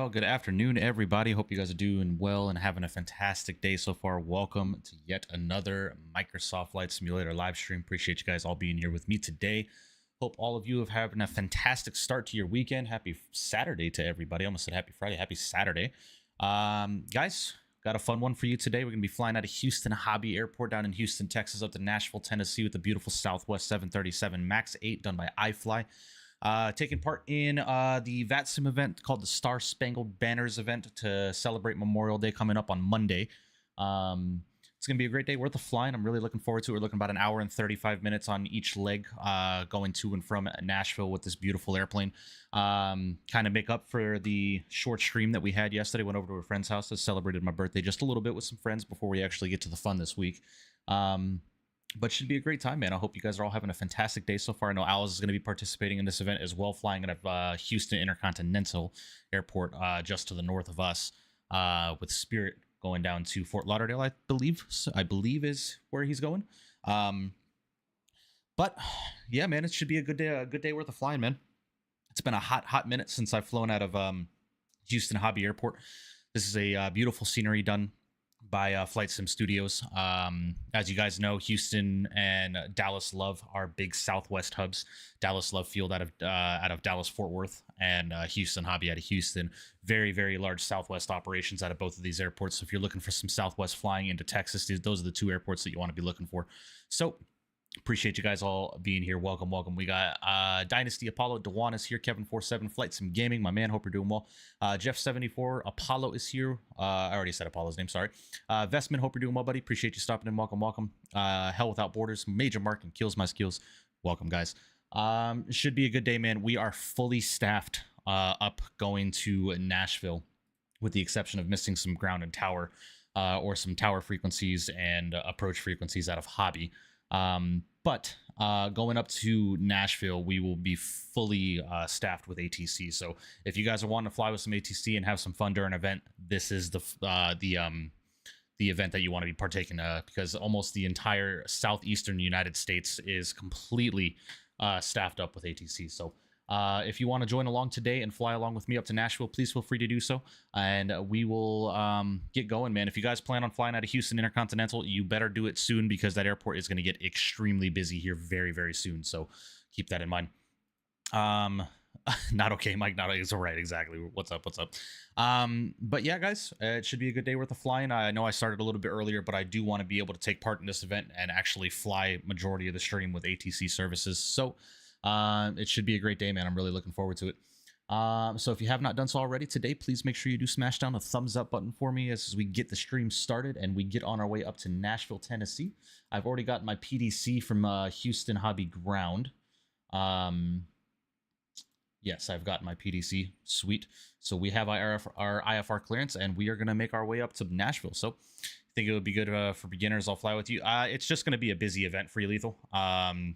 y'all. Good afternoon, everybody. Hope you guys are doing well and having a fantastic day so far. Welcome to yet another Microsoft Flight Simulator live stream. Appreciate you guys all being here with me today. Hope all of you have having a fantastic start to your weekend. Happy Saturday to everybody. I almost said happy Friday. Happy Saturday. Guys, got a fun one for you today. We're going to be flying out of Houston Hobby Airport down in Houston, Texas, up to Nashville, Tennessee with the beautiful Southwest 737 MAX 8 done by iFly. Taking part in the VATSIM event called the Star Spangled Banners event to celebrate Memorial Day coming up on Monday. It's going to be a great day worth of flying. I'm really looking forward to it. We're looking about an hour and 35 minutes on each leg going to and from Nashville with this beautiful airplane. Kind of make up for the short stream that we had yesterday. Went over to a friend's house to celebrated my birthday just a little bit with some friends before we actually get to the fun this week. But should be a great time, man. I hope you guys are all having a fantastic day so far. I know Alice is going to be participating in this event as well, flying out of Houston Intercontinental Airport just to the north of us with Spirit going down to Fort Lauderdale, I believe. I believe is where he's going. But yeah, man, it should be a good day worth of flying, man. It's been a hot minute since I've flown out of Houston Hobby Airport. This is a beautiful scenery done by Flight Sim Studios. As you guys know, Houston and Dallas Love are big Southwest hubs. Dallas Love Field out of Dallas Fort Worth, and Houston Hobby out of Houston. Very large Southwest operations out of both of these airports. So if you're looking for some Southwest flying into Texas, those are the two airports that you want to be looking for. So appreciate you guys all being here. Welcome. We got Dynasty Apollo, Dewan is here, Kevin47, Flight Sim Gaming, my man, hope you're doing well. Jeff74, Apollo is here. I already said Apollo's name, sorry. Vestman, hope you're doing well, buddy. Appreciate you stopping in. Welcome. Hell Without Borders, Major Mark and Kills My Skills. Welcome, guys. Should be a good day, man. We are fully staffed up going to Nashville, with the exception of missing some ground and tower or some tower frequencies and approach frequencies out of Hobby. But going up to Nashville, we will be fully staffed with ATC. So if you guys are wanting to fly with some ATC and have some fun during an event, this is the event that you want to be partaking of, because almost the entire southeastern United States is completely staffed up with ATC. So if you want to join along today and fly along with me up to Nashville, please feel free to do so, and we will get going, man. If you guys plan on flying out of Houston Intercontinental, you better do it soon, because that airport is going to get extremely busy here very soon. So keep that in mind. Not okay, Mike. Not it's all right. Exactly. What's up? But yeah, guys, it should be a good day worth of flying. I know I started a little bit earlier, but I do want to be able to take part in this event and actually fly majority of the stream with ATC services. So it should be a great day, man. I'm really looking forward to it. So if you have not done so already today, please make sure you do smash down the thumbs up button for me as we get the stream started and we get on our way up to Nashville, Tennessee. I've already got my PDC from Houston Hobby Ground. Yes, I've got my PDC. Sweet. So we have our IFR clearance, and we are going to make our way up to Nashville. So I think it would be good for beginners. I'll fly with you. It's just going to be a busy event for you, Lethal.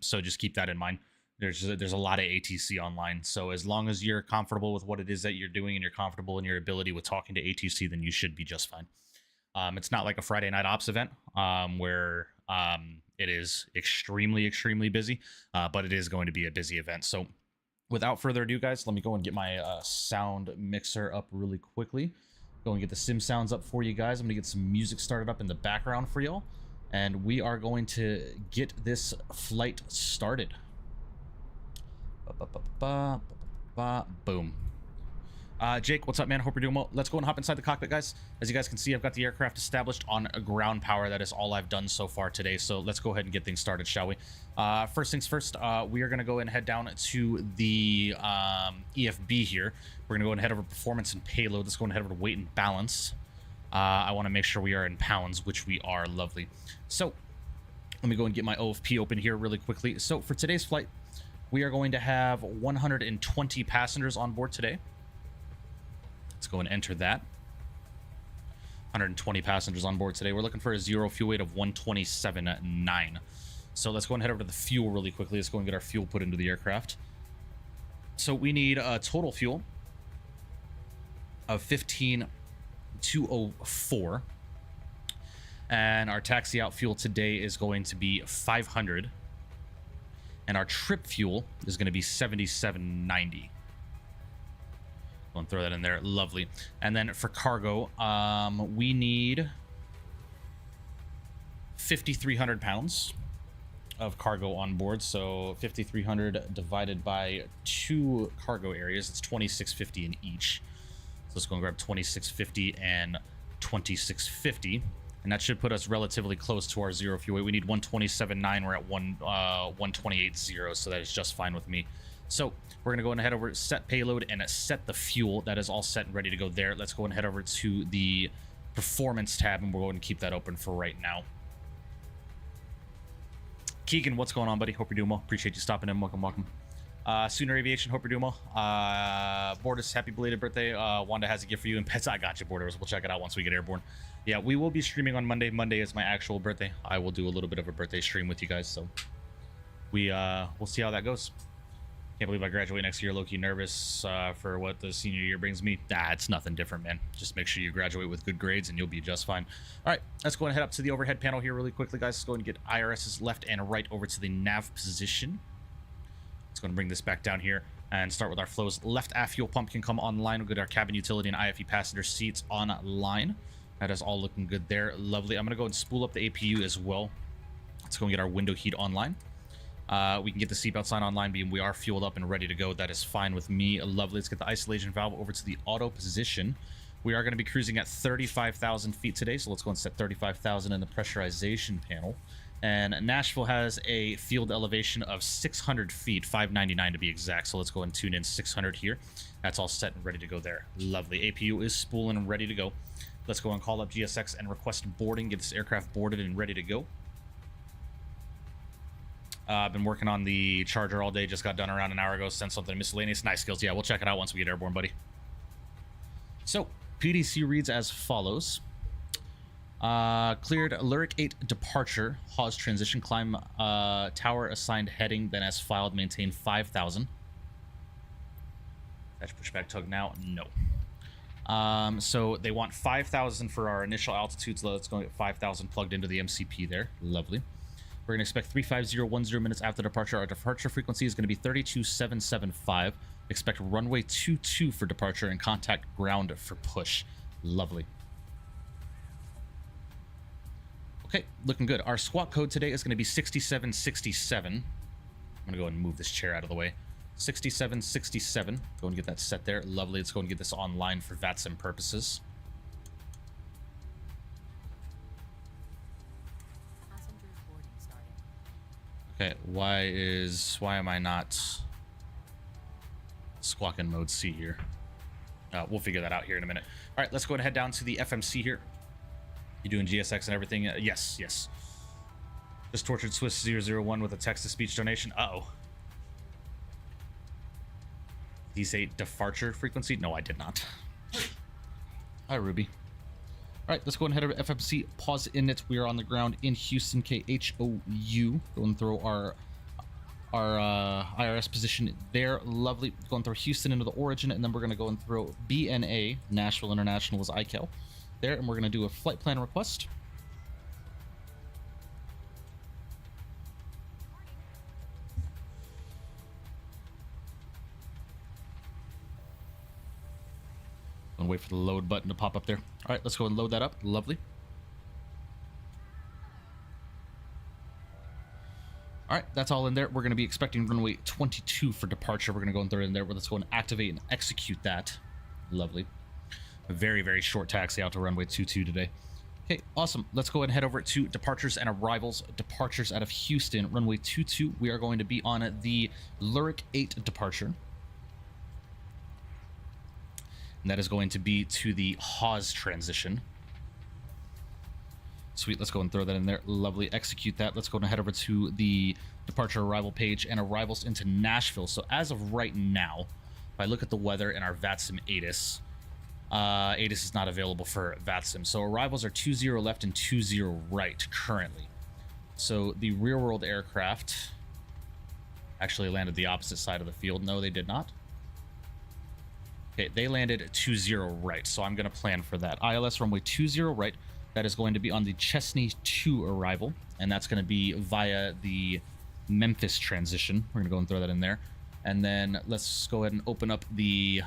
So just keep that in mind. There's a lot of ATC online. So as long as you're comfortable with what it is that you're doing and you're comfortable in your ability with talking to ATC, then you should be just fine. It's not like a Friday night ops event where it is extremely busy, but it is going to be a busy event. So without further ado, guys, let me go and get my sound mixer up really quickly. Go and get the sim sounds up for you guys. I'm gonna get some music started up in the background for y'all, and we are going to get this flight started. Boom. Jake, what's up, man? Hope you're doing well. Let's go and hop inside the cockpit, guys. As you guys can see, I've got the aircraft established on ground power. That is all I've done so far today. So let's go ahead and get things started, shall we? First things first, we are going to go and head down to the EFB here. We're going to go and head over to performance and payload. Let's go and head over to weight and balance. I want to make sure we are in pounds, which we are. Lovely. So let me go and get my OFP open here really quickly. So for today's flight, we are going to have 120 passengers on board today. Let's go and enter that. 120 passengers on board today. We're looking for a zero fuel weight of 127.9. So let's go and head over to the fuel really quickly. Let's go and get our fuel put into the aircraft. So we need a total fuel of 15,204. And our taxi out fuel today is going to be 500. And our trip fuel is going to be 77.90. Go and throw that in there. Lovely. And then for cargo, we need 5,300 pounds of cargo on board. So 5,300 divided by 2 cargo areas. It's 2,650 in each. So let's go and grab 2,650 and 2,650. And that should put us relatively close to our zero fuel weight. We need 127.9. We're at 128.0, so that is just fine with me. So we're going to go and head over, set payload, and set the fuel. That is all set and ready to go there. Let's go and head over to the performance tab, and we're going to keep that open for right now. Keegan, what's going on, buddy? Hope you're doing well. Appreciate you stopping in. Welcome, welcome. Sooner Aviation, hope you're doing well. Borders, happy belated birthday. Wanda has a gift for you, and pets. I got you, Borders. We'll check it out once we get airborne. Yeah, we will be streaming on Monday. Monday is my actual birthday. I will do a little bit of a birthday stream with you guys, so we'll see how that goes. Can't believe I graduate next year. Low-key nervous for what the senior year brings me. It's nothing different, man. Just make sure you graduate with good grades and you'll be just fine. All right, let's go and head up to the overhead panel here really quickly, guys. Let's go and get IRS's left and right over to the nav position. Let's go and bring this back down here and start with our flows. Left aft fuel pump can come online. We'll get our cabin utility and IFE passenger seats online. That is all looking good there. Lovely. I'm going to go and spool up the APU as well. Let's go and get our window heat online. We can get the seatbelt sign online, being we are fueled up and ready to go. That is fine with me. Lovely. Let's get the isolation valve over to the auto position. We are going to be cruising at 35,000 feet today, so let's go and set 35,000 in the pressurization panel. And Nashville has a field elevation of 600 feet, 599 to be exact. So let's go and tune in 600 here. That's all set and ready to go there. Lovely. APU is spooling and ready to go. Let's go and call up GSX and request boarding. Get this aircraft boarded and ready to go. I've been working on the charger all day. Just got done around an hour ago. Sent something miscellaneous. Nice skills. Yeah, we'll check it out once we get airborne, buddy. So, PDC reads as follows. Cleared Lyric 8 departure. HOU's transition. Climb tower assigned heading. Then as filed, maintain 5,000. Fetch pushback tug now. No. So they want 5,000 for our initial altitude. So let's go get 5,000 plugged into the MCP there. Lovely. We're going to expect 35010 minutes after departure. Our departure frequency is going to be 32775. Expect runway 22 for departure and contact ground for push. Lovely. Okay, looking good. Our squawk code today is going to be 6767. I'm going to go and move this chair out of the way. 6767. Go and get that set there. Lovely. Let's go and get this online for VATSIM purposes. Okay, why am I not squawking mode C here? We'll figure that out here in a minute. All right, let's go and head down to the FMC here. You doing GSX and everything? Yes, yes. Just tortured Swiss 001 with a text-to-speech donation. Uh-oh. Did he say departure frequency? No, I did not. Hi, Ruby. All right, let's go and head over to FMC. Pause init. We are on the ground in Houston, KHOU. Go and throw our IRS position there. Lovely. Go and throw Houston into the origin, and then we're going to go and throw BNA, Nashville International, as ICAL there, and we're going to do a flight plan request. And wait for the load button to pop up there. All right, let's go and load that up. Lovely. All right, that's all in there. We're going to be expecting runway 22 for departure. We're going to go and throw it in there. Let's go and activate and execute that. Lovely. A very, very short taxi out to runway 22 today. Okay, awesome. Let's go ahead and head over to departures and arrivals. Departures out of Houston, runway 22. We are going to be on the Lyric 8 departure. And that is going to be to the HOU's transition. Sweet, let's go and throw that in there. Lovely, execute that. Let's go and head over to the departure arrival page and arrivals into Nashville. So as of right now, if I look at the weather in our VATSIM ATIS, ATIS is not available for VATSIM. So arrivals are 20 left and 20 right currently. So the real world aircraft actually landed the opposite side of the field. No, they did not. Okay, they landed 20 right, so I'm going to plan for that. ILS runway 20 right. That is going to be on the Chesney 2 arrival, and that's going to be via the Memphis transition. We're going to go and throw that in there. And then let's go ahead and open up the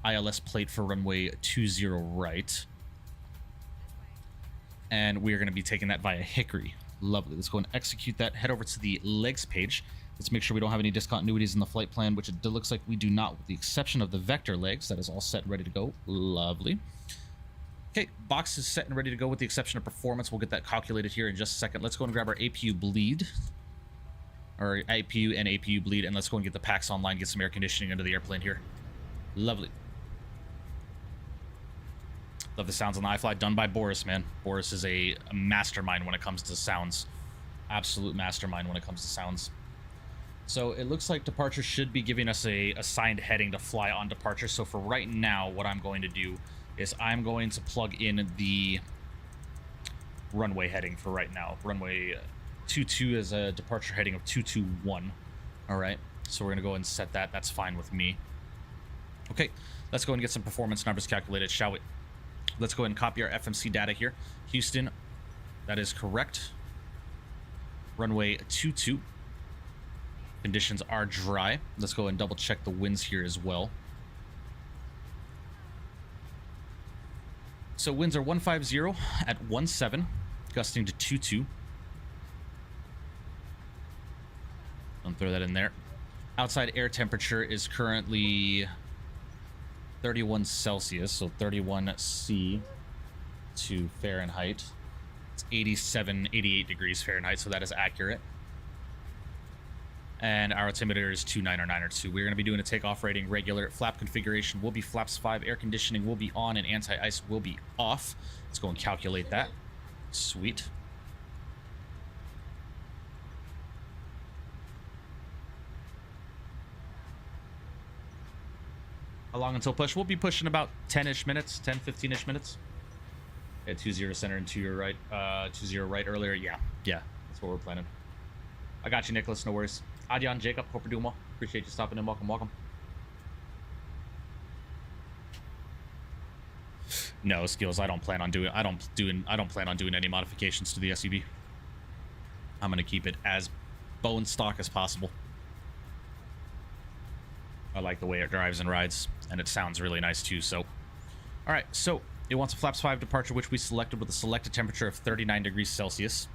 ILS plate for runway 20 right. And we are going to be taking that via Hickory. Lovely. Let's go and execute that. Head over to the legs page. Let's make sure we don't have any discontinuities in the flight plan, which it looks like we do not, with the exception of the vector legs. That is all set and ready to go. Lovely. Okay, box is set and ready to go with the exception of performance. We'll get that calculated here in just a second. Let's go and grab our APU bleed. Or APU and APU bleed, and let's go and get the packs online, get some air conditioning under the airplane here. Lovely. Love the sounds on the iFly, done by Boris, man. Boris is a mastermind when it comes to sounds. Absolute mastermind when it comes to sounds. So it looks like departure should be giving us a assigned heading to fly on departure. So for right now, what I'm going to do is I'm going to plug in the runway heading for right now. Runway 22 is a departure heading of 221. All right, so we're going to go and set that. That's fine with me. Okay, let's go and get some performance numbers calculated, shall we? Let's go ahead and copy our FMC data here. Houston, that is correct. Runway 22. Conditions are dry. Let's go ahead and double check the winds here as well. So winds are 150 at 17, gusting to 22. Don't throw that in there. Outside air temperature is currently 31 Celsius, so 31 C to Fahrenheit. It's 87, 88 degrees Fahrenheit, so that is accurate. And our altimeter is 29 or 9 or 2. We're going to be doing a takeoff rating regular. Flap configuration will be flaps 5. Air conditioning will be on and anti-ice will be off. Let's go and calculate that. Sweet. How long until push? We'll be pushing about 10-ish minutes, 10, 15-ish minutes. At 20 center and 2 right, 20 right earlier. Yeah, that's what we're planning. I got you, Nicholas. No worries. Adyan, Jacob, hope you're doing well. Appreciate you stopping in. Welcome. No, Skills. I don't plan on doing any modifications to the SUV. I'm gonna keep it as bone stock as possible. I like the way it drives and rides, and it sounds really nice too. So, all right. So it wants a flaps 5 departure, which we selected with a selected temperature of 39 degrees Celsius.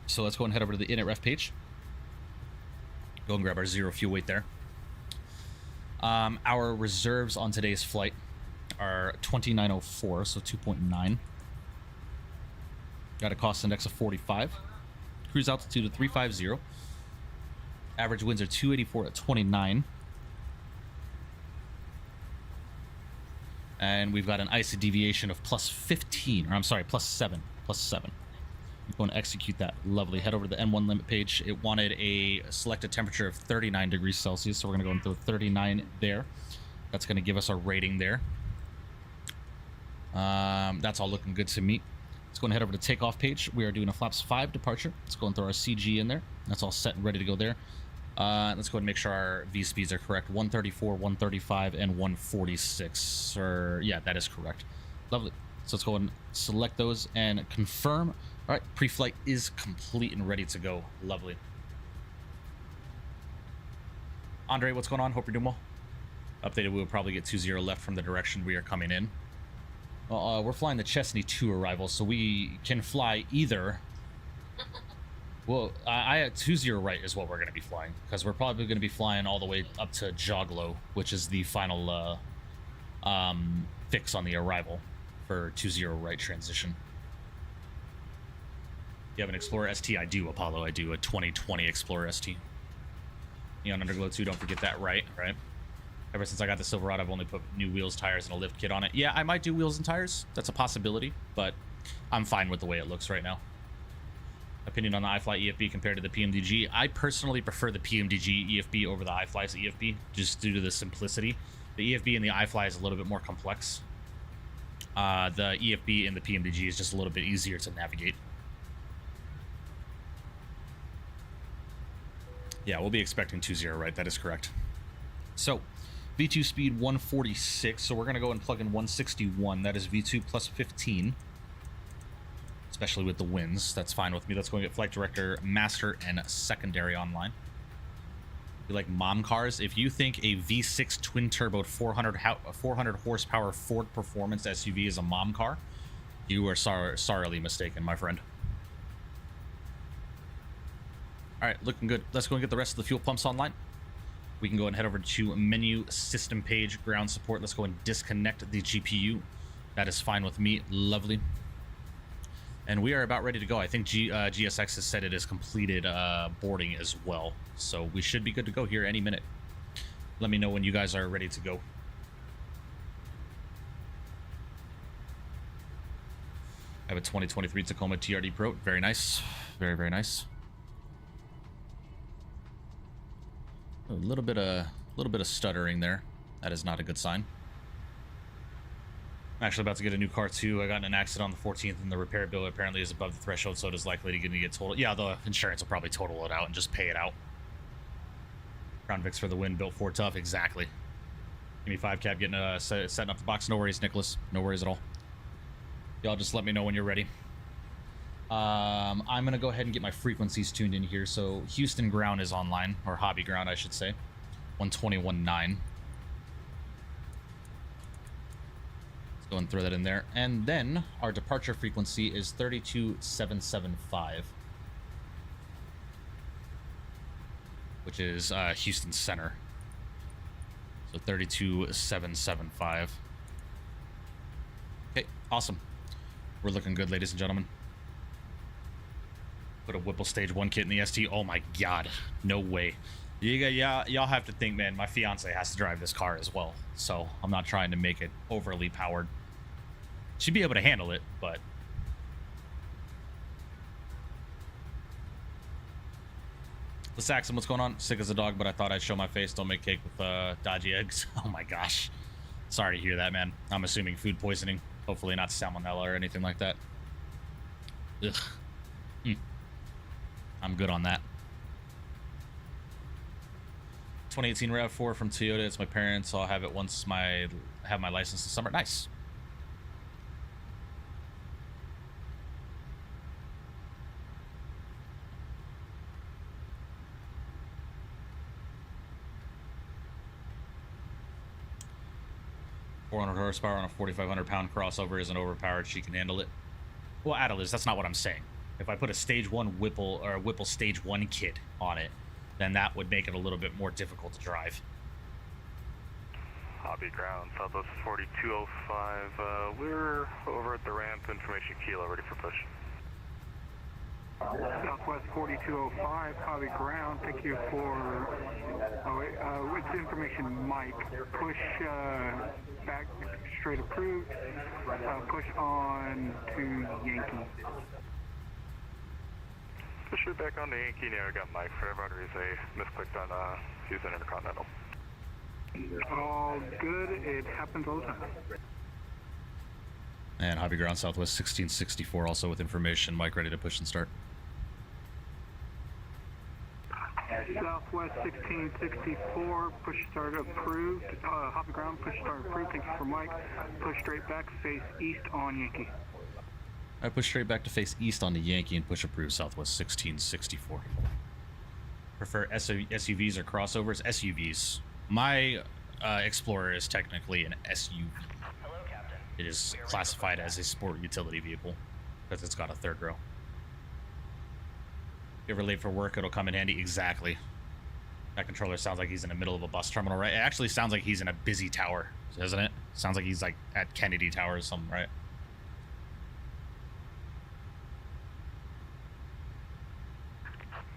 So let's go and head over to the init ref page. Go and grab our 0 fuel weight there. Our reserves on today's flight are 2904, so 2.9. Got a cost index of 45. Cruise altitude of 350. Average winds are 284 at 29. And we've got an ISA deviation of plus 15, or I'm sorry, plus 7. I'm going to execute that. Lovely. Head over to the N1 limit page. It wanted a selected temperature of 39 degrees Celsius, so we're going to go into 39 there. That's going to give us our rating there. That's all looking good to me. Let's go and head over to takeoff page. We are doing a flaps 5 departure. Let's go and throw our CG in there. That's all set and ready to go there. Let's go and make sure our V speeds are correct. 134, 135, and 146. Yeah, that is correct. Lovely. So let's go and select those and confirm. All right, pre-flight is complete and ready to go. Lovely. Andre, what's going on? Hope you're doing well. Updated, we will probably get 20 left from the direction we are coming in. We're flying the Chesney 2 arrival, so we can fly either. Well, I at 20 right is what we're going to be flying, because we're probably going to be flying all the way up to Joglo, which is the final fix on the arrival for 20 right transition. You have an Explorer ST? I do, Apollo. I do a 2020 Explorer ST. Neon Underglow 2, don't forget that, right? Ever since I got the Silverado, I've only put new wheels, tires, and a lift kit on it. Yeah, I might do wheels and tires. That's a possibility, but I'm fine with the way it looks right now. Opinion on the iFly EFB compared to the PMDG. I personally prefer the PMDG EFB over the iFly's EFB, just due to the simplicity. The EFB and the iFly is a little bit more complex. The EFB and the PMDG is just a little bit easier to navigate. Yeah, we'll be expecting 20 right. That is correct. So, V2 speed 146. So we're going to go and plug in 161. That is V2 plus 15. Especially with the winds. That's fine with me. Let's go and get flight director, master, and secondary online. You like mom cars? If you think a V6 twin turbo 400 horsepower Ford Performance SUV is a mom car, you are sorely mistaken, my friend. All right, looking good. Let's go and get the rest of the fuel pumps online. We can go and head over to menu, system page, ground support. Let's go and disconnect the GPU. That is fine with me. Lovely. And we are about ready to go. I think GSX has said it has completed boarding as well. So we should be good to go here any minute. Let me know when you guys are ready to go. I have a 2023 Tacoma TRD Pro. Very nice. Very, very nice. A little bit of stuttering there. That is not a good sign. I'm actually about to get a new car too. I got in an accident on the 14th, and the repair bill apparently is above the threshold, so it is likely to get totaled. Yeah, the insurance will probably total it out and just pay it out. Crown Vics for the win. Built for tough. Exactly. Give me 5 cab getting setting up the box. No worries, Nicholas. No worries at all. Y'all just let me know when you're ready. I'm going to go ahead and get my frequencies tuned in here. So Houston ground is online, or hobby ground, I should say. 121.9. Let's go and throw that in there. And then our departure frequency is 32,775, which is Houston Center. So 32,775. Okay, awesome. We're looking good, ladies and gentlemen. Put a Whipple Stage 1 kit in the ST. Oh my god, no way. Y'all have to think, man, my fiance has to drive this car as well, so I'm not trying to make it overly powered. She'd be able to handle it, but the Saxon, what's going on? Sick as a dog, but I thought I'd show my face. Don't make cake with dodgy eggs. Oh my gosh, sorry to hear that, man. I'm assuming food poisoning. Hopefully not salmonella or anything like that. Ugh. I'm good on that. 2018 RAV4 from Toyota. It's my parents. I'll have it once I have my license this summer. Nice. .400 horsepower on a 4,500-pound crossover isn't overpowered. She can handle it. Well, Atlas, that's not what I'm saying. If I put a Stage 1 Whipple or a Whipple Stage 1 kit on it, then that would make it a little bit more difficult to drive. Hobby ground, Southwest 4205. We're over at the ramp. Information Kilo, ready for push. Southwest 4205, Hobby ground. Thank you for. What's the information, Mike? Push back straight approved. Push on to Yankee. Push it back on to Yankee. Now we got Mike. For everyone who's misclicked on Houston Intercontinental. All good. It happens all the time. And Hobby ground Southwest 1664 also with information. Mike ready to push and start. Southwest 1664, push start approved. Hobby ground, push start approved. Thank you for Mike. Push straight back, face east on Yankee. I push straight back to face east on the Yankee and push approved Southwest 1664. Prefer SUVs or crossovers? SUVs. My Explorer is technically an SUV. Hello, Captain. It is classified as a sport utility vehicle because it's got a third row. If you're ever late for work, it'll come in handy. Exactly. That controller sounds like he's in the middle of a bus terminal, right? It actually sounds like he's in a busy tower, doesn't it? Sounds like he's like at Kennedy Tower or something, right?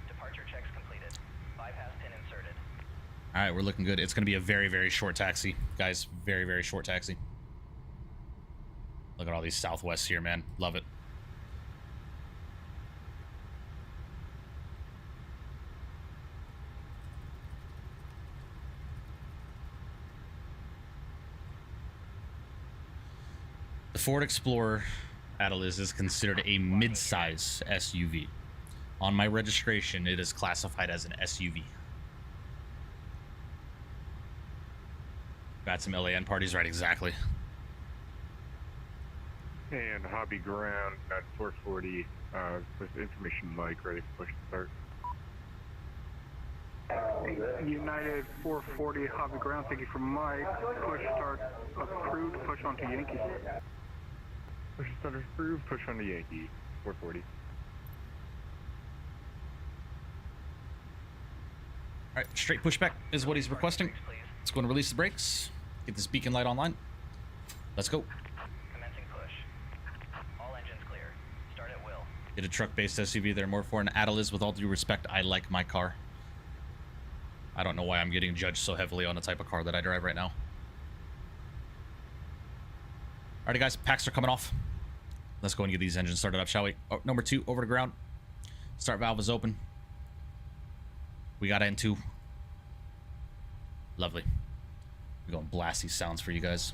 Departure checks completed. Bypass pin inserted. All right, we're looking good. It's going to be a very, very short taxi, guys. Very, very short taxi. Look at all these Southwests here, man. Love it. The Ford Explorer Atlas is considered a mid-size SUV. On my registration, it is classified as an SUV. VATSIM LAN parties, right? Exactly. And Hobby ground at 440 with information Mike ready for push to start. United 440 Hobby Ground, thank you for Mike. Push start approved, push on to Yankee. Push start approved, push on the Yankee, 440. All right, straight pushback is what he's requesting. Let's go and release the brakes. Get this beacon light online. Let's go. Commencing push. All engines clear. Start at will. Get a truck-based SUV there more for an Adel is, with all due respect, I like my car. I don't know why I'm getting judged so heavily on the type of car that I drive right now. Alrighty, guys, packs are coming off. Let's go and get these engines started up, shall we? Oh, number 2, over to ground. Start valve is open. We got N2. Lovely. We're going to blast these sounds for you guys.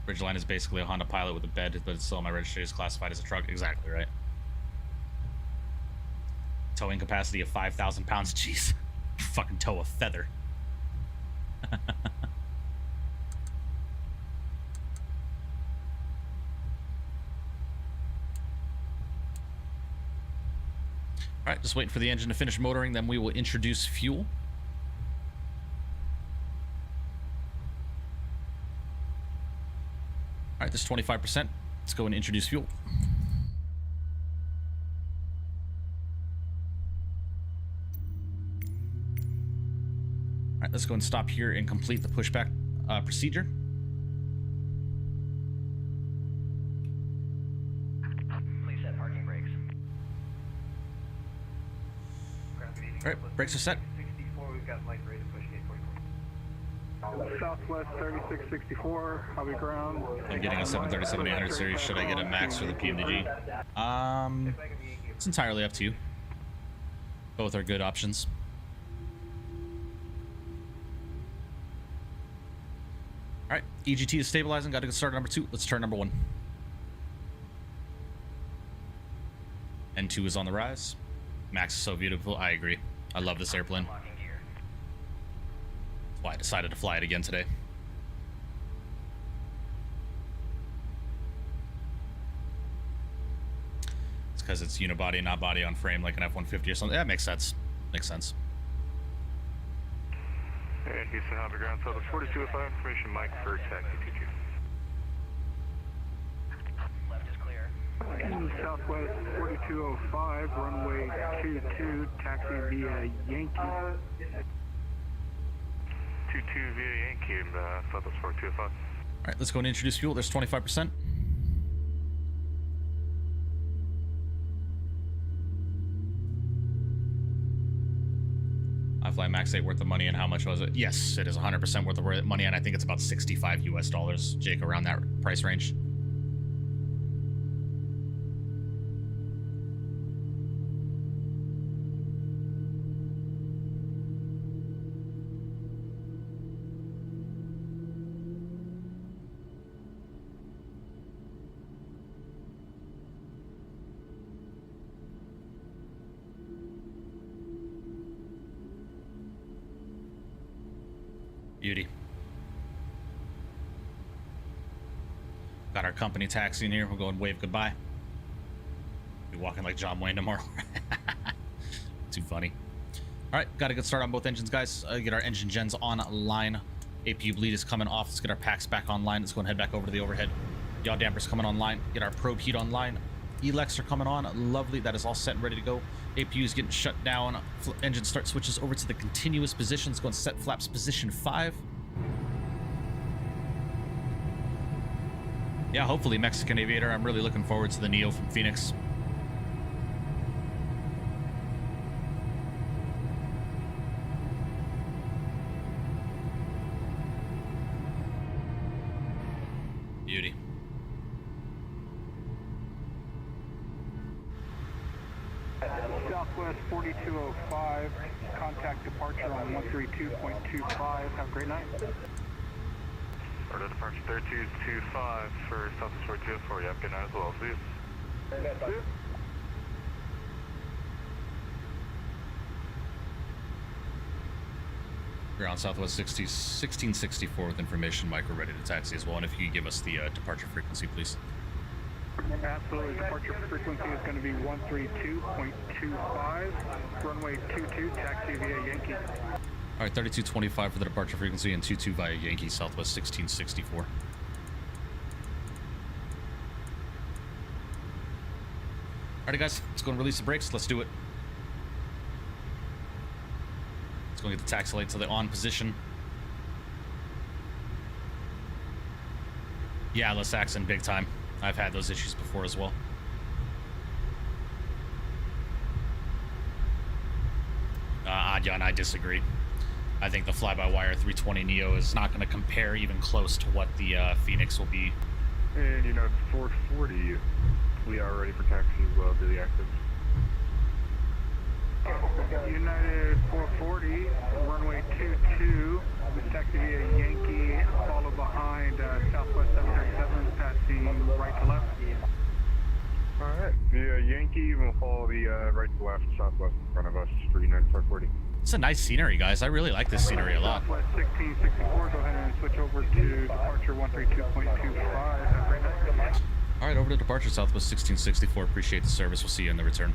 Ridgeline is basically a Honda Pilot with a bed, but it's still my registry is classified as a truck. Exactly right. Towing capacity of 5,000 pounds. Jeez. Fucking tow a feather. All right, just waiting for the engine to finish motoring, then we will introduce fuel. All right, this is 25%. Let's go and introduce fuel. All right, let's go and stop here and complete the pushback procedure. Please set parking brakes. All right, brakes are set. 64, we've got Mike ready to push gate 44. Southwest 3664 Hobby Ground. I'm getting a 737-800 series. Should I get a max for the PMDG? It's entirely up to you. Both are good options. All right, EGT is stabilizing. Got to get started number 2. Let's turn number 1. N2 is on the rise. Max is so beautiful. I agree. I love this airplane. Locking gear. That's why I decided to fly it again today. It's because it's unibody, not body on frame like an F-150 or something. That makes sense. Makes sense. And Houston Hobby Ground, so the 4205 information, Mike for taxi TQ. Left is clear. Southwest 4205, runway 22, taxi via Yankee. 22 via Yankee, Southwest 4205. All right, let's go and introduce fuel. There's 25%. I fly Max 8 worth of money, and how much was it? Yes, it is 100% worth of money, and I think it's about 65 US dollars, Jake, around that price range. Beauty. Got our company taxi in here. We'll go and wave goodbye. Be walking like John Wayne tomorrow. Too funny. All right, got a good start on both engines, guys. Get our engine gens online. APU bleed is coming off. Let's get our packs back online. Let's go and head back over to the overhead. Yaw dampers coming online. Get our probe heat online. Elecs are coming on. Lovely. That is all set and ready to go. APU is getting shut down. Engine start switches over to the continuous position. Let's go and set flaps position 5. Yeah, hopefully Mexican Aviator. I'm really looking forward to the Neo from Phoenix. Beauty. Southwest 4205, contact departure on 132.25. Have a great night. Order departure 3225 for Southwest 4204. Yep, good night as well. See you. Ground Southwest 1664 with information. Mike, we're ready to taxi as well. And if you could give us the departure frequency, please. Absolutely. Departure frequency is going to be 132.25, runway 22, taxi via Yankee. All right, 3225 for the departure frequency and 22 via Yankee, Southwest 1664. Alrighty, guys, let's go and release the brakes. Let's do it. Let's go get the taxi light to the on position. Yeah, let's accent big time. I've had those issues before as well. Adyan, I disagree. I think the fly-by-wire 320 Neo is not going to compare even close to what the Phoenix will be. And United 440, we are ready for taxi as well to the active. United 440, runway 22, taxi via Yankee, follow behind Southwest 737, passing right to left. Alright, via Yankee, we'll follow the right to left, southwest in front of us for United 440. It's a nice scenery, guys. I really like this scenery a lot. Southwest 1664, go ahead and switch over to departure 132.25. Have a great night. All right, over to departure, Southwest 1664. Appreciate the service. We'll see you in the return.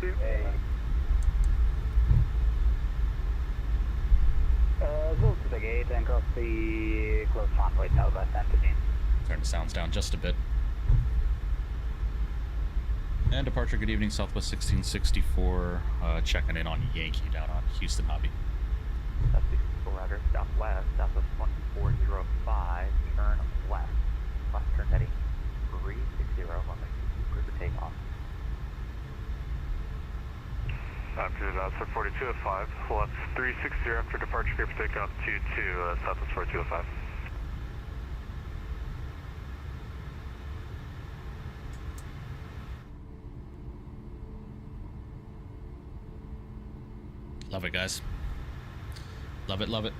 See you. Go to the gate and cross the close runway Southwest entity. Turn the sounds down just a bit. And departure, good evening, Southwest 1664. Checking in on Yankee down on Houston Hobby. That's 64 router, Southwest, Southwest 1405, turn left. Left turn heading 360, runway 22, clear for takeoff. After South 4205, left 360 after departure, clear for takeoff 22, Southwest 4205. Love it, guys. Love it, love it.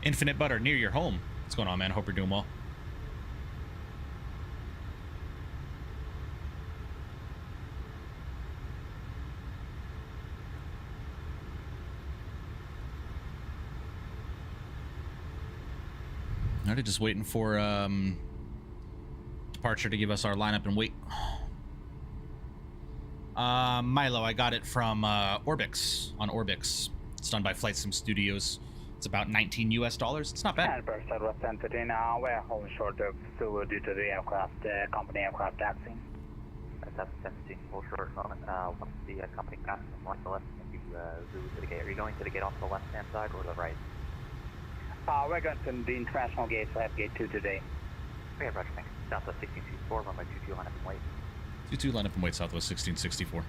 Infinite Butter, near your home. What's going on, man? Hope you're doing well. Alright, just waiting for departure to give us our lineup and wait. Milo, I got it from Orbix, on Orbix. It's done by Flight Sim Studios. It's about $19 US. It's not bad. And per Southwest entity now, we're holding short of fuel due to the aircraft, company aircraft taxing. Southwest entity, full short moment. Once the company passes from left to left, if you zoom to the gate, are you going to the gate off the left-hand side or the right? We're going to the international gate, so I have gate 2 today. We have Roger, thanks. Southwest 1664, runway 22, line up and wait. 22, line up and wait, Southwest 1664.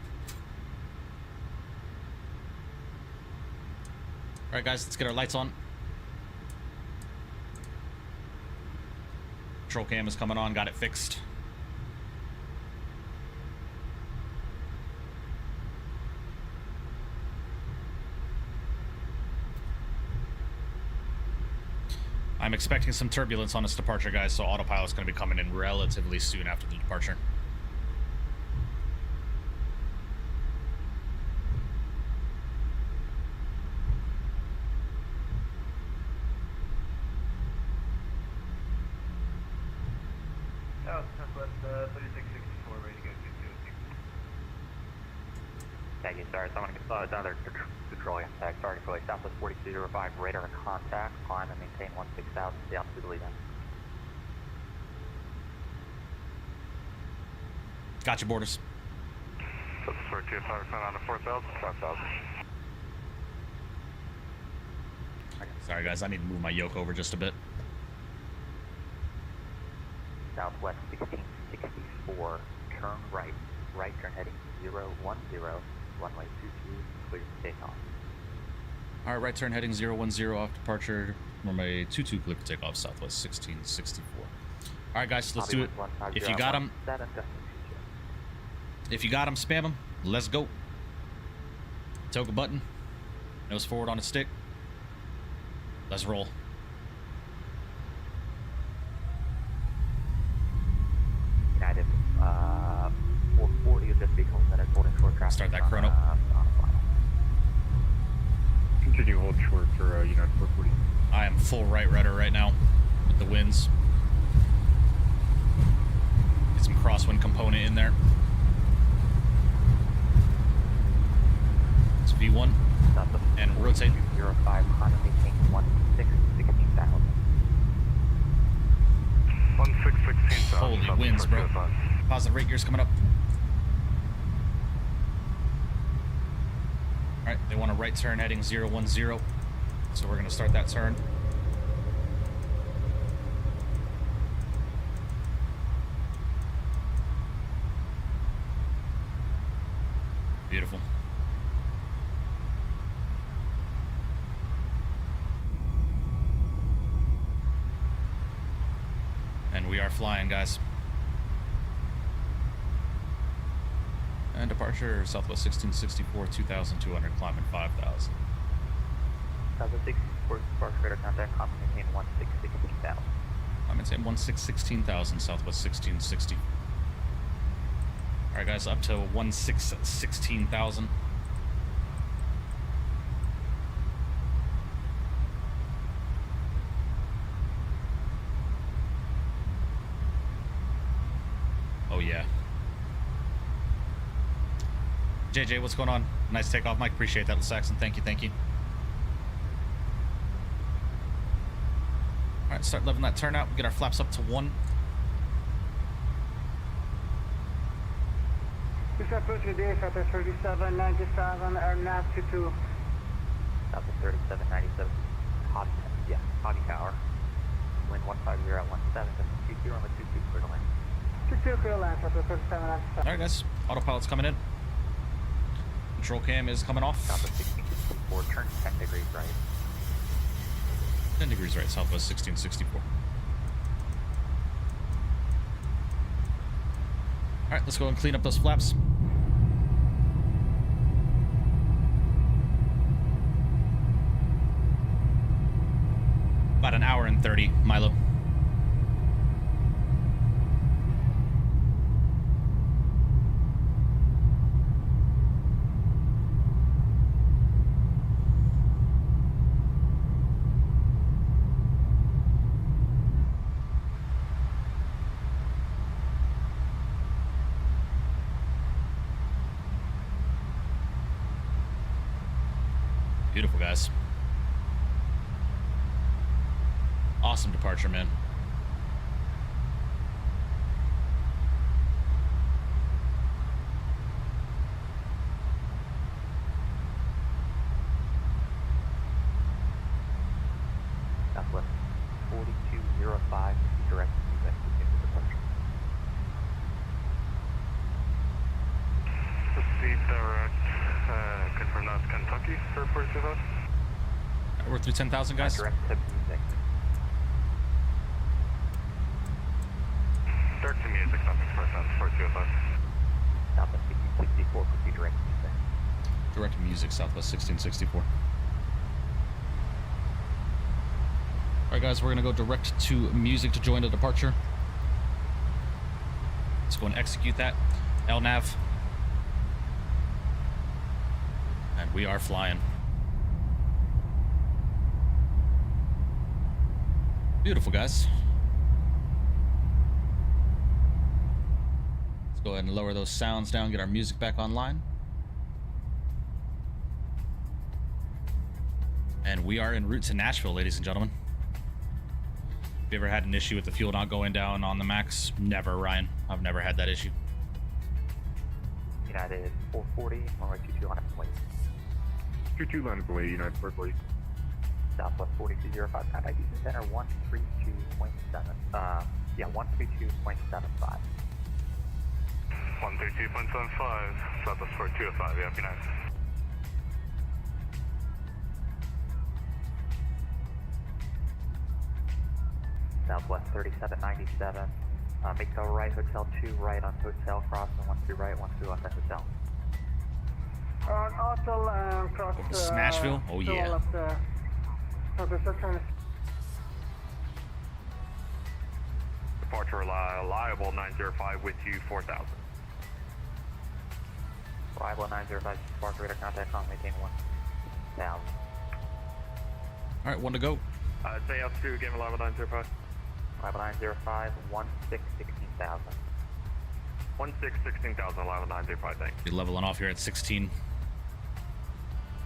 Alright, guys, let's get our lights on. Control cam is coming on, got it fixed. I'm expecting some turbulence on this departure, guys, so autopilot's going to be coming in relatively soon after the departure. Oh, Southwest 3664, ready to go to 2. Thank you, sir. So I'm going to get another control impact. Starting for Southwest 4205, radar contact, climb and maintain 16,000, stay out to the lead end. Gotcha, Borders. Southwest 4205, on to 4,000, 5,000. Sorry, guys, I need to move my yoke over just a bit. Southwest 1664, turn right. Right turn heading 010, runway 22, clear for takeoff. All right, right turn heading 010 off departure, runway 22, clear for takeoff, Southwest 1664. All right, guys, let's do it. If you got them, spam them. Let's go. Toga button. Nose forward on a stick. Let's roll. United Start that chrono. Continue hold short for United 440. I am full right rudder right now with the winds. Get some crosswind component in there. It's V1 and rotate. 05, Honda maintain 1616,000. 1616,000. Holy winds, bro. Positive rate gears coming up. Alright, they want a right turn heading 010. So we're going to start that turn. Beautiful. And we are flying, guys. And departure, Southwest 1664, 2,200, climbing 5,000. Southwest 64, departure, contact, Honda maintain 1616,000. I'm going to say 1616,000, Southwest 1660. Alright, guys, up to 16,000. Oh, yeah. JJ, what's going on? Nice takeoff, Mike. Appreciate that, Saxon. Thank you, thank you. All right, start leveling that turn out. Get our flaps up to 1. This approach today, Southwest 3797, or nav 22. Southwest 3797, Hobby Tower. Wind 150 at 17, just 20 on the 22 clear to land. 22 clear land, Southwest 3797. All right, guys. Autopilot's coming in. Control cam is coming off. Southwest 1664, turn 10 degrees right. 10 degrees right, Southwest 1664. All right, let's go and clean up those flaps. About an hour and 30, Milo. Beautiful, guys. Awesome departure, man. Southwest 4205, direct music into departure. Proceed direct. Confirm that's Kentucky for 425. We're through 10,000, guys. Direct to music. Direct to music, nothing for 425. Southwest 1664, proceed direct to music. Direct music, Southwest 1664. All right, guys, we're going to go direct to music to join the departure. Let's go and execute that. LNAV. And we are flying. Beautiful, guys. Let's go ahead and lower those sounds down, get our music back online. And we are en route to Nashville, ladies and gentlemen. Have you ever had an issue with the fuel not going down on the max? Never, Ryan. I've never had that issue. United 440, runway 22 on its way. 22 line of the way, United 440. Southwest 4205, contact Houston Center 132.7. 132.75. 132.75, Southwest 4205, yeah, be nice. Southwest 3797. Make a right, Hotel 2 right on Hotel, crossing 12 right, 12 on the Hotel. Also, cross Over to Nashville? Oh, yeah. Departure reliable 905 with you 4000. Arrival 905, Spark radar contact on maintain 1,000. All right, one to go. Say altitude again, arrival 905. Arrival 905, 16,000. 16,000, arrival 905, thanks. Be leveling off here at 16.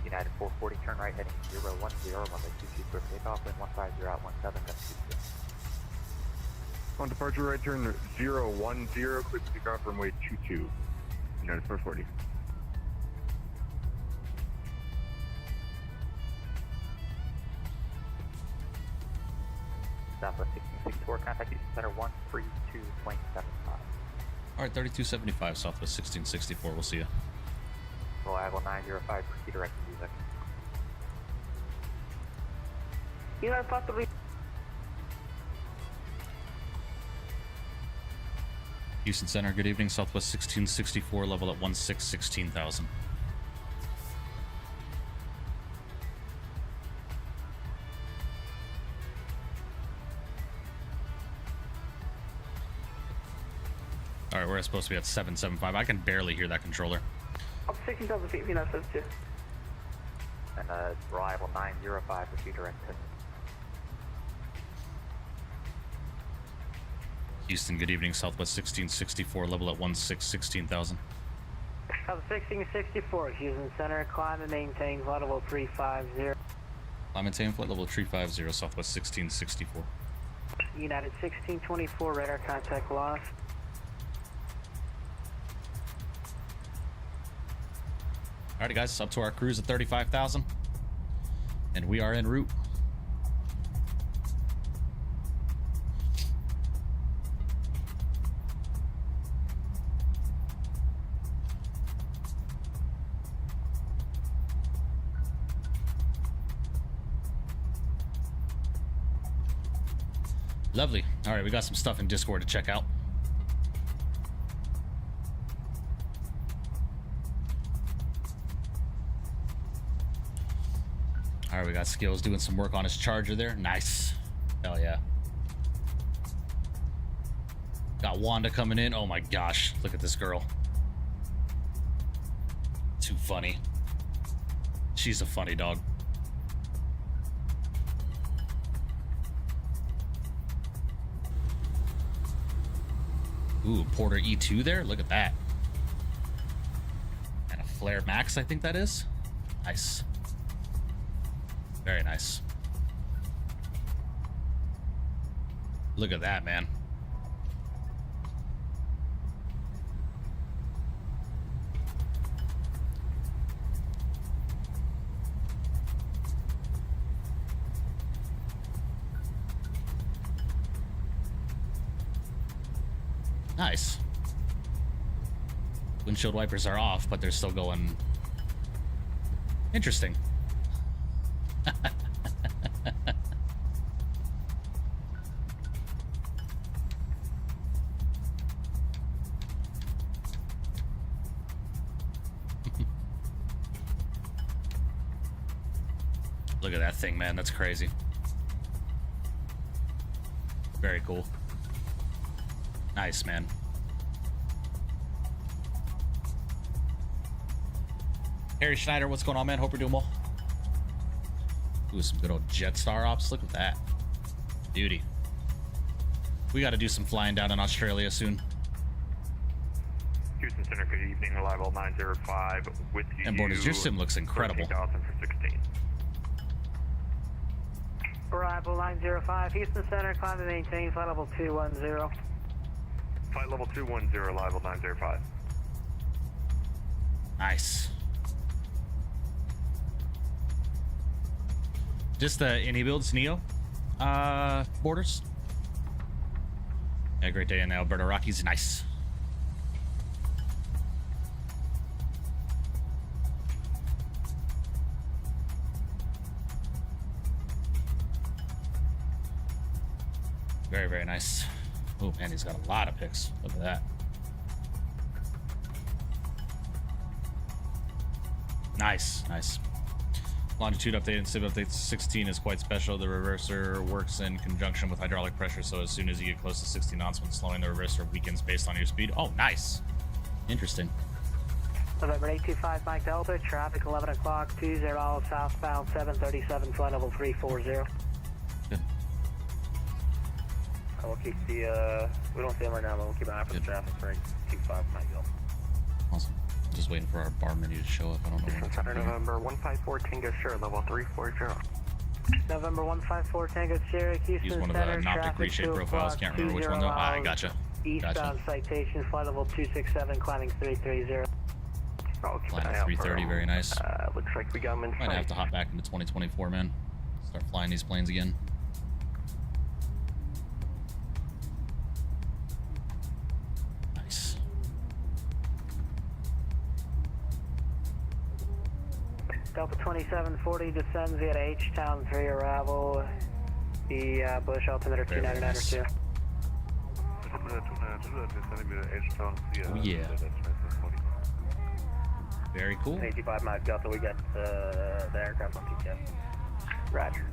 United 440, turn right heading 010, runway 22 for takeoff, and 150 out 17, that's 22. On departure right turn 010, clear to take off runway 22. United 440. Southwest 1664, contact Houston Center 132.75. All right, 3275 Southwest 1664. We'll see you. Arrival 905, proceed direct to music. United 530. Houston Center, good evening. Southwest 1664, level at 16,000. All right, we're supposed to be at 775. I can barely hear that controller. Up 16,000 feet, United 52. And arrival 905, proceed direct to Houston, good evening. Southwest 1664, level at 16,000. South 1664, Houston Center, climb and maintain flight level 350. I'm maintaining flight level 350, Southwest 1664. United 1624, radar contact lost. Alrighty, guys, up to our cruise at 35,000. And we are en route. Lovely. All right, we got some stuff in Discord to check out. All right, we got Skills doing some work on his charger there. Nice. Hell yeah. Got Wanda coming in. Oh my gosh, look at this girl. Too funny. She's a funny dog. Ooh, Porter E2 there. Look at that. And a Flare Max, I think that is. Nice. Very nice. Look at that, man. Nice. Windshield wipers are off, but they're still going. Interesting. Look at that thing, man. That's crazy. Very cool. Nice, man. Harry Schneider, what's going on, man? Hope you're doing well. Ooh, some good old Jetstar ops. Look at that. Beauty. We got to do some flying down in Australia soon. Houston Center, good evening, arrival 905 with you. And Borders, your sim looks incredible. 13,000 for 16. Arrival 905, Houston Center, climb and maintain flight level 210. Flight level 210, arrival 905. Nice. Just any builds, Neo? Borders? Yeah, great day in the Alberta Rockies. Nice. Very, very nice. Oh, man, he's got a lot of picks. Look at that. Nice, nice. Longitude update and Civ update 16 is quite special. The reverser works in conjunction with hydraulic pressure, so as soon as you get close to 60 knots when slowing, the reverser weakens based on your speed. Oh, nice. Interesting. November 825 Mike Delta, traffic 11 o'clock, 20 southbound 737, flight level 340. Good. We'll keep the, we don't see him right now, but we'll keep an eye for the traffic for 825 Mike Delta. Awesome. Just waiting for our bar menu to show up. I don't know what's happening. November 154 Tango Sierra, level 340. November 154 Tango Sierra, Houston Use one of Center, the optic traffic reshape 2 profiles. o'clock, Can't remember which one though. Ah, I gotcha. Eastbound citation, flight level 267, climbing 330. Flying at 330, very nice. Looks like we got him in Might have to hop back into 2024, man. Start flying these planes again. Nice. Delta 2740 descends via H-Town 3 arrival. The Bush altimeter 299 or 2. Oh yeah. Very cool. 85 Mike Delta, we got the aircraft on PTS. Roger.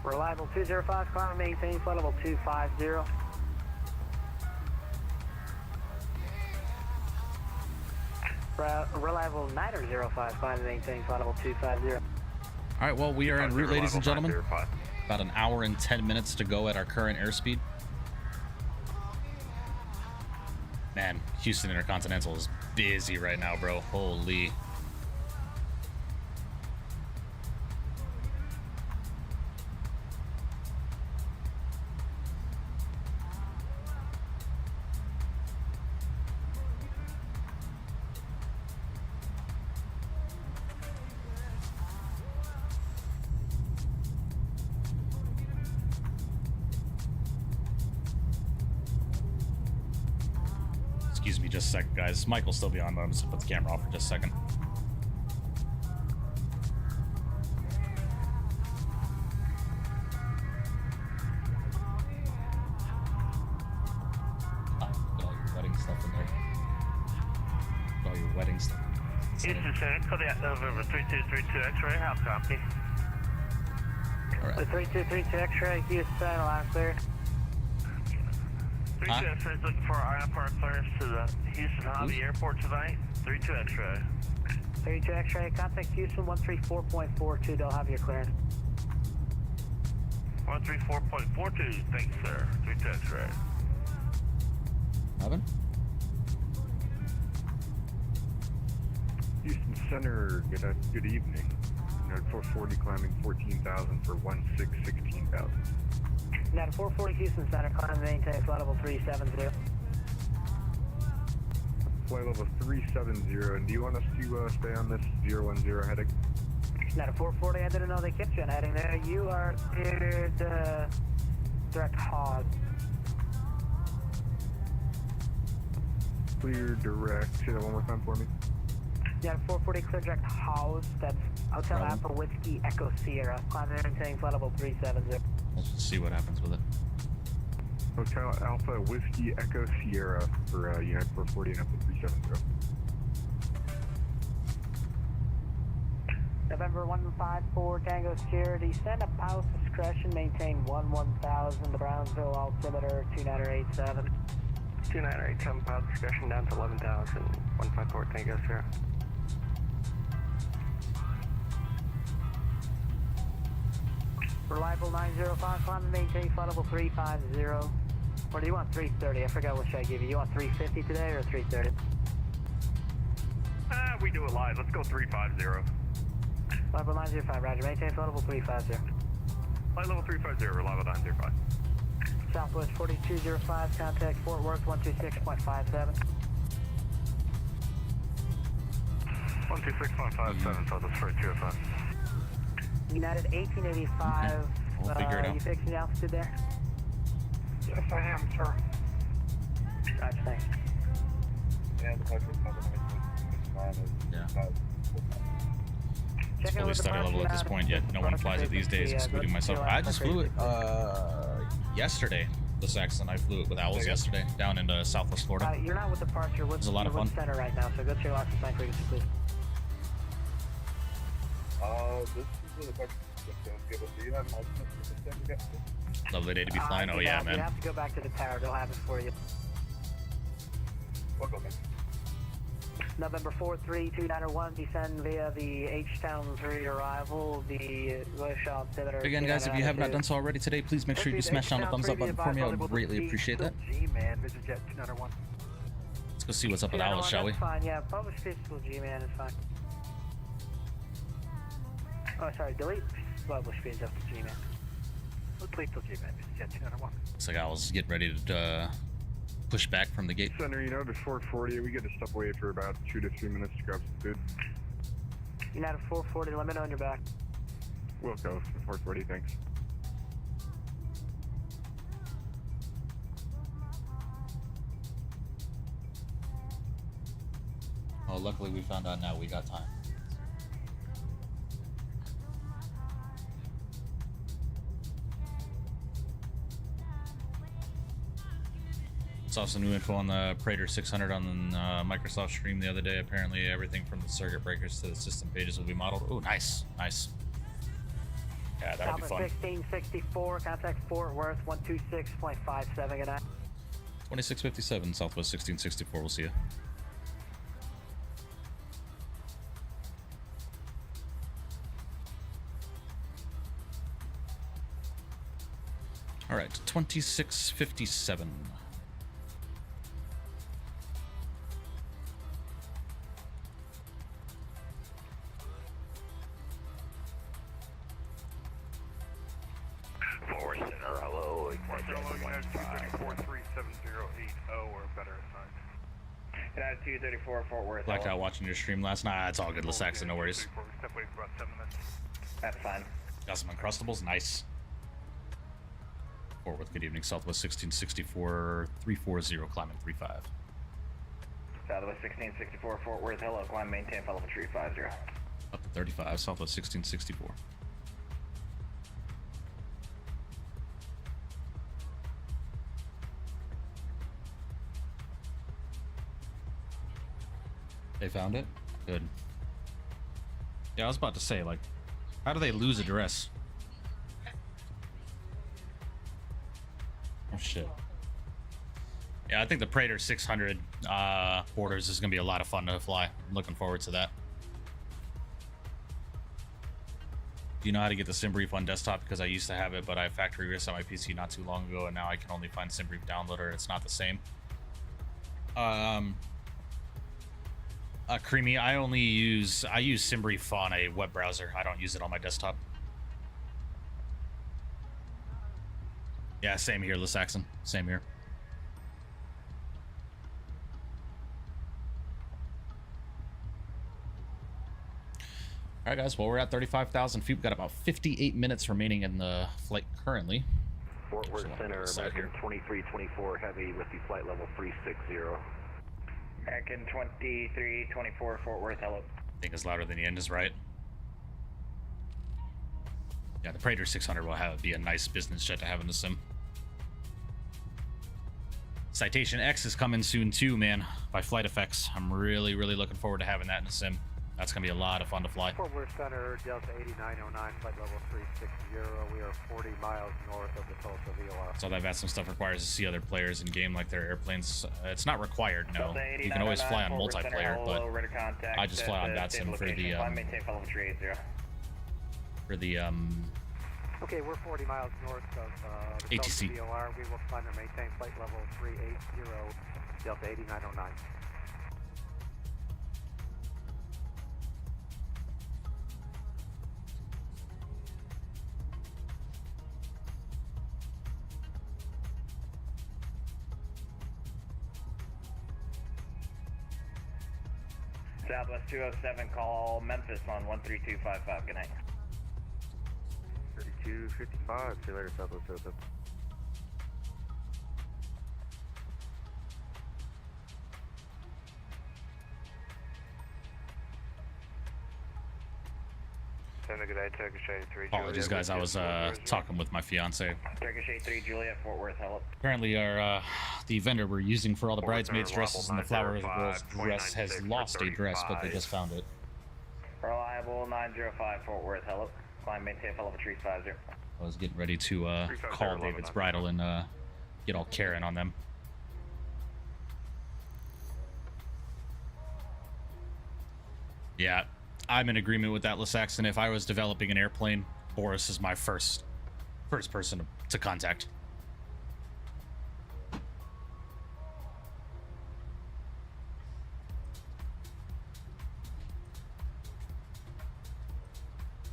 Reliable 205, climb maintain, flight level 250. Reliable 905, climb maintain, flight level 250. All right, well, we are en route, ladies and gentlemen. About an hour and 10 minutes to go at our current airspeed. Man, Houston Intercontinental is busy right now, bro. Holy. Excuse me just a second, guys. Mike will still be on, but I'm just gonna put the camera off for just a second. Put all your wedding stuff in there. Put all your wedding stuff. Houston Center, Kodiak November 3232 X-ray, how copy? All right. The 3232 X-ray, Houston, line clear. 32 X-ray is looking for IFR clearance to the Houston Hobby Airport tonight. 32 X-ray. 32 X-ray, contact Houston 134.42, they'll have your clearance. 134.42, thanks sir. 32 X-ray. 11? Houston Center, good evening. Note 440 climbing 14,000 for 16,000. Now 440 Houston Center, climb maintain, flight level 370. Flight level 370, and do you want us to stay on this 010 heading? Now 440, I didn't know they kept you on heading there. You are cleared direct HOU. Clear direct. Say that one more time for me. Yeah, 440 clear direct HOU. That's Hotel Alpha Whiskey Echo Sierra. Climb maintain, flight level 370. Let's just see what happens with it. Hotel Alpha Whiskey Echo Sierra for United 440 and up to 370. November 154 Tango Sierra, descend at Palace Discretion, maintain 1000, the Brownsville altimeter 2987. 2987 Palace Discretion down to 11,000, 154 Tango Sierra. Reliable 905, climb and maintain flight level 350. Or do you want 330? I forgot what should I give you. You want 350 today or 330? We do it live. Let's go 350. Reliable 905, roger. Maintain flight level 350. Flight level 350, reliable 905. Southwest 4205, contact Fort Worth 126.57. 126.57, Southwest 4205. United 1885. We'll figure it out. You fixing the altitude there? Yes, I am, sir. Roger, thanks. Yeah, the It's fully study level at this point, yet no one flies it these days, excluding myself. I just flew it yesterday. This accent, I flew it with Owls yesterday down into Southwest Florida. You're not with departure. It was a lot of fun. Center right now, so go to your last assigned frequency, please. This is a question. Do you have an alternate? Lovely day to be flying. Oh yeah, You man. have to go back to the tower. They'll have it for you. What go, man? November 43291, descend via the H-Town 3 arrival. The Bush altimeter. Again, guys, if you have not done so already today, please make sure you smash down the thumbs up button for me. I would greatly appreciate that. G-man, Vision Jet 291. Let's go see what's up with Owls, shall we? That's fine, yeah. Publish physical G-man is fine. Oh, sorry, delete publish physical G-man. Delete till G-man, Vision Jet 291. Looks like Owls getting ready to push back from the gate. Center, you know, before 40, we get to step away for about 2 to 3 minutes to grab some food. United 440, let me know on your back. We'll go for 440, thanks. Oh, luckily we found out now. We got time. Saw some new info on the Praetor 600 on Microsoft Stream the other day. Apparently, everything from the circuit breakers to the system pages will be modeled. Oh, nice, nice. Yeah, that'll be fun. 1664, contact Fort Worth 126.57, good night. 2657 Southwest 1664. We'll see you. All right, 2657. Forward center, hello. Hello, United 234-37080 or better assigned. United 234, Fort Worth. Blacked out watching your stream last night. It's all good, Saxon, no worries. Step away for about 7 minutes. That's fine. Got some Uncrustables, nice. Fort Worth, good evening. Southwest 1664, 340, climbing 35. Southwest 1664, Fort Worth, hello. Climb, maintain, follow 350. Up to 35, Southwest 1664. They found it? Good. Yeah, I was about to say, like, how do they lose address? Oh, shit. Yeah, I think the Praetor 600 borders is going to be a lot of fun to fly. I'm looking forward to that. Do you know how to get the SimBrief on desktop? Because I used to have it, but I factory reset my PC not too long ago, and now I can only find SimBrief downloader. It's not the same. Creamy, I use SimBrief on a web browser. I don't use it on my desktop. Yeah, same here, Saxon. Same here. All right, guys. Well, we're at 35,000 feet. We've got about 58 minutes remaining in the flight currently. Fort Worth Center, American 2324 Heavy with the flight level 360. American 2324, Fort Worth, hello. I think is louder than the end is right. Yeah, the Praetor 600 will be a nice business jet to have in the sim. Citation X is coming soon too, man, by Flight Effects. I'm really, really looking forward to having that in the sim. That's going to be a lot of fun to fly. Fort Worth Center, Delta 8909, flight level 360. We are 40 miles north of the Tulsa VOR. So that VATSIM stuff requires to see other players in game like their airplanes. It's not required, no. You can always fly on multiplayer, but I just fly on VATSIM for the Okay, we're 40 miles north of the ATC. Tulsa VOR. We will climb and maintain flight level 380, Delta 8909. Southwest 207, call Memphis on 13255. Good night. 3255, see you later, Southwest 207. Good day, Turkish 83. Apologies, guys. I was talking with my fiance. Turkish 83, Juliet, Fort Worth, hello. Apparently, the vendor we're using for all the bridesmaids' dresses and the flowers girls' dress has lost a dress, but they just found it. Reliable 905 Fort Worth, hello. Climb maintain level 350. I was getting ready to call David's bridle and get all Karen on them. Yeah, I'm in agreement with that, Lasaxon. If I was developing an airplane, Boris is my first person to contact.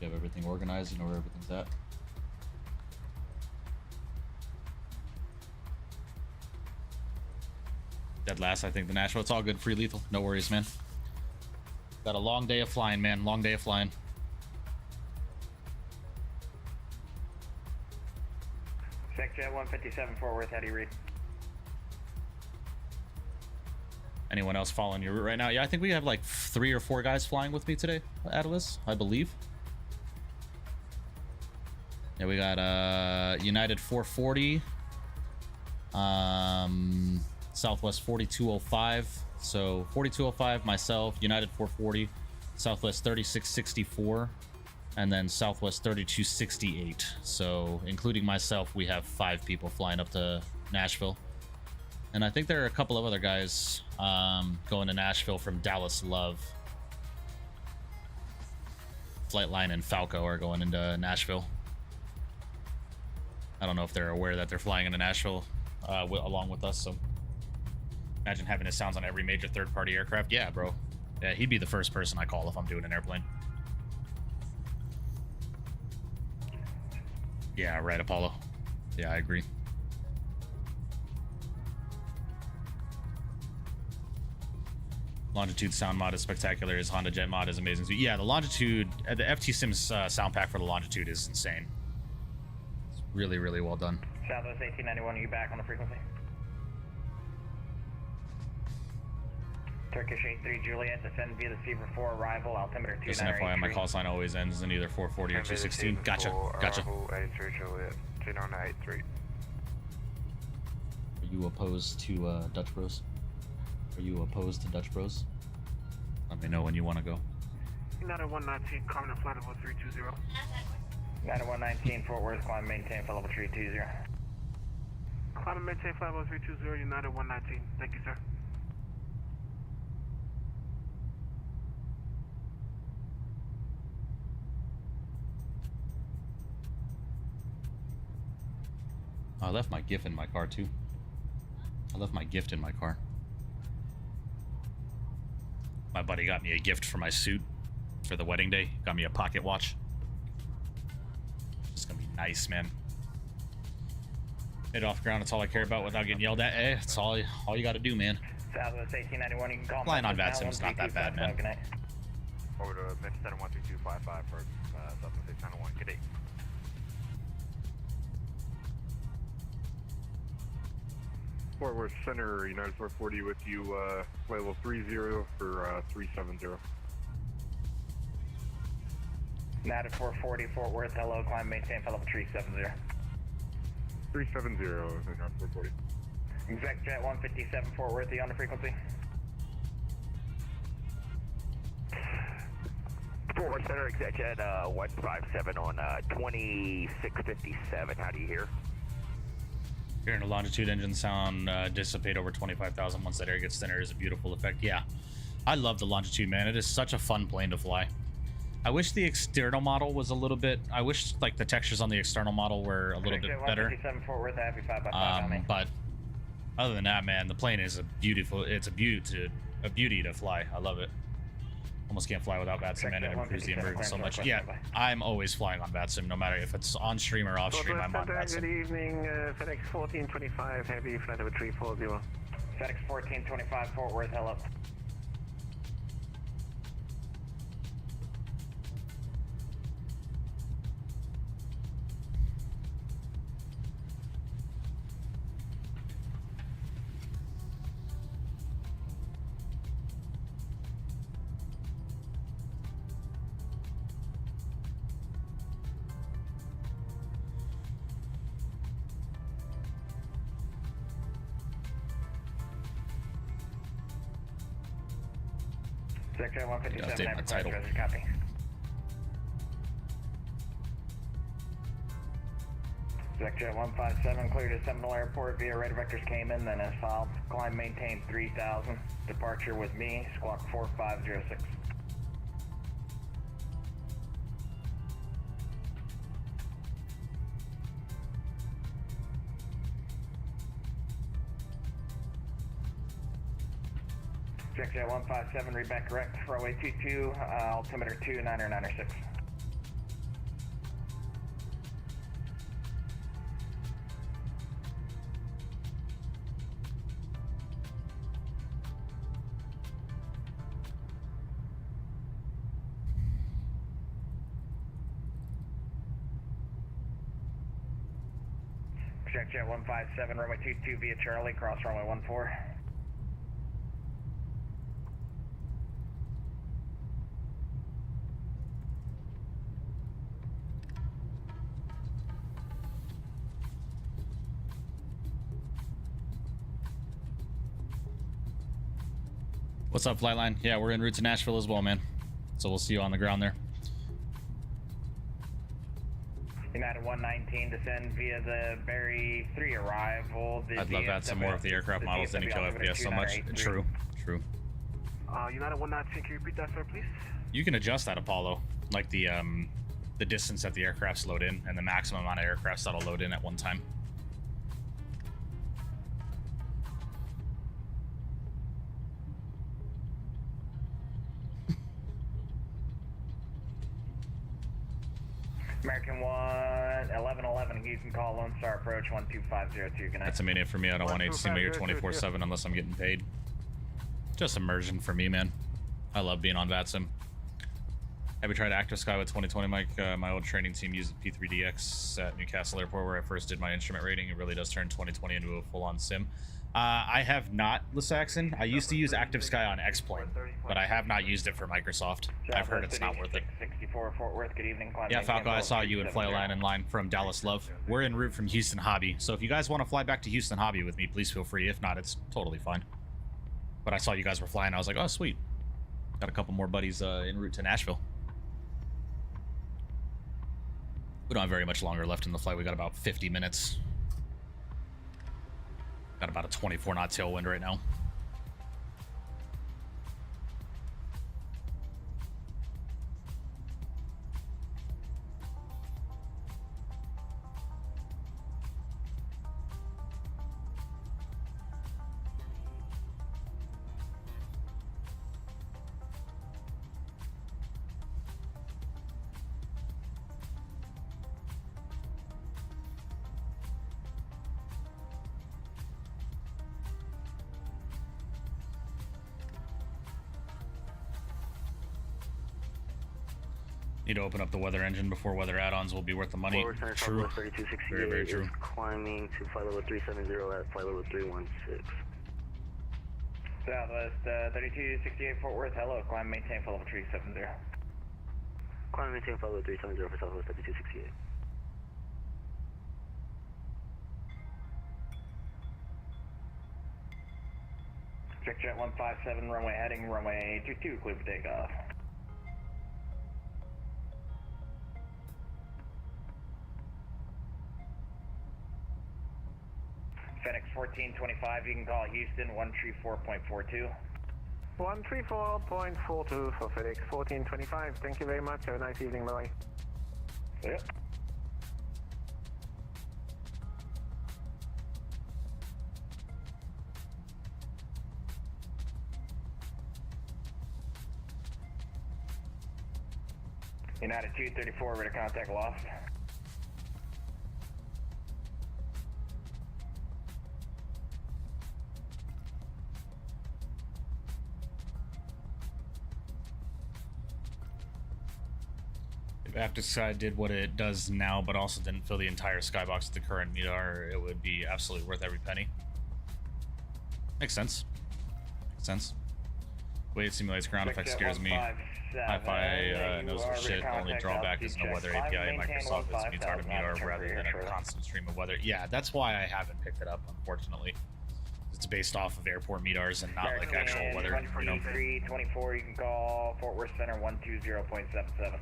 You have everything organized, you know where everything's at. Dead last, I think, the Nashville. It's all good, free lethal. No worries, man. Got a long day of flying, man. Long day of flying. Sector 157 Fort Worth, how do you read? Anyone else following your route right now? Yeah, I think we have like 3 or 4 guys flying with me today, Atlas, I believe. Yeah, we got United 440, Southwest 4205. So 4205, myself, United 440, Southwest 3664, and then Southwest 3268. So including myself, we have 5 people flying up to Nashville. And I think there are a couple of other guys going to Nashville from Dallas Love. Flightline and Falco are going into Nashville. I don't know if they're aware that they're flying into Nashville along with us, so imagine having his sounds on every major third-party aircraft. Yeah, bro. Yeah, he'd be the first person I call if I'm doing an airplane. Yeah, right, Apollo. Yeah, I agree. Longitude sound mod is spectacular. His Honda Jet mod is amazing. So yeah, the Longitude, the FT Sims sound pack for the Longitude is insane. It's really, really well done. Southwest 1891, are you back on the frequency? Turkish 83 Juliet, descend via the Fever 4 arrival, altimeter 2983. Just an FYI, my call sign always ends in either 440 or 216. Gotcha, gotcha. Are 83 Juliet, 2983. you opposed to Dutch Bros? Are you opposed to Dutch Bros? Let me know when you want to go. United 119, Carmen flight level 320. United 119, Fort Worth, climb maintain for level 320. Climb and maintain flight level 320, United 119. Thank you, sir. I left my gift in my car too. I left my gift in my car. My buddy got me a gift for my suit for the wedding day. Got me a pocket watch. It's gonna be nice, man. Hit off ground, that's all I care about without getting yelled at. Hey, it's all you gotta do, man. Southwest 1891, you can call Flying on VATSIM's not that bad, man. Good night. Over to Memphis 13255 for Southwest 691. Good day. Fort Worth Center, United 440 with you, flight level 30 for 370. United 440, Fort Worth, hello, climb maintain for level 370. 370, United 440. Exec Jet 157, Fort Worth, are you on the frequency? Fort Worth Center, Exec Jet 157 on 2657. How do you hear? Hearing the Longitude engine sound dissipate over 25,000 once that air gets thinner is a beautiful effect. Yeah, I love the Longitude, man. It is such a fun plane to fly. I wish the external model was a little bit... I wish like the textures on the external model were a little bit better. 157 Fort Worth, happy 5x5 on me. But other than that, man, the plane is a beautiful... It's a beauty to fly. I love it. Almost can't fly without VATSIM, and it improves the inversion so much. Yeah, I'm always flying on VATSIM, no matter if it's on stream or off stream. I'm on VATSIM. Good evening, FedEx 1425, heavy flight level 340. FedEx 1425, Fort Worth, hello. Sector 157, update my title. Copy. Jet 157 cleared to Seminole Airport via Red Vectors came in, then as filed. Climb maintained 3000. Departure with me, squawk 4506. Jet 157, read back correct. Runway 22, altimeter 2996. Jet 157, runway 22 via Charlie, cross runway 14. What's up, Flightline? Yeah, we're en route to Nashville as well, man. So we'll see you on the ground there. United 119, descend via the Berry 3 arrival. I'd love to add some more of the aircraft models than kill FPS so much. True, true. United 119, can you repeat that, sir, please? You can adjust that, Apollo, like the distance that the aircrafts load in and the maximum amount of aircrafts that'll load in at one time. American 1111, Houston call Lone Star approach 12502. Good night. That's a minute for me. I don't want HC here 24/7 unless I'm getting paid. Just immersion for me, man. I love being on VATSIM. Have you tried Active Sky with 2020, Mike? My old training team used P3DX at Newcastle Airport where I first did my instrument rating. It really does turn 2020 into a full-on sim. I have not, Saxon. I used to use Active Sky on X-Plane, but I have not used it for Microsoft. I've heard it's not worth it. 64 Fort Worth, good evening. Yeah, Falco, I saw you in Flightline in line from Dallas Love. We're en route from Houston Hobby, so if you guys want to fly back to Houston Hobby with me, please feel free. If not, it's totally fine. But I saw you guys were flying. I was like, oh, sweet. Got a couple more buddies en route to Nashville. We don't have very much longer left in the flight. We got about 50 minutes. Got about a 24-knot tailwind right now. Need to open up the weather engine before weather add-ons will be worth the money. True. Very, very true. Climbing to flight level 370 at flight level 316. Southwest 3268 Fort Worth, hello. Climb maintain flight level 370. Climb maintain flight level 370 for Southwest 3268. Jet 157, runway heading, runway 22, clear for takeoff. FedEx 1425, you can call Houston 134.42. 134.42 for FedEx 1425. Thank you very much. Have a nice evening. Bye. Yep. United 234, radar contact lost. If Active Sky did what it does now, but also didn't fill the entire skybox with the current MEDAR, it would be absolutely worth every penny. Makes sense. Makes sense. The way it simulates ground effect scares me. Hi-Fi knows the shit. The only drawback is no weather API. Microsoft is retarded MEDAR rather than a constant stream of weather. Yeah, that's why I haven't picked it up, unfortunately. It's based off of airport MEDARs and not like actual weather. 143.24, you can call Fort Worth Center 120.77.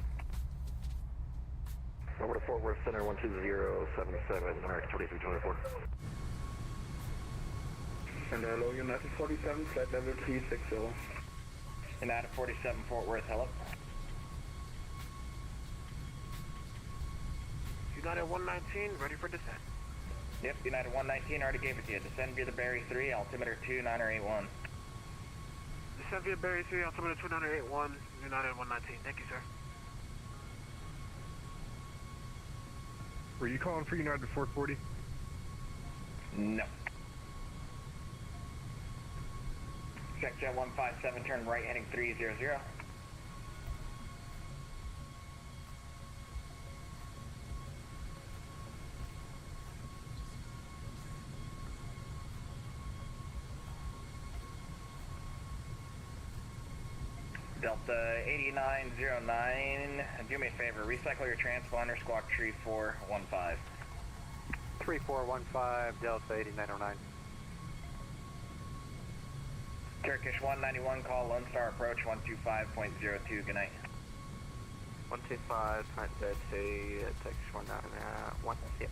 Over to Fort Worth Center 12077, American 2324. And hello, United 47, flight level 360. United 47, Fort Worth, hello. United 119, ready for descent. Yep, United 119 already gave it to you. Descend via the Berry 3, altimeter 2981. Descend via Berry 3, altimeter 2981, United 119. Thank you, sir. Were you calling for United 440? No. Check jet 157, turn right heading 300. Delta 8909, do me a favor, recycle your transponder, squawk 3415. 3415, Delta 8909. Turkish 191, call Lone Star approach 125.02, good night. 125.02, Turkish 191, yep.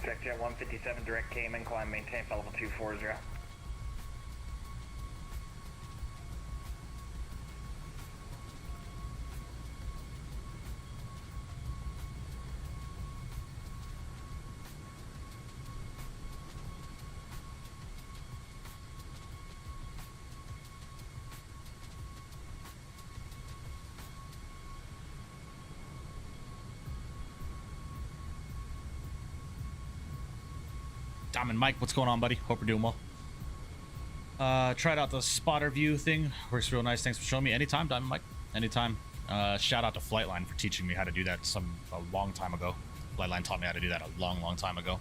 Check jet 157, direct Cayman, climb maintain level 240. Diamond Mike, what's going on, buddy? Hope you're doing well. Tried out the spotter view thing. Works real nice. Thanks for showing me. Anytime, Diamond Mike. Anytime. Shout out to Flightline for teaching me how to do that a long time ago. Flightline taught me how to do that a long time ago.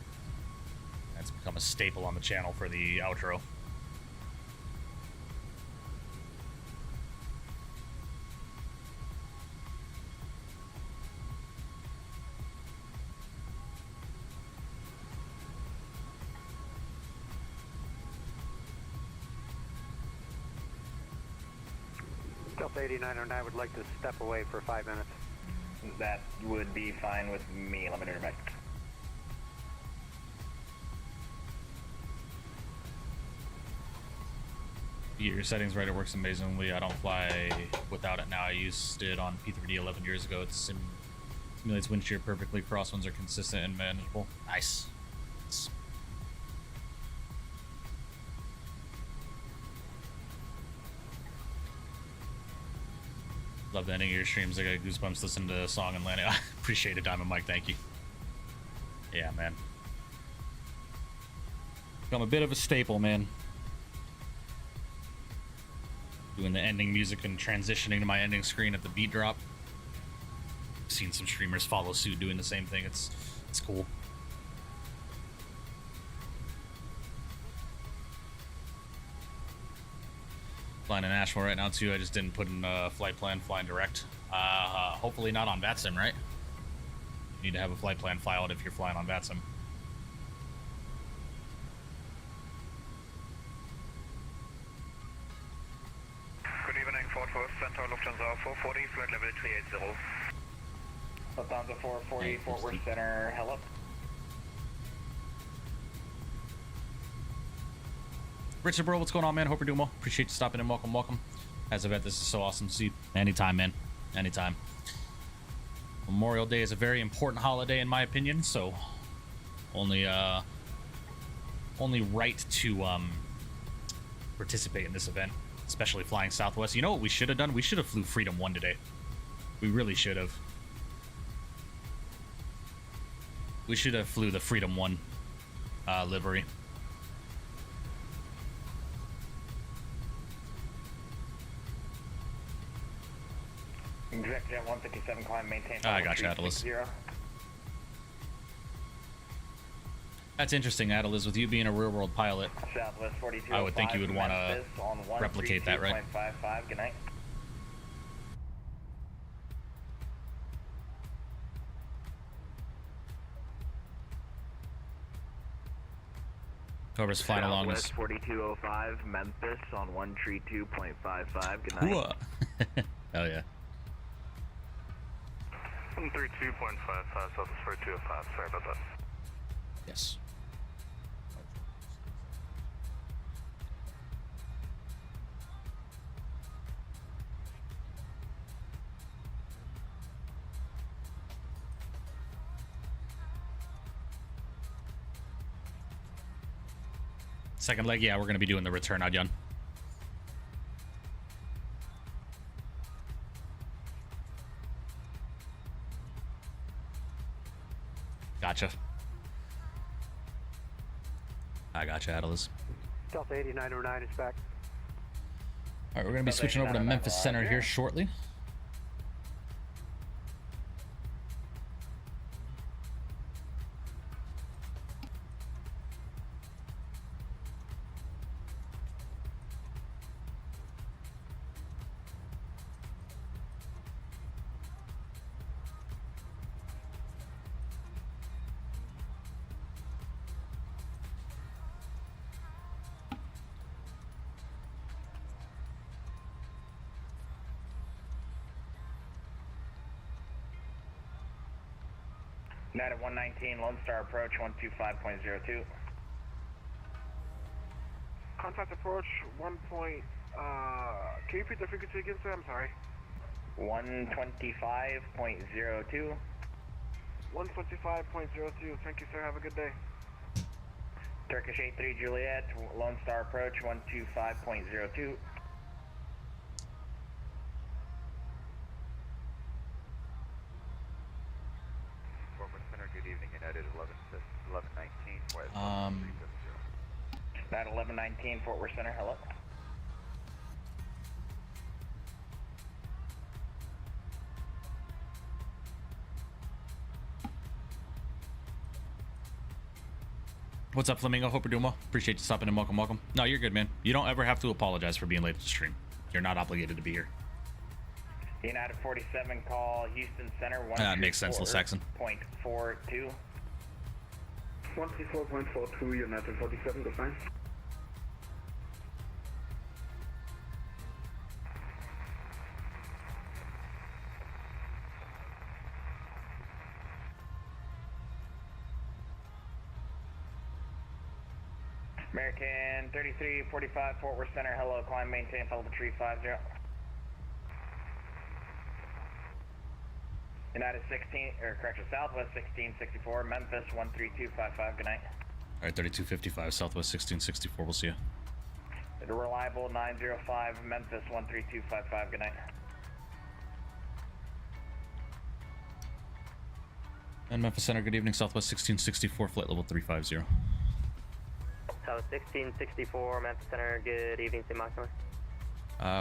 That's become a staple on the channel for the outro. Delta 8909 would like to step away for 5 minutes. That would be fine with me. Let me know your back. You get your settings right, it works amazingly. I don't fly without it now. I used it on P3D 11 years ago. It simulates wind shear perfectly. Crosswinds are consistent and manageable. Nice. Love the ending of your streams. I got goosebumps listening to the song and landing. I appreciate it, Diamond Mike. Thank you. Yeah, man. I'm a bit of a staple, man. Doing the ending music and transitioning to my ending screen at the beat drop. Seen some streamers follow suit doing the same thing. It's cool. Flying in Nashville right now too. I just didn't put in a flight plan, flying direct. Hopefully not on VATSIM, right? You need to have a flight plan filed if you're flying on VATSIM. Good evening, Fort Worth, Center Lufthansa 440, flight level 380. Lufthansa 440, Fort Worth Center, hello. Richard, bro, what's going on, man? Hope you're doing well. Appreciate you stopping in. Welcome. As a vet, this is so awesome to see. Anytime, man. Anytime. Memorial Day is a very important holiday, in my opinion, so only right to participate in this event, especially flying Southwest. You know what we should have done? We should have flew Freedom 1 today. We really should have. We should have flew the Freedom 1 livery. Direct jet 157, climb, maintain. I got you, Atlas. That's interesting, Atlas. With you being a real-world pilot, Southwest 42, I would think you would want to replicate that, right? 132.55, good night. Whoever's flying along is. Southwest 4205, Memphis on 132.55. Good night. Hoo-ah. Hell yeah. 132.55, Southwest 4205. Sorry about that. Yes. Second leg, yeah, we're going to be doing the return, Adyan. Gotcha. I gotcha, Atlas. Delta 8909 is back. All right, we're going to be switching over to Memphis Center here shortly. United 119, Lone Star approach 125.02. Contact approach 1. Can you repeat the frequency again, sir? I'm sorry. 125.02. 125.02. Thank you, sir. Have a good day. Turkish 83 Juliet, Lone Star approach 125.02. Good evening, United 1119 West. That 1119 Fort Worth Center, hello. What's up, Flamingo? Hope you're doing well. Appreciate you stopping in. Welcome. No, you're good, man. You don't ever have to apologize for being late to the stream. You're not obligated to be here. United 47, call Houston Center. Makes sense, Saxon. 124.42. 124.42, United 47, good fine. American 3345 Fort Worth Center, hello, climb, maintain, follow the tree 50. United 16, or correction, Southwest 1664, Memphis 13255, good night. All right, 3255, Southwest 1664, we'll see you. Reliable 905, Memphis 13255, good night. And Memphis Center, good evening, Southwest 1664, flight level 350. South 1664, Memphis Center, good evening, say Mach number.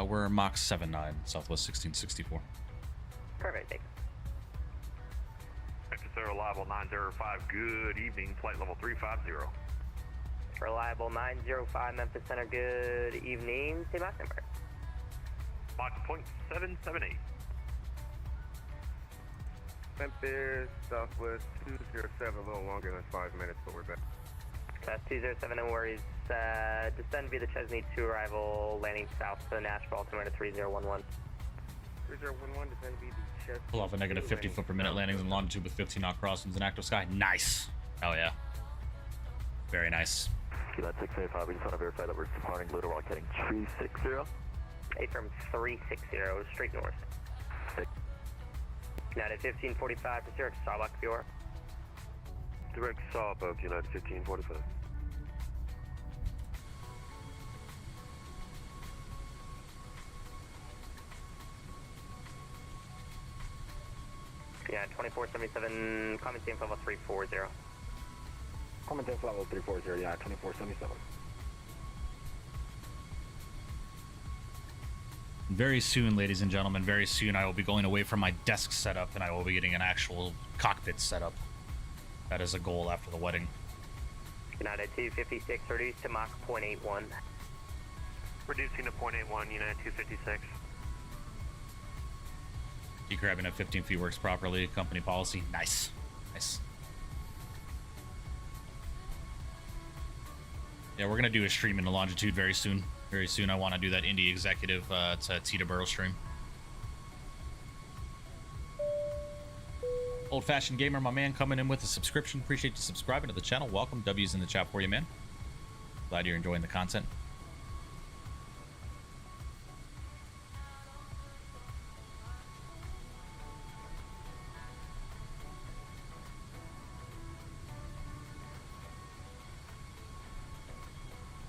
We're Mach 79, Southwest 1664. Perfect, thanks. Memphis Center, reliable 905. Good evening, flight level 350. Reliable 905, Memphis Center, good evening, say Mach number. Mach .778. Memphis, Southwest 207, a little longer than 5 minutes, but we're back. Class 207, no worries. Descend via the Chesney 2 arrival, landing south to Nashville, altimeter 3011. 3011, descend via the Chesney. Pull off a negative 50 foot per minute landings in longitude with 15 knot crossings in active sky. Nice. Hell yeah. Very nice. United 685, we just want to verify that we're departing Little Rock heading 360. Affirm 360, straight north. United 1545 to Zurich, Starbuck, Fiora. Direct Sawbuck, United 1545. Yeah, 2477, common team level 340. Common Sense level 340, yeah, 2477. Very soon, ladies and gentlemen, very soon I will be going away from my desk setup and I will be getting an actual cockpit setup. That is a goal after the wedding. United 256, reduced to Mach .81. Reducing to .81, United 256. Degrabbing at 15 feet works properly. Company policy. Nice. Nice. Yeah, we're gonna do a stream in the longitude very soon. Very soon. I want to do that Indie Executive to Teterboro stream. Old Fashioned Gamer, my man, coming in with a subscription. Appreciate you subscribing to the channel. Welcome. W's in the chat for you, man. Glad you're enjoying the content.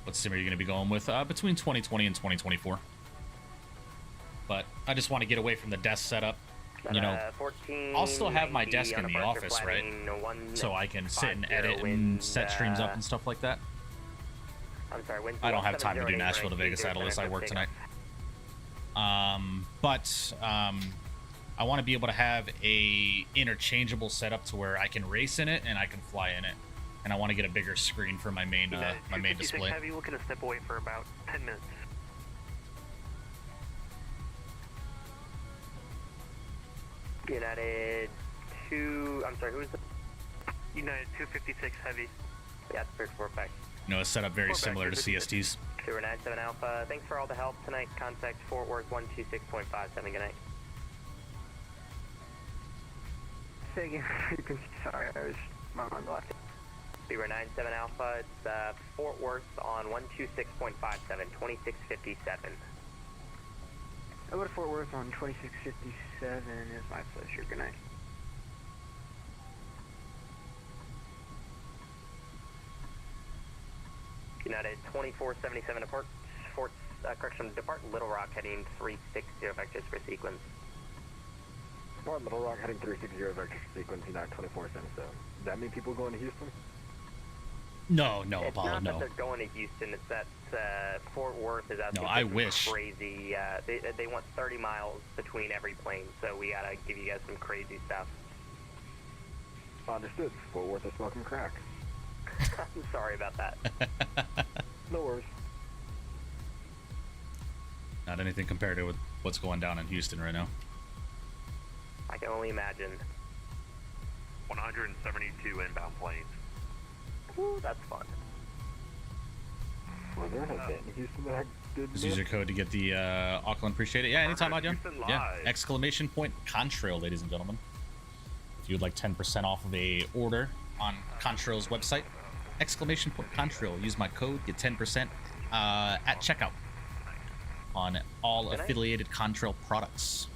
What sim are you going to be going with? Between 2020 and 2024. But I just want to get away from the desk setup. You know, I'll still have my desk in the office, right? So I can sit and edit and set streams up and stuff like that. I'm sorry, I don't have time to do Nashville to Vegas Idlers. I work tonight. I want to be able to have a interchangeable setup to where I can race in it and I can fly in it. And I want to get a bigger screen for my main display. Heavy, looking to step away for about 10 minutes. United 2, I'm sorry, who is the? United 256 Heavy. Yeah, it's 34 back. You know, it's set up very similar to CSTs. 097 Alpha, thanks for all the help tonight. Contact Fort Worth 126.57, good night. Say again, frequency, sorry, I was my mind blocked. 097 Alpha, it's Fort Worth on 126.57, 2657. Over to Fort Worth on 2657 is my pleasure. Good night. United 2477 depart, depart Little Rock heading 360 vectors for sequence. Depart Little Rock heading 360 vector sequence, United 2477. Does that mean people going to Houston? No, It's Apollo, not no. that they're going to Houston, it's that Fort Worth is asking No, I for some wish. crazy, they want 30 miles between every plane, so we gotta give you guys some crazy stuff. Understood. Fort Worth is smoking crack. I'm sorry about that. No worries. Not anything compared to what's going down in Houston right now. I can only imagine. 172 inbound planes. Ooh, that's fun. Was there an event in Houston that I did Just use your code to get the Auckland. Appreciate it. Yeah, anytime, Adjan. Houston Yeah, live. exclamation point Contrail, ladies and gentlemen. If you'd like 10% off of a order on Contrail's website, exclamation point Contrail. Use my code, get 10% at checkout on all affiliated Contrail products.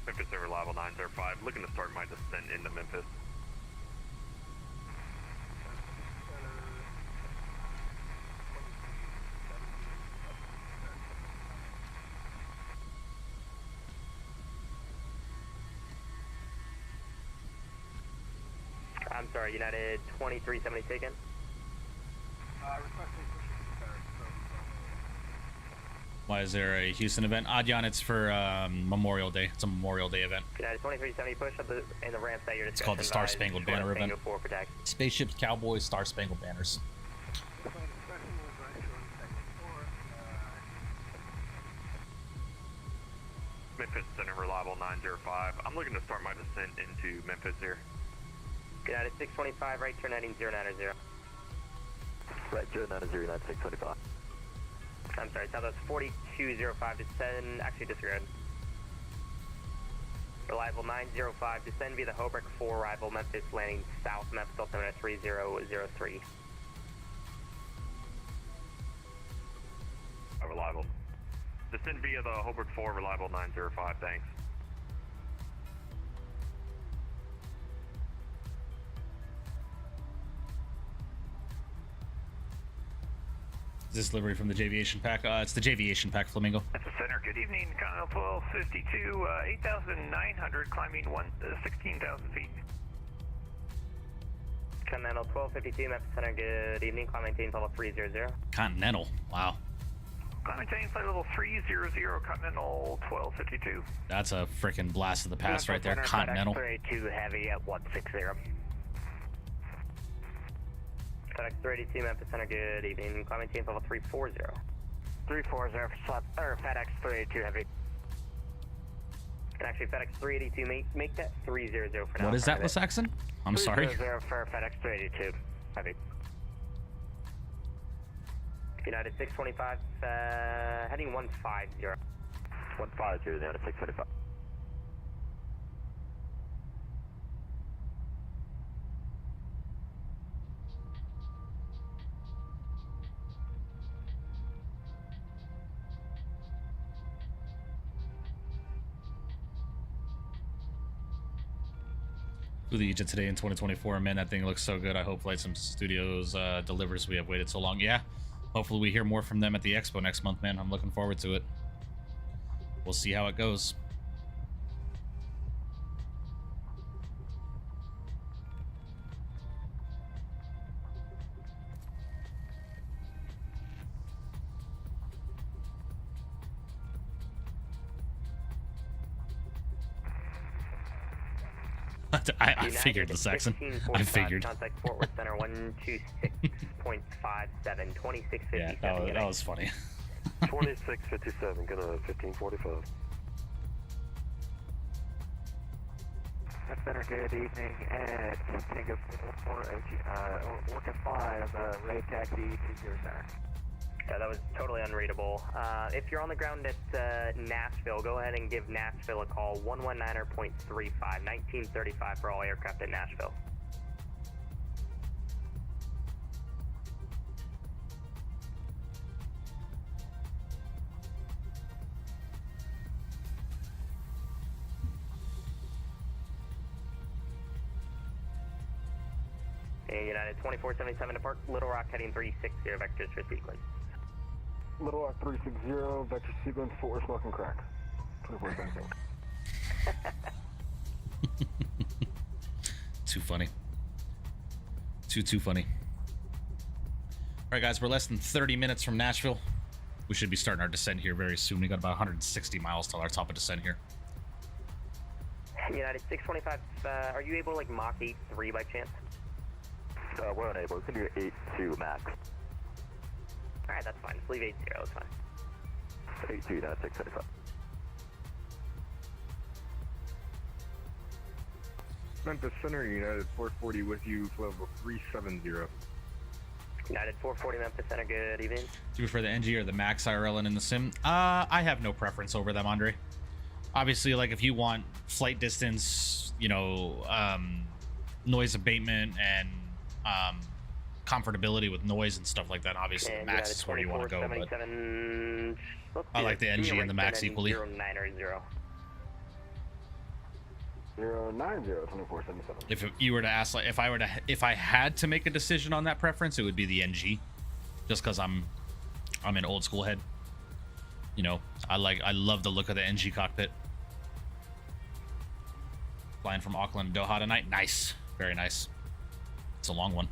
Memphis over level 905, looking to start my descent into Memphis. I'm sorry, United 2370 taken. Why is there a Houston event? Adjan, it's for Memorial Day. It's a Memorial Day event. United 2370, push up in the ramp that you're It's called the Star Spangled Banner event. Protect. Spaceships, Cowboys, Star Spangled Banners. Memphis Center reliable 905. I'm looking to start my descent into Memphis here. United 625, right turn heading 090. Right, 090, United 625. I'm sorry, Southwest 4205, descend, actually disregard. Reliable 905, descend via the Hobrick 4, arrival Memphis, landing south Memphis, altimeter 3003. Reliable. Descend via the Holbrook 4, reliable 905, thanks. Is this delivery from the Javiation Pack? It's the Javiation Pack, Flamingo. That's the center. Good evening, Continental 1252, 8,900, climbing 16,000 feet. Continental 1252, Memphis Center, good evening, climb maintain level 300. Continental. Wow. Climb maintain flight level 300, Continental 1252. That's a freaking blast of the past right there. Continental. 32 heavy at 160. FedEx 382, Memphis Center, good evening. Climb maintain level 340. 340, FedEx 382 heavy. And actually, FedEx 382, make that 300 for now. What is that, Saxon? I'm sorry. 300 for FedEx 382. Heavy. United 625, heading 150. 150, United 625. Flew the Egypt today in 2024. Man, that thing looks so good. I hope FlightSim Studios delivers. We have waited so long. Yeah, hopefully we hear more from them at the expo next month, man. I'm looking forward to it. We'll see how it goes. I figured the Saxon. I figured. Contact Fort Worth Center 126.57, 2657. Yeah, that was funny. 2657, gonna 1545. Center, good evening, and Singapore, Orca 5, raid taxi to your center. Yeah, that was totally unreadable. If you're on the ground at Nashville, go ahead and give Nashville a call. 119.35, 1935 for all aircraft at Nashville. And United 2477 depart, Little Rock heading 360 vectors for sequence. Little Rock 360, vector sequence, Fort Worth smoke and crack. 2477. Too funny. Too funny. All right, guys, we're less than 30 minutes from Nashville. We should be starting our descent here very soon. We got about 160 miles till our top of descent here. United 625, are you able to like Mach 8.3 by chance? We're unable. It's going to be 8.2 max. Alright, that's fine. Just leave 80, that's fine. 8.2, not 675. Memphis Center, United 440 with you, level 370. United 440 Memphis Center, good evening. Do you prefer the NG or the Max IRL and in the sim? I have no preference over them, Andre. Obviously, like if you want flight distance, you know, noise abatement and comfortability with noise and stuff like that, obviously and the Max is where you want to go, but I like the NG and the Max equally. 090. 090, 2477. If you were to ask, like, if I had to make a decision on that preference, it would be the NG, just because I'm an old school head. You know, I love the look of the NG cockpit. Flying from Auckland to Doha tonight, nice, very nice. It's a long one.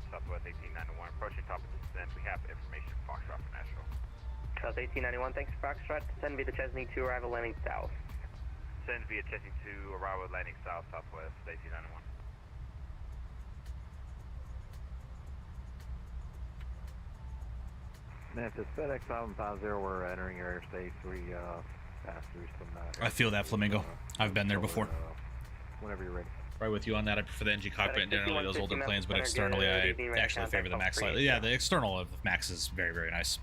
Southwest 1891, approaching top of descent. We have information from Foxtrot for Nashville. South 1891, thanks for Foxtrot. Descend via the Chesney 2, arrival landing south. Descend via Chesney 2, arrival landing south, Southwest 1891. Memphis FedEx 750, we're entering your airspace. We passed through some. I feel that, Flamingo. I've been there before. Whenever you're ready. Right with you on that. I prefer the NG cockpit and generally those older planes, but externally I actually favor the Max slightly. Yeah, the external of the Max is very, very nice.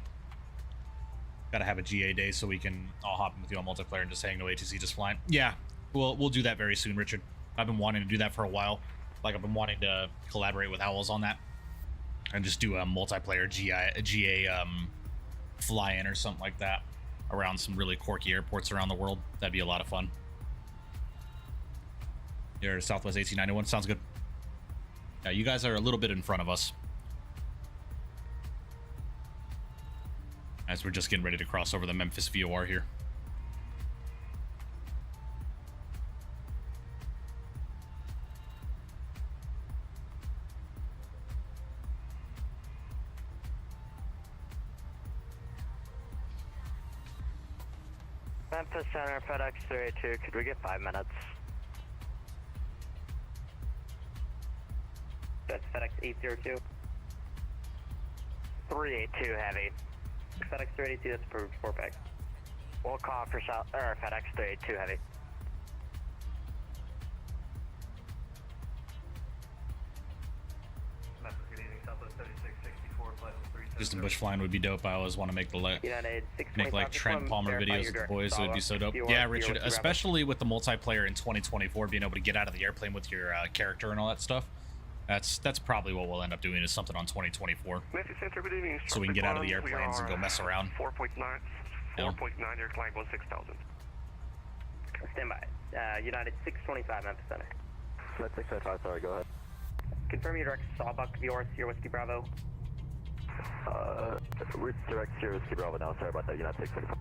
Gotta have a GA day so we can all hop in with you on multiplayer and just hang no ATC, just flying. Yeah, we'll do that very soon, Richard. I've been wanting to do that for a while. Like, I've been wanting to collaborate with Owls on that and just do a multiplayer GA fly-in or something like that around some really quirky airports around the world. That'd be a lot of fun. You're Southwest 1891. Sounds good. Yeah, you guys are a little bit in front of us. As we're just getting ready to cross over the Memphis VOR here. Memphis Center, FedEx 382, could we get 5 minutes? That's FedEx 802. 382 heavy. FedEx 382, that's approved, 4-pack. We'll call for FedEx 382 heavy. Distant bush flying would be dope. I always want to make the make like Trent Palmer videos with the boys. It would be so dope. Yeah, Richard, especially with the multiplayer in 2024, being able to get out of the airplane with your character and all that stuff. That's probably what we'll end up doing, is something on 2024. So we can get out of the airplanes and go mess around. 4.9, 4.9, you're climbing 16,000. Stand by. United 625 Memphis Center. Flight 655, sorry, go ahead. Confirm your direct Sawbuck VOR Sierra Whiskey Bravo. We're direct Sierra Whiskey Bravo now, sorry about that, United 625.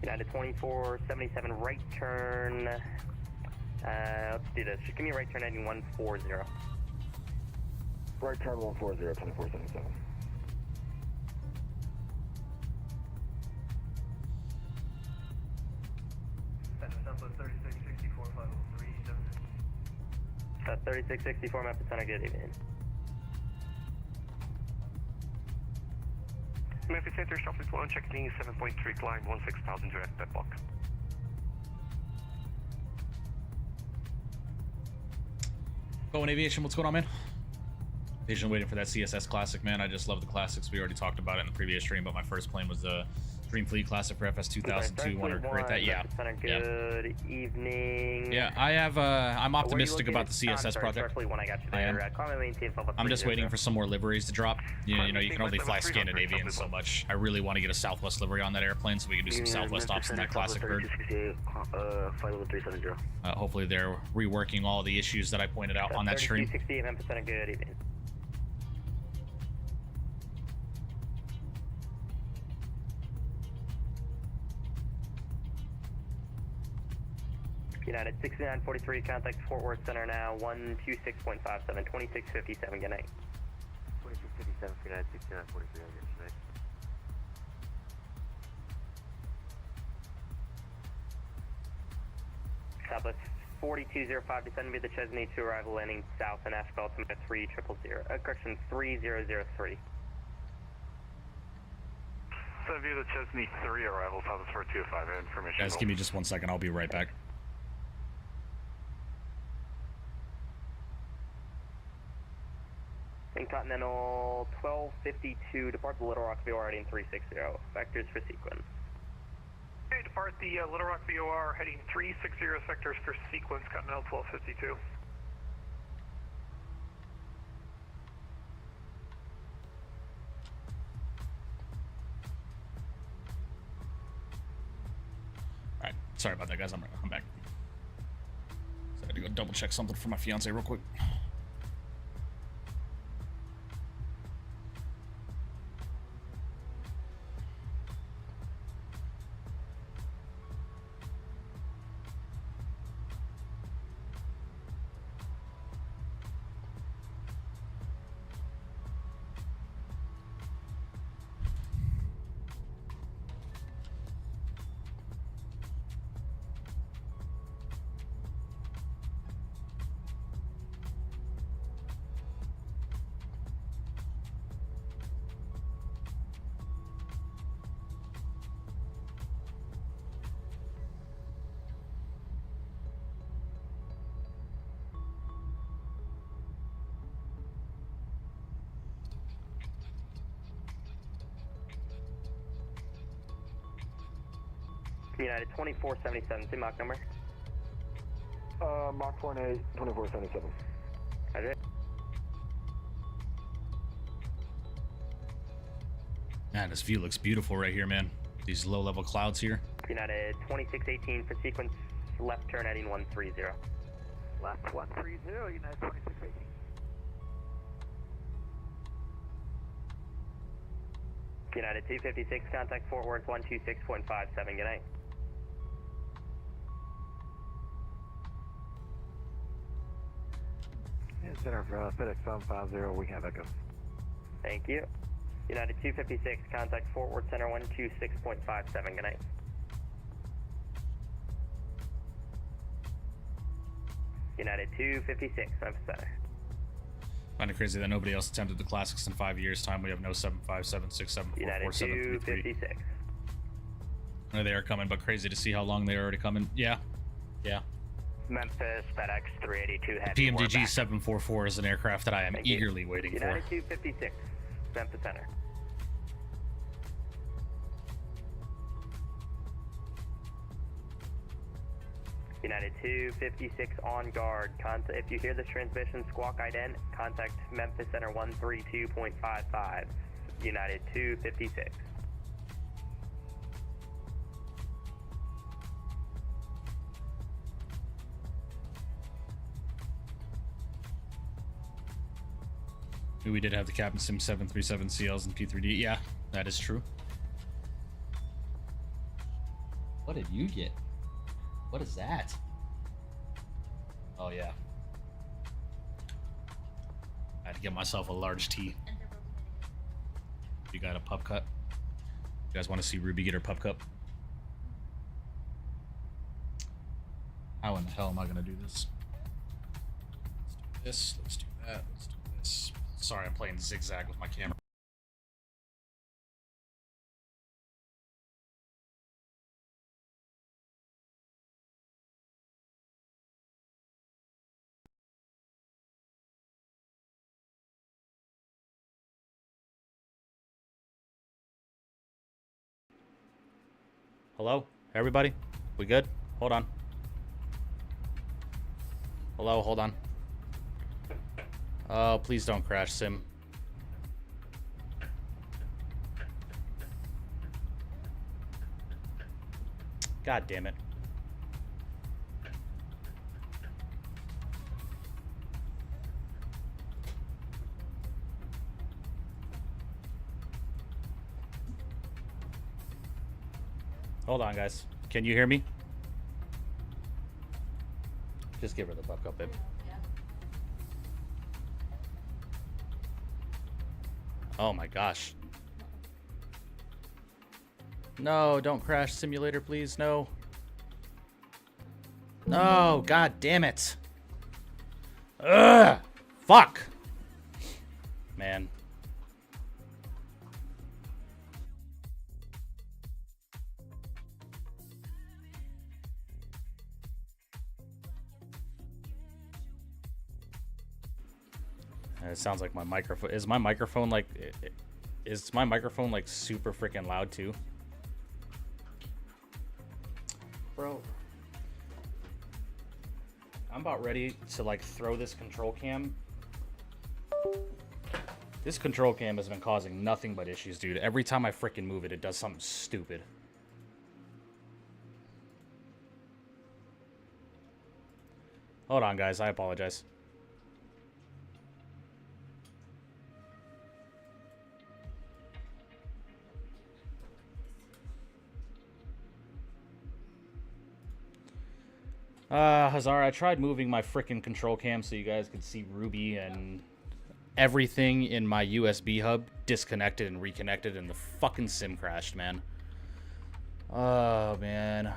United 2477 right turn. Let's do this. Just give me a right turn heading 140. Right turn 140, 2477. Southwest 3664, 503. 3664 Memphis Center, good evening. Memphis Center, Southwest 1, checking 7.3, climb 16,000 direct deadlock. Going Aviation, what's going on, man? Patient waiting for that CSS Classic, man. I just love the classics. We already talked about it in the previous stream, but my first plane was the Dream Fleet Classic for FS 2002. Want to create that? Yeah. Good evening. Yeah, I have. I'm optimistic about the CSS project. I am. I'm just waiting for some more liveries to drop. You know, you can only fly Scandinavian so much. I really want to get a Southwest livery on that airplane so we can do some Southwest ops in that classic bird. Hopefully they're reworking all the issues that I pointed out on that stream. 3268 good evening. United 6943, contact Fort Worth Center now, 126.57, 2657, good night. 2657 for United 6943, good night. Southwest 4205, descend via the Chesney to arrival landing south in Nashville, altimeter 3000, correction 3003. So view the Chesney 3 arrival, Southwest 4205, information. Guys, give me just 1 second. I'll be right back. Continental 1252, depart the Little Rock VOR heading 360. Vectors for sequence. Okay, depart the Little Rock VOR heading 360 sectors for sequence, Continental 1252. Alright, sorry about that, guys. I'm back. So I had to go double check something for my fiance real quick. United 2477, same Mach number. Mach 48, 2477. Roger. Man, this view looks beautiful right here, man. These low-level clouds here. United 2618 for sequence left turn heading 130. Left 130, United 2618. United 256, contact Fort Worth 126.57, good night. Center for FedEx 750, we have echo. Thank you. United 256, contact Fort Worth Center 126.57, good night. United 256, Memphis Center. Find it crazy that nobody else attempted the classics in 5 years' time. We have no 757674473. United 256. I know they are coming, but crazy to see how long they're already coming. Yeah. Yeah. Memphis FedEx 382 heavy. PMDG 744 is an aircraft that I am Thank you. eagerly waiting for. United 256, Memphis Center. United 256 on guard. If you hear this transmission squawk ident, contact Memphis Center 132.55. United 256. We did have the Captain Sim 737 CLs and P3D. Yeah, that is true. What did you get? What is that? Oh, yeah. I had to get myself a large tea. You got a pup cup? You guys want to see Ruby get her pup cup? How in the hell am I going to do this? Let's do this. Let's do that. Let's do this. Sorry, I'm playing zigzag with my camera. Hello, everybody? We good? Hold on. Hello, hold on. Oh, please don't crash, Sim. God damn it. Hold on, guys. Can you hear me? Just give her the buck up, babe. Oh my gosh. No, don't crash, simulator, please. No. No, god damn it. Ugh. Fuck. Man. It sounds like my microphone. Is my microphone like super freaking loud too? Bro, I'm about ready to like throw this control cam. This control cam has been causing nothing but issues, dude. Every time I freaking move it, it does something stupid. Hold on, guys. I apologize. Hazar, I tried moving my frickin' control cam so you guys could see Ruby, and everything in my USB hub disconnected and reconnected, and the fucking sim crashed, man. Oh, man.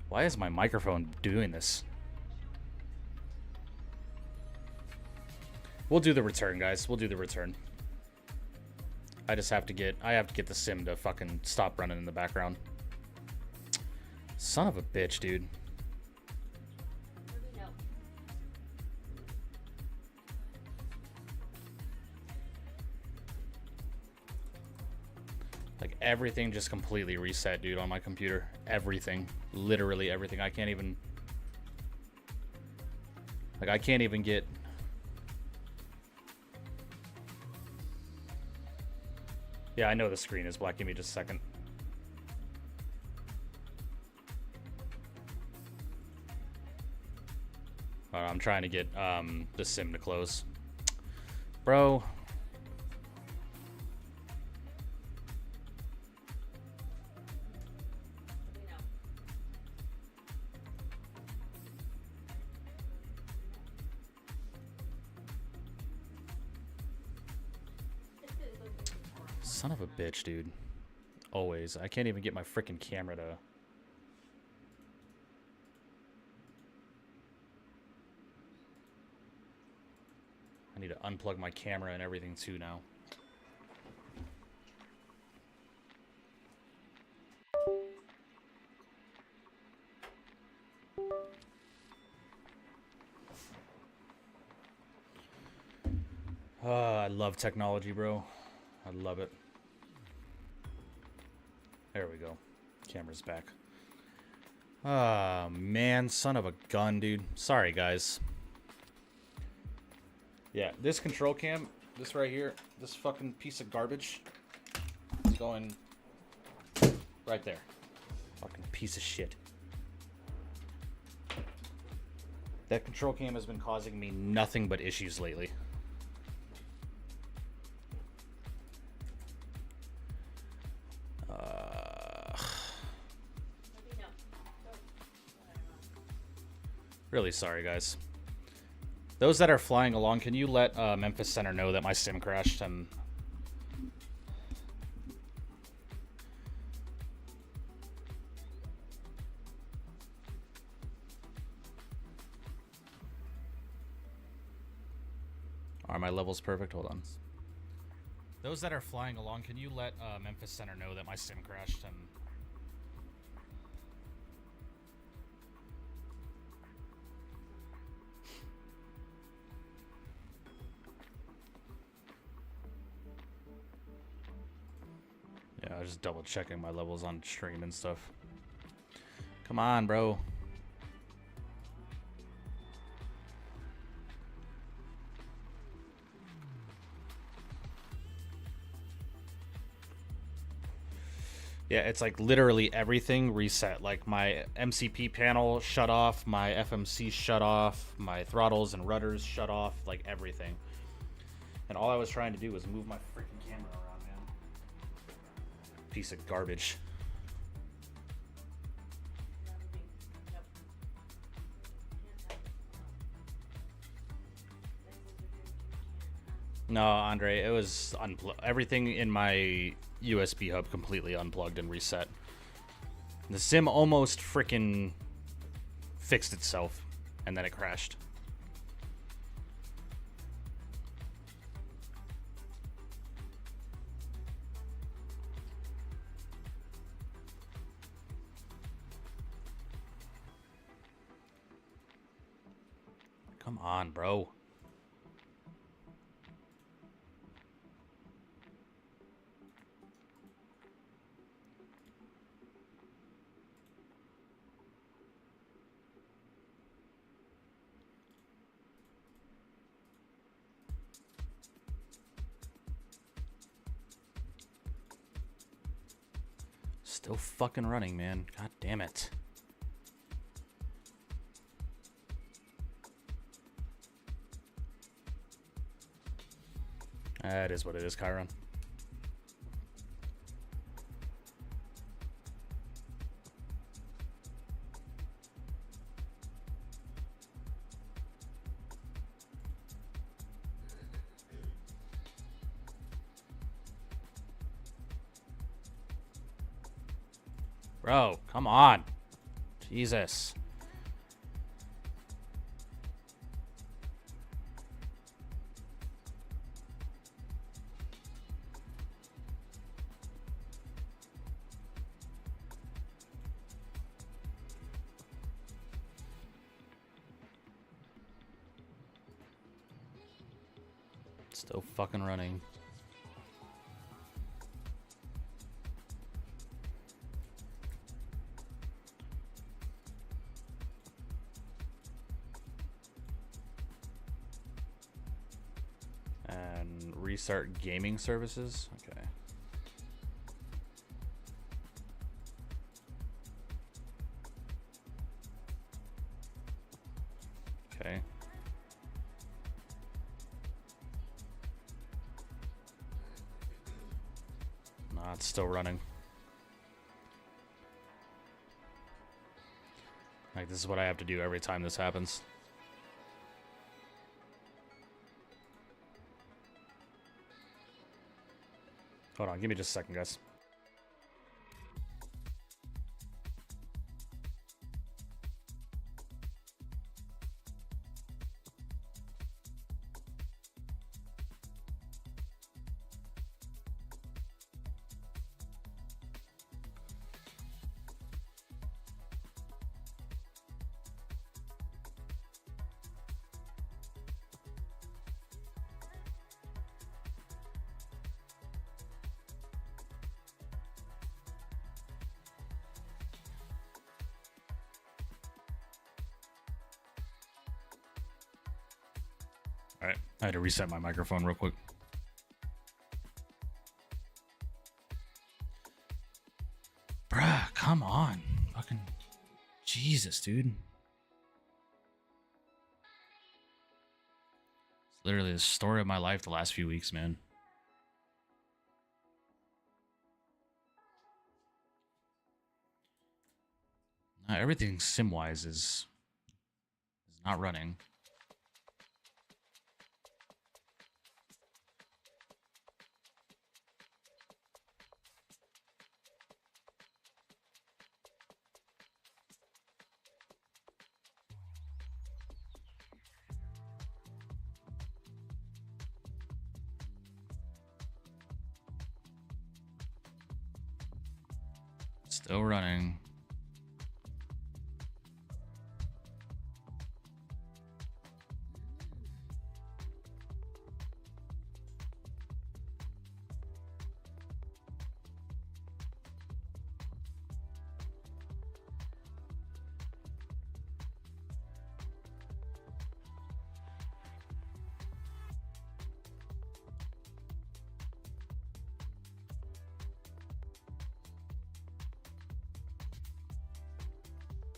Why is my microphone doing this? We'll do the return, guys. We'll do the return. I just have to get, the sim to fucking stop running in the background. Son of a bitch, dude. Like, everything just completely reset, dude, on my computer. Everything. Literally everything. I can't even... Like, I can't even get... Yeah, I know the screen is black. Give me just a second. I'm trying to get the sim to close. Bro. Son of a bitch, dude. Always. I can't even get my freaking camera to... I need to unplug my camera and everything too now. I love technology, bro. I love it. There we go. Camera's back. Ah, man. Son of a gun, dude. Sorry, guys. Yeah, this control cam, this right here, this fucking piece of garbage is going right there. Fucking piece of shit. That control cam has been causing me nothing but issues lately. Really sorry, guys. Those that are flying along, can you let Memphis Center know that my sim crashed and... Are my levels perfect? Hold on. Those that are flying along, can you let Memphis Center know that my sim crashed and... Yeah, I was just double checking my levels on stream and stuff. Come on, bro. Yeah, it's like literally everything reset. Like my MCP panel shut off, my FMC shut off, my throttles and rudders shut off, like everything. And all I was trying to do was move my freaking camera around, man. Piece of garbage. No, Andre, it was everything in my USB hub completely unplugged and reset. The sim almost freaking fixed itself, and then it crashed. Come on, bro. Still fucking running, man. God damn it. That is what it is, Chiron. Bro, come on. Jesus. Still fucking running. And restart gaming services. Okay. Okay. Nah, it's still running. Like, this is what I have to do every time this happens. Hold on, give me just a second, guys. All right, I had to reset my microphone real quick. Bruh, come on. Fucking Jesus, dude. It's literally the story of my life the last few weeks, man. Now, everything sim-wise is not running. Still running.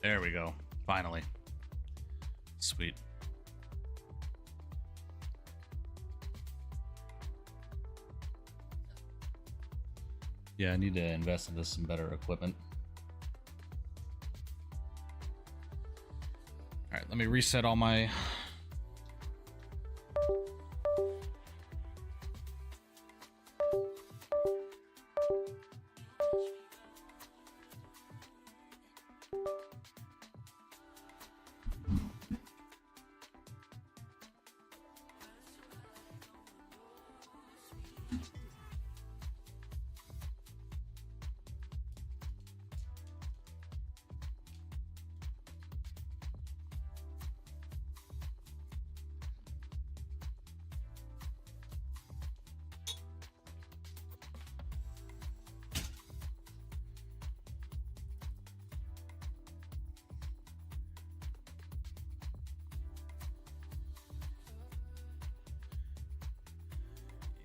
There we go. Finally. Sweet. Yeah, I need to invest into some better equipment. All right, let me reset all my...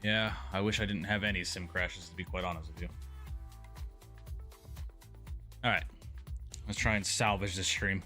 Yeah, I wish I didn't have any sim crashes, to be quite honest with you. Alright, let's try and salvage this stream.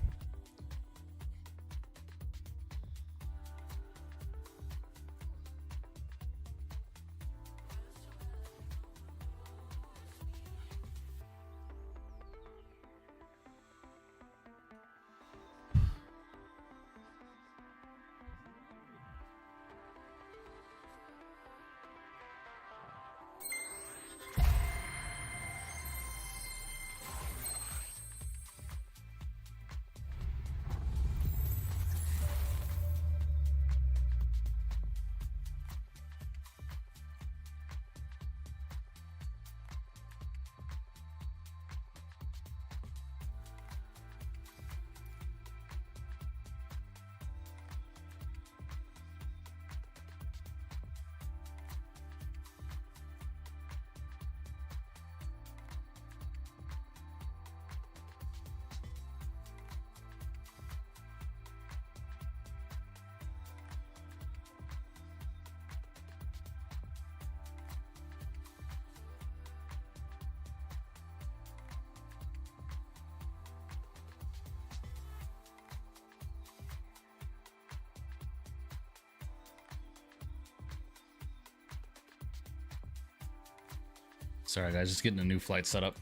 Sorry, guys. Just getting a new flight set up.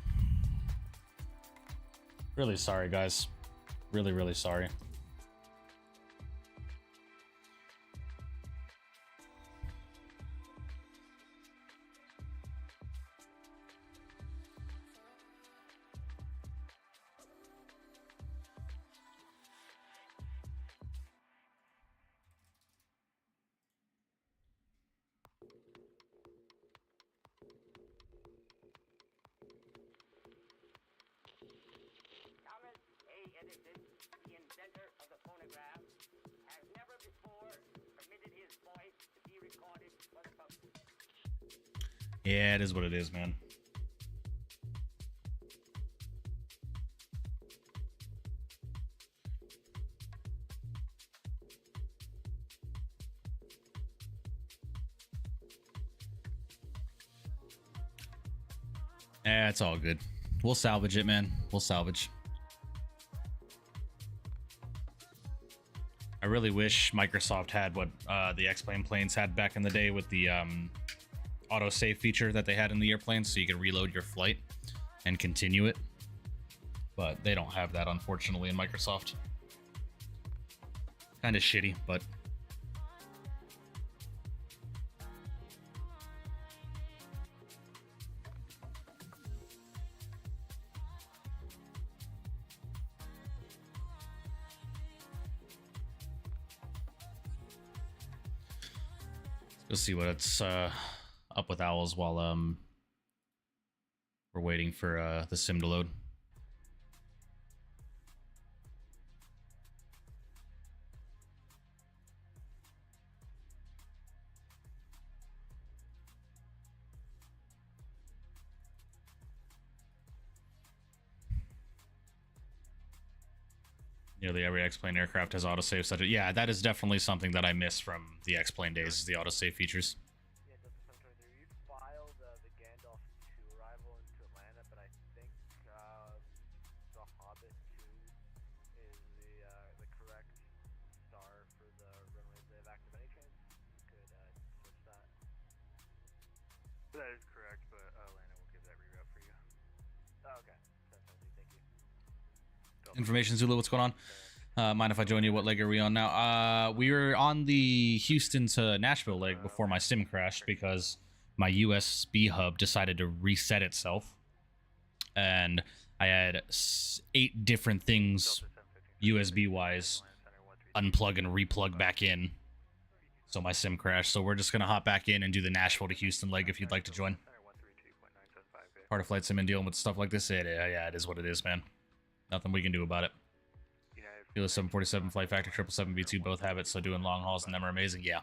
Really sorry, guys. Really, really sorry. Yeah, it is what it is, man. Yeah, it's all good. We'll salvage it, man. We'll salvage. I really wish Microsoft had what the X-Plane planes had back in the day with the autosave feature that they had in the airplanes, so you can reload your flight and continue it. But they don't have that, unfortunately, in Microsoft. Kind of shitty, but... Let's see what it's up with Owls while we're waiting for the sim to load. Nearly every X-Plane aircraft has autosave such a... Yeah, that is definitely something that I miss from the X-Plane days, is the autosave features. Yeah, Delta 723, you filed the Gandalf 2 arrival into Atlanta, but I think the Hobbit 2 is the correct star for the runways they have active. Any chance you could switch that? That is correct, but Atlanta will give that reroute for you. Oh, okay. 723, thank you. Information Zulu, what's going on? Mind if I join you? What leg are we on now? We were on the Houston to Nashville leg before my sim crashed because my USB hub decided to reset itself. And I had 8 different things USB-wise unplug and replug back in. So my sim crashed. So we're just going to hop back in and do the Nashville to Houston leg if you'd like to join. Part of flight sim and dealing with stuff like this. Yeah, it is what it is, man. Nothing we can do about it. Helios 747 Flight Factor 777 V2 both have it, so doing long hauls and them are amazing. Yeah.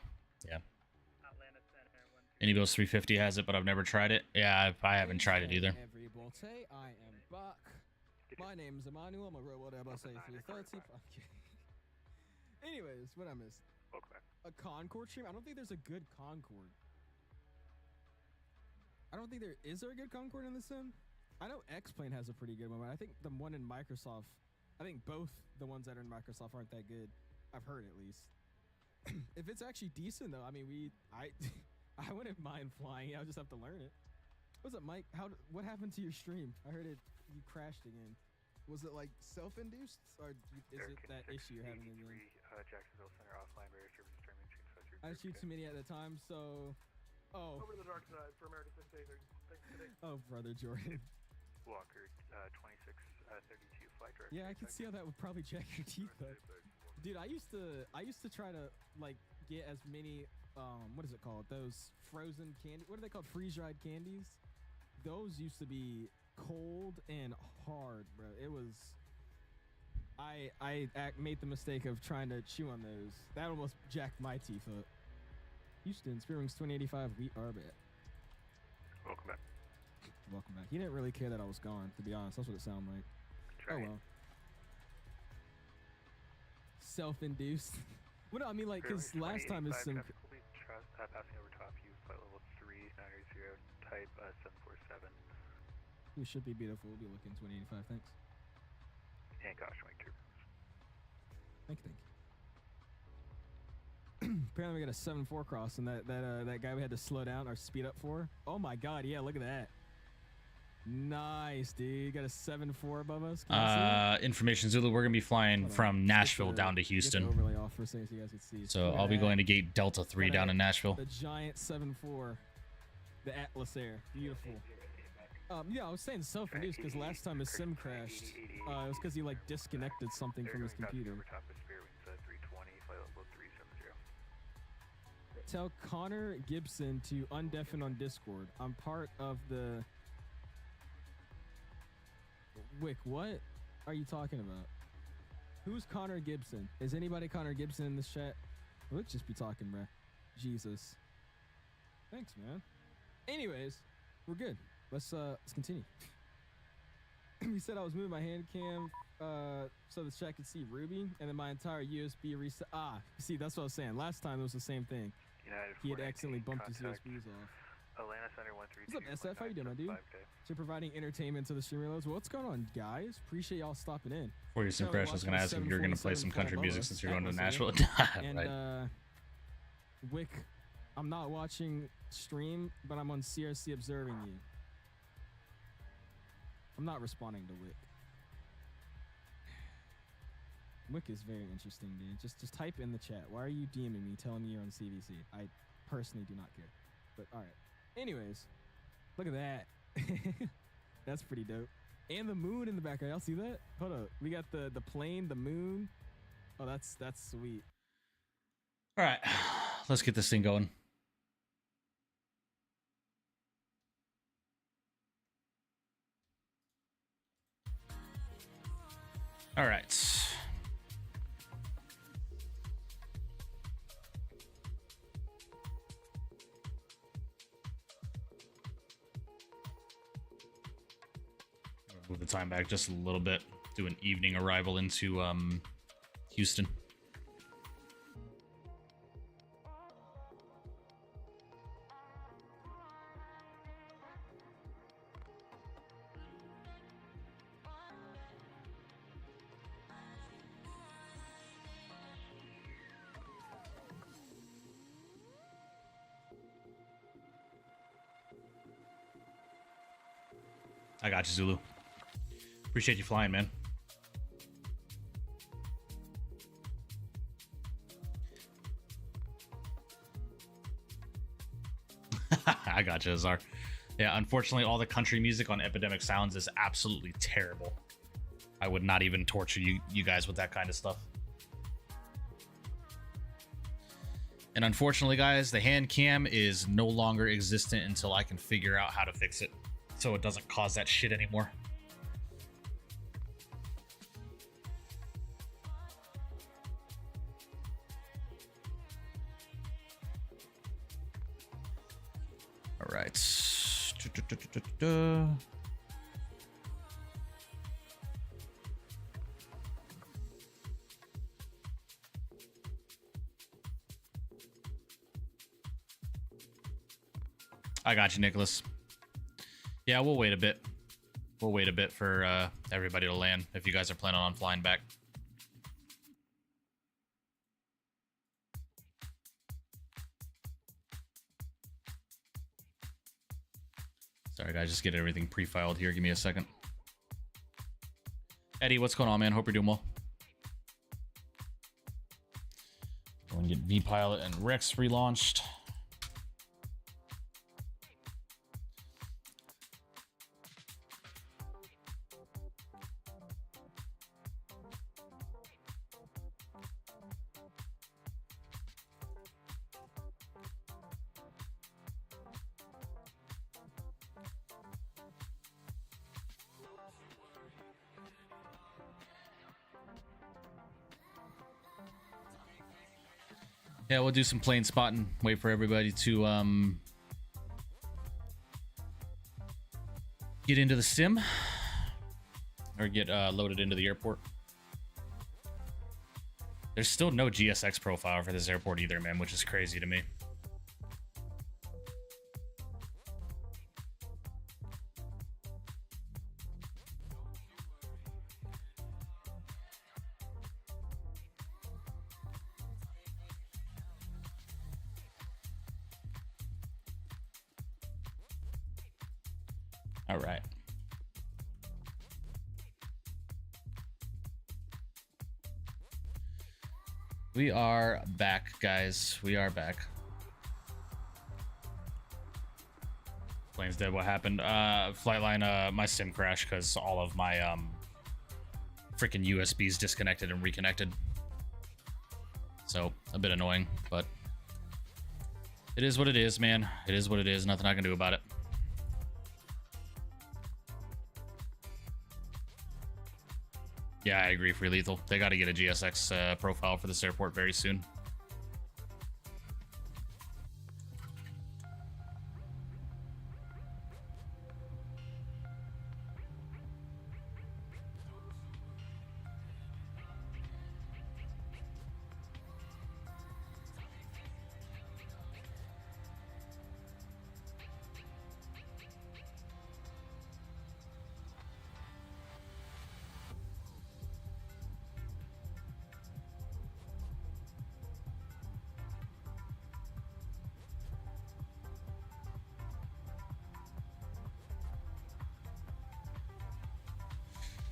Anybo's 350 has it, but I've never tried it. Yeah, I haven't tried it either. I am back. My name is Emmanuel. I'm a robot Airbus A330. Anyways, what I missed? A Concorde stream? I don't think there's a good Concorde. I don't think there is there a good Concorde in the sim? I know X-Plane has a pretty good one, but I think the one in Microsoft, I think both the ones that are in Microsoft aren't that good. I've heard at least. If it's actually decent though, I mean, I wouldn't mind flying. I'll just have to learn it. What's up, Mike? What happened to your stream? I heard you crashed again. Was it like self-induced, or is it that issue you're having again? Jacksonville Center offline radio service streaming between South I shoot too many at a time, so. Oh. Over to the dark side for American 680. Thanks today. Oh, brother Jordan. Walker 2632 flight director. Yeah, I can see how that would probably jack your teeth though. Dude, I used to try to like get as many what is it called? Those frozen candy. What are they called? Freeze-dried candies. Those used to be cold and hard, bro. It was. I made the mistake of trying to chew on those. That almost jacked my teeth up. Houston, Spearwings 2085. We are back. Welcome back. Welcome back. He didn't really care that I was gone, to be honest. That's what it sounded like. Oh well. Self-induced. Well, no, I mean, like, because last time is some. Passing over top you, flight level 3900, type 747. We should be beautiful. We'll be looking 2085. Thanks. And caution wing turbines. Thank you. Apparently, we got a 7-4 cross, and that guy we had to slow down or speed up for. Oh my God! Yeah, look at that. Nice, dude. Got a 7-4 above us. Can I see it? Information Zulu, we're gonna be flying Hold on. from Nashville Get the- down to get the Houston. overlay off for a second so you guys can see. So Look at I'll be that. going to gate Delta 3 Look at down in that. Nashville. The giant 7-4, the Atlas Air, beautiful. Yeah, I was saying self induced because last time his sim crashed, it was because he like disconnected something from his computer. Tell Connor Gibson to undeafen on Discord. I'm part of the. Wick, what are you talking about? Who's Connor Gibson? Is anybody Connor Gibson in this chat? Let's just be talking, bruh. Jesus. Thanks, man. Anyways, we're good. Let's continue. He said I was moving my hand cam so the chat could see Ruby, and then my entire USB reset. See, that's what I was saying. Last time it was the same thing. He had accidentally bumped his USBs off. Atlanta Center 132. What's up, SF? How you doing, my dude? So providing entertainment to the streamer loads. What's going on, guys? Appreciate y'all stopping in. Before your sim crash, I was gonna ask if you were gonna play some country music since you're going to Nashville. And Right. Wick, I'm not watching stream, but I'm on CRC observing you. I'm not responding to Wick. Wick is very interesting, dude. Just type in the chat. Why are you DMing me telling me you're on CVC? I personally do not care. But all right. Anyways, look at that. That's pretty dope. And the moon in the background. Y'all see that? Hold up. We got the plane, the moon. Oh, that's sweet. All right, let's get this thing going. All right. Move the time back just a little bit. Do an evening arrival into Houston. I got you, Zulu. Appreciate you flying, man. I got you, Azar. Yeah, unfortunately, all the country music on Epidemic Sounds is absolutely terrible. I would not even torture you guys with that kind of stuff. And unfortunately, guys, the hand cam is no longer existent until I can figure out how to fix it, so it doesn't cause that shit anymore. All right. I got you, Nicholas. Yeah, we'll wait a bit. We'll wait a bit for everybody to land if you guys are planning on flying back. Sorry, guys, just get everything pre-filed here. Give me a second. Eddie, what's going on, man? Hope you're doing well. Go and get V-Pilot and Rex relaunched. Yeah, we'll do some plane spotting. Wait for everybody to get into the sim or get loaded into the airport. There's still no GSX profile for this airport either, man, which is crazy to me. All right. We are back, guys. We are back. Plane's dead. What happened? Flightline, my sim crashed because all of my freaking USBs disconnected and reconnected. So a bit annoying, but it is what it is, man. It is what it is. Nothing I can do about it. Yeah, I agree. Free Lethal. They got to get a GSX profile for this airport very soon.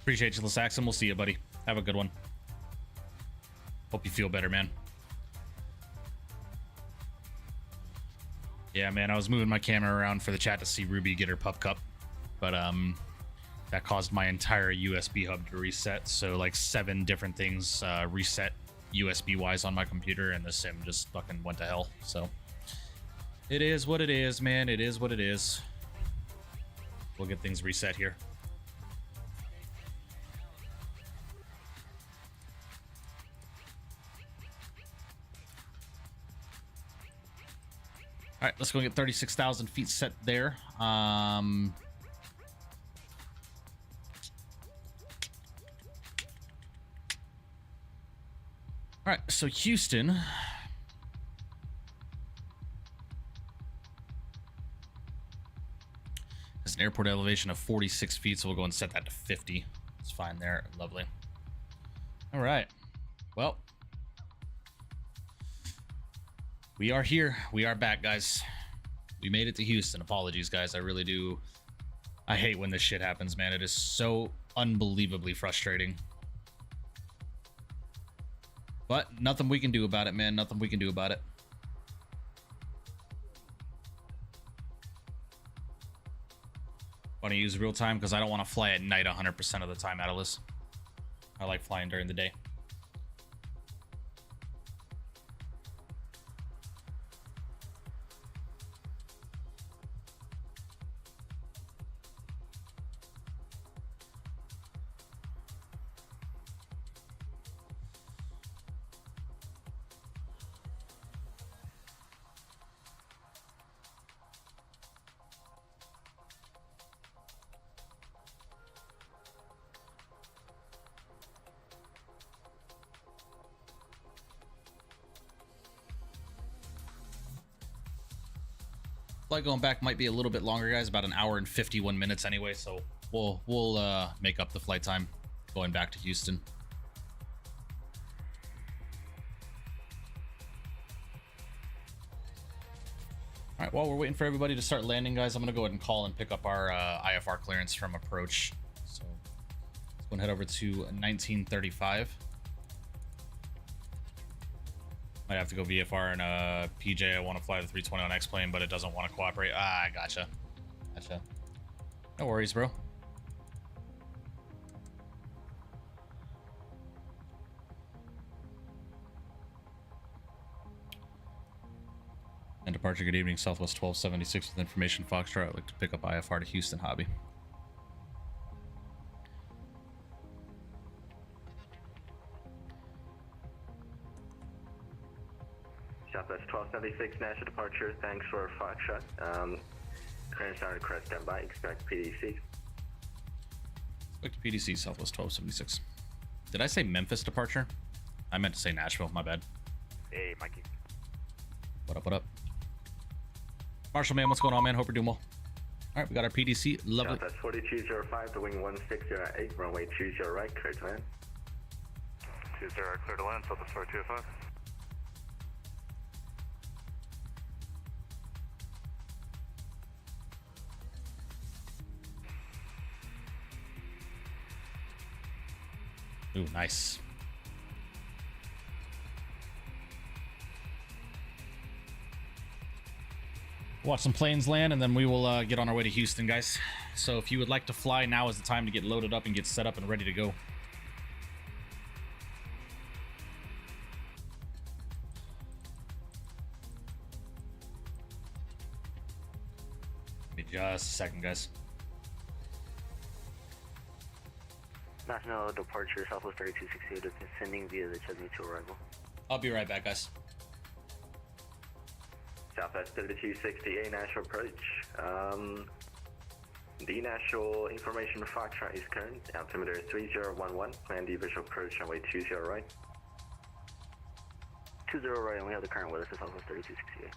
Appreciate you, Lasaxon. We'll see you, buddy. Have a good one. Hope you feel better, man. Yeah, man, I was moving my camera around for the chat to see Ruby get her pup cup, but that caused my entire USB hub to reset. So like 7 different things reset USB wise on my computer, and the sim just fucking went to hell. So it is what it is, man. It is what it is. We'll get things reset here. All right, let's go get 36,000 feet set there. All right, so Houston has an airport elevation of 46 feet, so we'll go and set that to 50. It's fine there. Lovely. All right. Well, we are here. We are back, guys. We made it to Houston. Apologies, guys. I really do. I hate when this shit happens, man. It is so unbelievably frustrating. But nothing we can do about it, man. Nothing we can do about it. Want to use real time because I don't want to fly at night 100% of the time, Atlas. I like flying during the day. Flight going back might be a little bit longer, guys, about an hour and 51 minutes anyway, so we'll make up the flight time going back to Houston. All right, while we're waiting for everybody to start landing, guys, I'm gonna go ahead and call and pick up our IFR clearance from approach. So let's go and head over to 1935. Might have to go VFR and PJ. I want to fly the 320 on X-plane, but it doesn't want to cooperate. Ah, gotcha. Gotcha. No worries, bro. And departure, good evening, Southwest 1276 with information Foxtrot. I'd like to pick up IFR to Houston Hobby. Southwest 1276, Nashville departure. Thanks for Foxtrot. Current started crest standby. Expect PDC. Expect PDC, Southwest 1276. Did I say Memphis departure? I meant to say Nashville. My bad. Hey, Mikey. What up? What up? Marshall, man, what's going on, man? Hope you're doing well. All right, we got our PDC. Lovely. Southwest 4205, the wing 1608, runway 20 right, clear to land. 20, clear to land, Southwest 4205. Ooh, nice. watch some planes land, and then we will get on our way to Houston, guys. So if you would like to fly, now is the time to get loaded up and get set up and ready to go. Give me just a second, guys. National departure, Southwest 3268, descending via the Chesney to arrival. I'll be right back, guys. Southwest 3268, Nashville approach. The Nashville information Foxtrot is current. Altimeter 3011. Plan the visual approach runway 20 right. 20 right, and we have the current with us at Southwest 3268.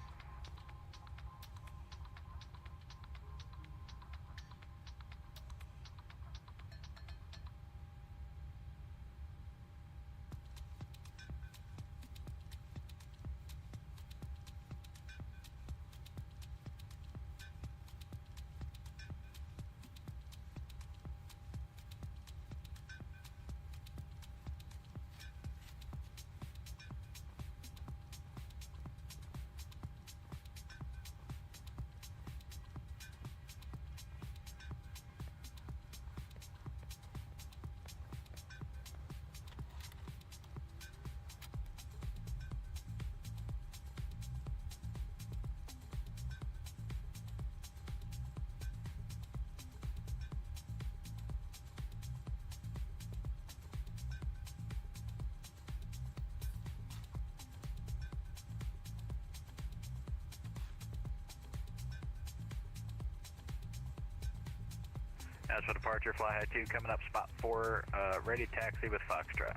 As for departure, fly high 2 coming up spot 4, ready taxi with Foxtrot.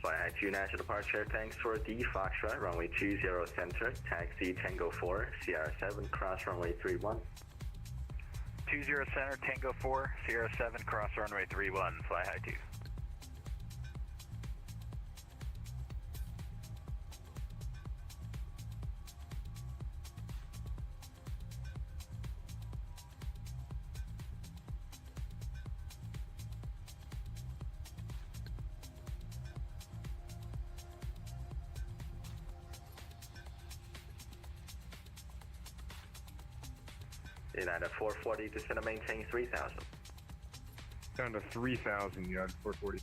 Fly high 2 National departure, thanks for the Foxtrot, runway 20 center, taxi Tango 4, Sierra 7, cross runway 31. 20 center, Tango 4, Sierra 7, cross runway 31, fly high 2. United 440, descend and maintain 3000. Down to 3,000, United 440.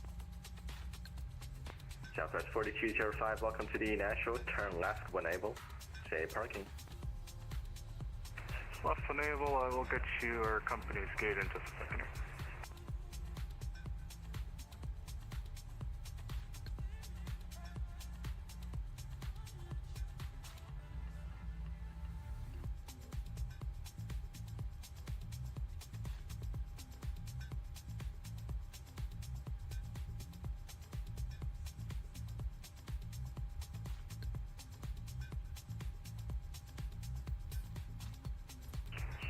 Southwest 4205, welcome to the Nashville. Turn left when able. Say parking. Left enable, I will get you our company's gate in just a second here.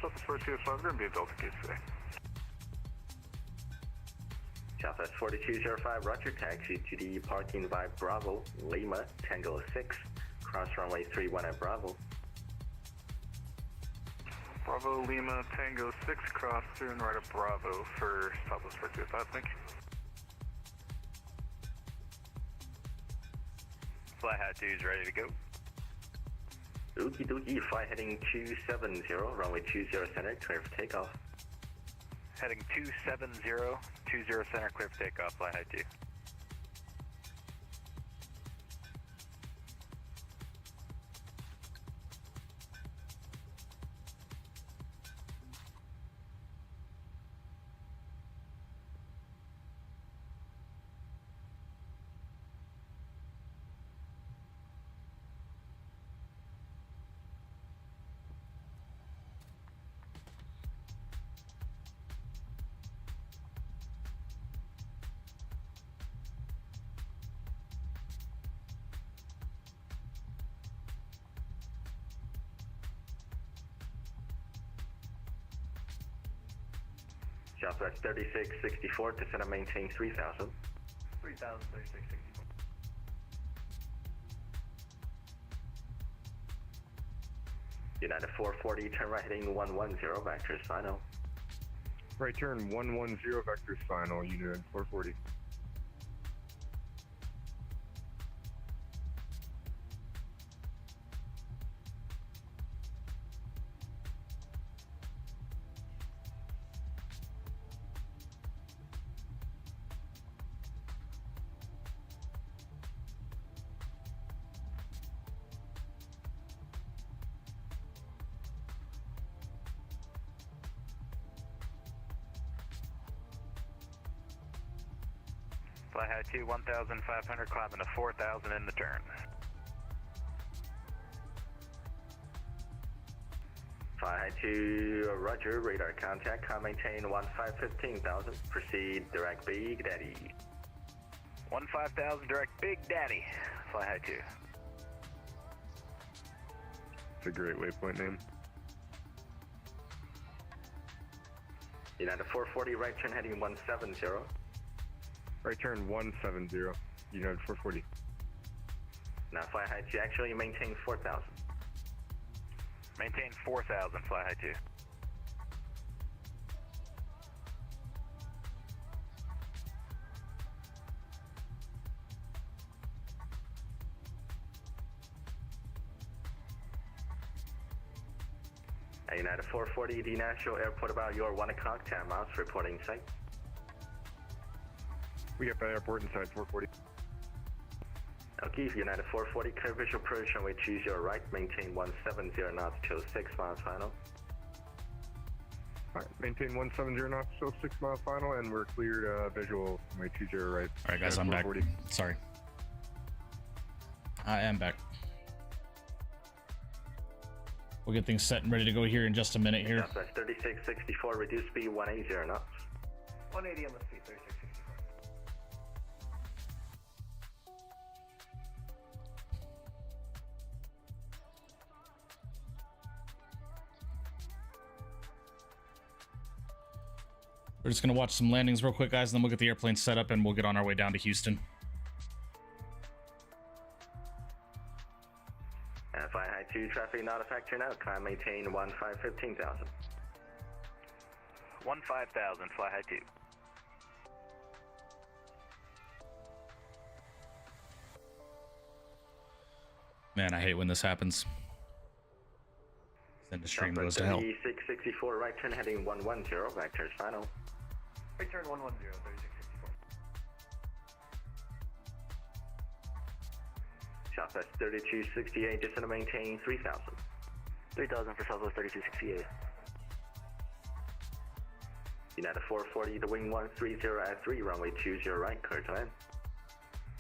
Southwest 4205, we're going to be at Delta Gate today. Southwest 4205, roger, taxi to the parking by Bravo, Lima, Tango 6, cross runway 31 at Bravo. Bravo, Lima, Tango 6, cross through and right at Bravo for Southwest 4205, thank you. Fly high 2 is ready to go. Okie dokie, fly heading 270, runway 20 center, clear for takeoff. Heading 270, 20 center, clear for takeoff, fly high 2. Southwest 3664, descend and maintain 3000. 3000, 3664. United 440, turn right heading 110, vectors final. Right turn 110, vectors final, United 440. Fly high 2, 1,500, climbing to 4,000 in the turn. Fly high 2, roger, radar contact, maintain 15,000, proceed direct Big Daddy. 15,000, direct Big Daddy. Fly high 2. It's a great waypoint name. United 440, right turn heading 170. Right turn 170, United 440. Now fly high 2, actually maintain 4,000. Maintain 4,000, fly high 2. United 440, the Nashville Airport about your 1 o'clock, 10 miles, reporting site. We got the airport inside 440. Okay, United 440, clear visual approach runway 20 right, maintain 170 knots till 6 miles final. Alright, maintain 170 knots till 6 mile final, and we're cleared visual runway 20 right. Alright guys, I'm back. Sorry. I am back. We'll get things set and ready to go here in just a minute here. Southwest 3664, reduce speed 180 knots. 180 MSP, 3664. We're just going to watch some landings real quick, guys, and then we'll get the airplane set up and we'll get on our way down to Houston. Fly high 2, traffic not a factor now, climb maintain 15,000. 15,000, fly high 2. Man, I hate when this happens. Then the stream goes to hell. 3664, right turn heading 110, back turn final. Right turn 110, 3664. Southwest 3268, just to maintain 3,000. 3,000 for Southwest 3268. United 440, the wing 130 at 3, runway 20 right, clear to land.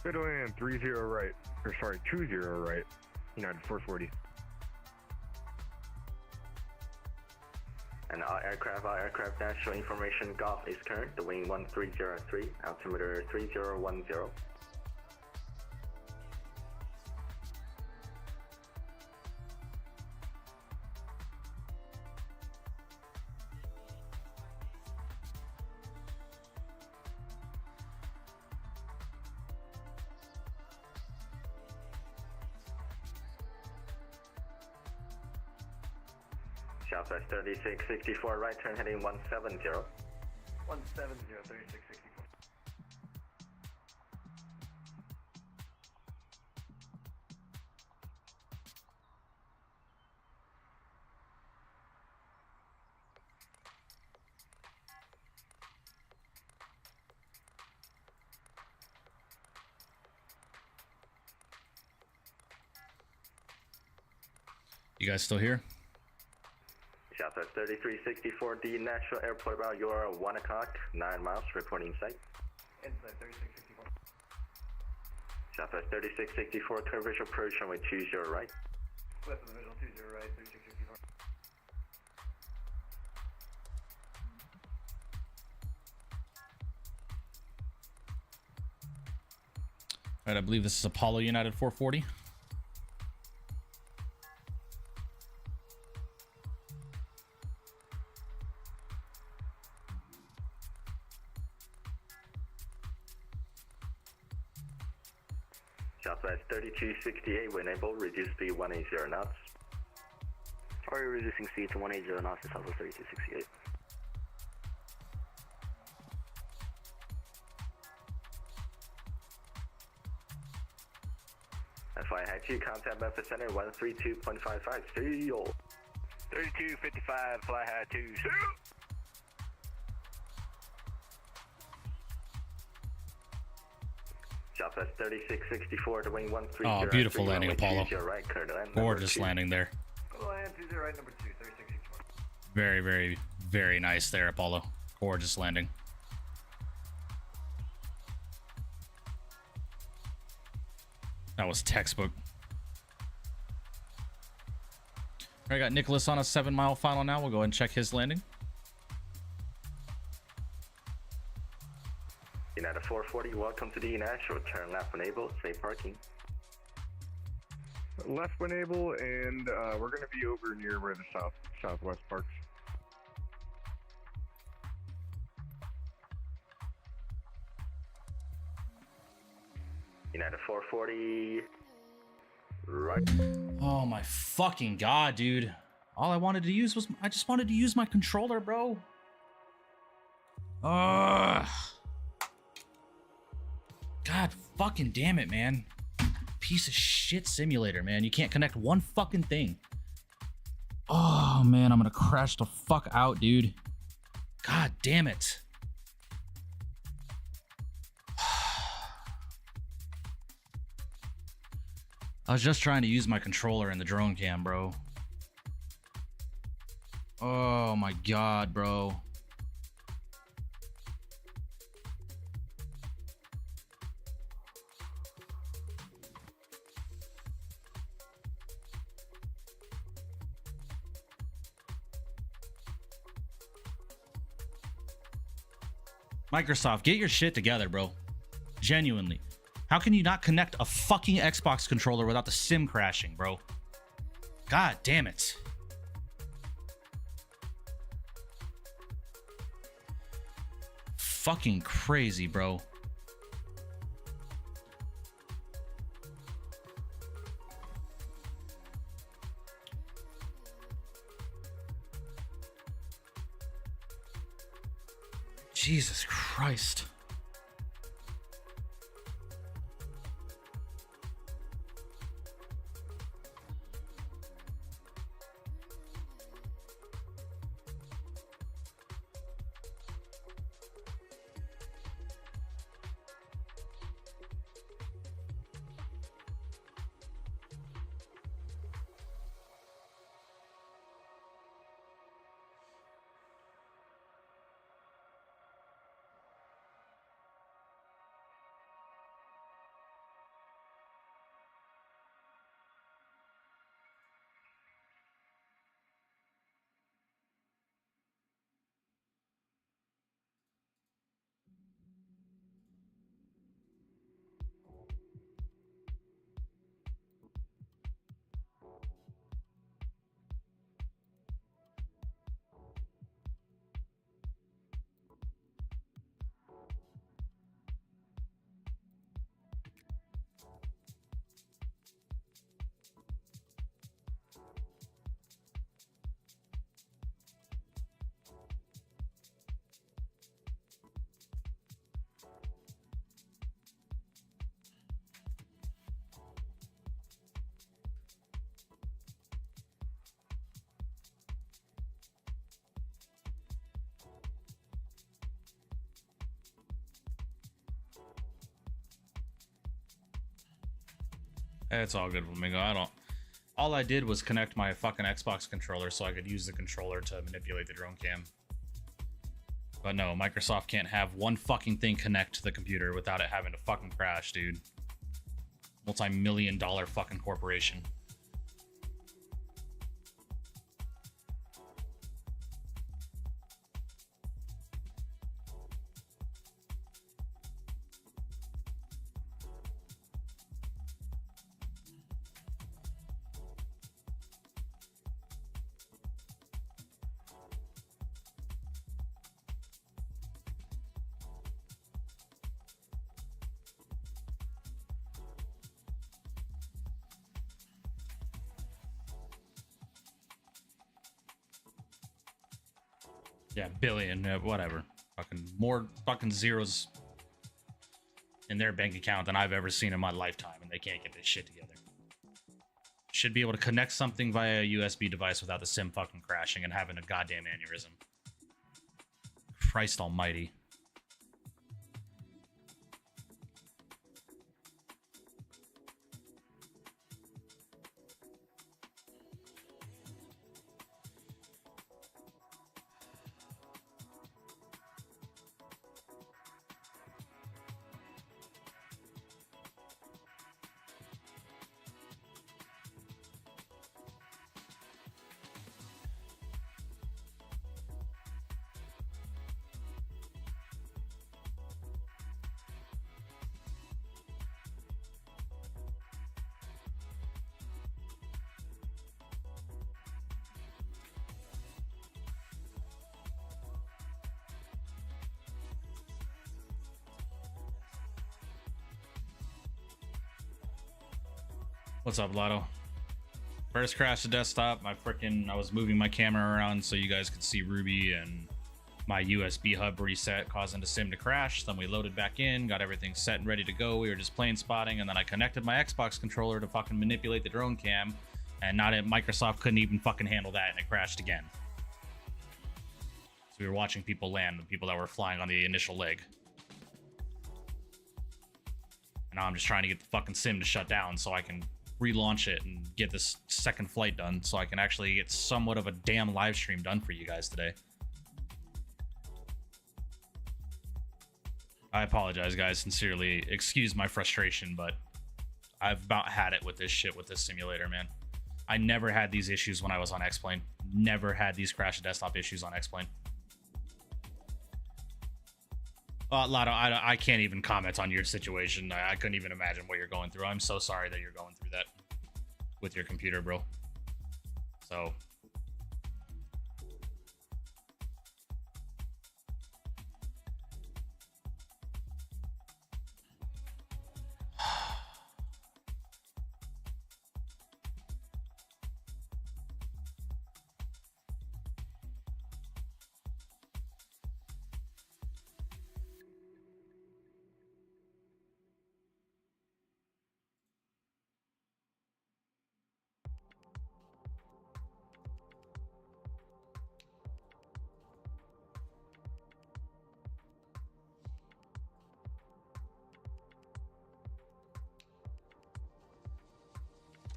Clear to land 30 right, or sorry, 20 right, United 440. And our aircraft national information Golf is current, the wing 1303, altimeter 3010. Southwest 3664, right turn heading 170. 170, 3664. You guys still here? Southwest 3364, the Nashville Airport about your 1 o'clock, 9 miles, reporting site. Inside 3664. Southwest 3664, clear visual approach runway 20 right. West of the visual 20 right, 3664. Alright, I believe this is Apollo United 440. Southwest 3268, when able, reduce speed 180 knots. Are you reducing speed to 180 knots in Southwest 3268? Fly high 2, contact Memphis Center 132.55, seal. 3255, fly high 2, seal. Southwest 3664, the wing 130. Oh, beautiful landing, Apollo. Right, clear to land, Gorgeous landing there. Land 20 right, number 2, 3664. Very, very, very nice there, Apollo. Gorgeous landing. That was textbook. All right, got Nicholas on a 7-mile final now. We'll go ahead and check his landing. United 440, welcome to the Nashville. Turn left when able, safe parking. Left when able, and we're going to be over near where the southwest parks. United 440, right. Oh my fucking god, dude. All I wanted to use was, I just wanted to use my controller, bro. Ugh. God fucking damn it, man. Piece of shit simulator, man. You can't connect one fucking thing. Oh man, I'm gonna crash the fuck out, dude. God damn it. I was just trying to use my controller in the drone cam, bro. Oh my god, bro. Microsoft, get your shit together, bro. Genuinely. How can you not connect a fucking Xbox controller without the sim crashing, bro? God damn it. Fucking crazy, bro. Jesus Christ. It's all good, Flamingo. All I did was connect my fucking Xbox controller so I could use the controller to manipulate the drone cam. But no, Microsoft can't have one fucking thing connect to the computer without it having to fucking crash, dude. Multi-million-dollar fucking corporation. Yeah, billion, whatever. Fucking more fucking zeros in their bank account than I've ever seen in my lifetime, and they can't get this shit together. Should be able to connect something via a USB device without the sim fucking crashing and having a goddamn aneurysm. Christ almighty. What's up, Lotto? First crash the desktop. I was moving my camera around so you guys could see Ruby, and my USB hub reset, causing the sim to crash. Then we loaded back in, got everything set and ready to go. We were just plane spotting, and then I connected my Xbox controller to fucking manipulate the drone cam, and Microsoft couldn't even fucking handle that, and it crashed again. So we were watching people land, the people that were flying on the initial leg. And now I'm just trying to get the fucking sim to shut down so I can relaunch it and get this second flight done so I can actually get somewhat of a damn live stream done for you guys today. I apologize, guys, sincerely. Excuse my frustration, but I've about had it with this shit with this simulator, man. I never had these issues when I was on X-Plane. Never had these crash desktop issues on X-Plane. Lotto, I can't even comment on your situation. I couldn't even imagine what you're going through. I'm so sorry that you're going through that with your computer, bro. So...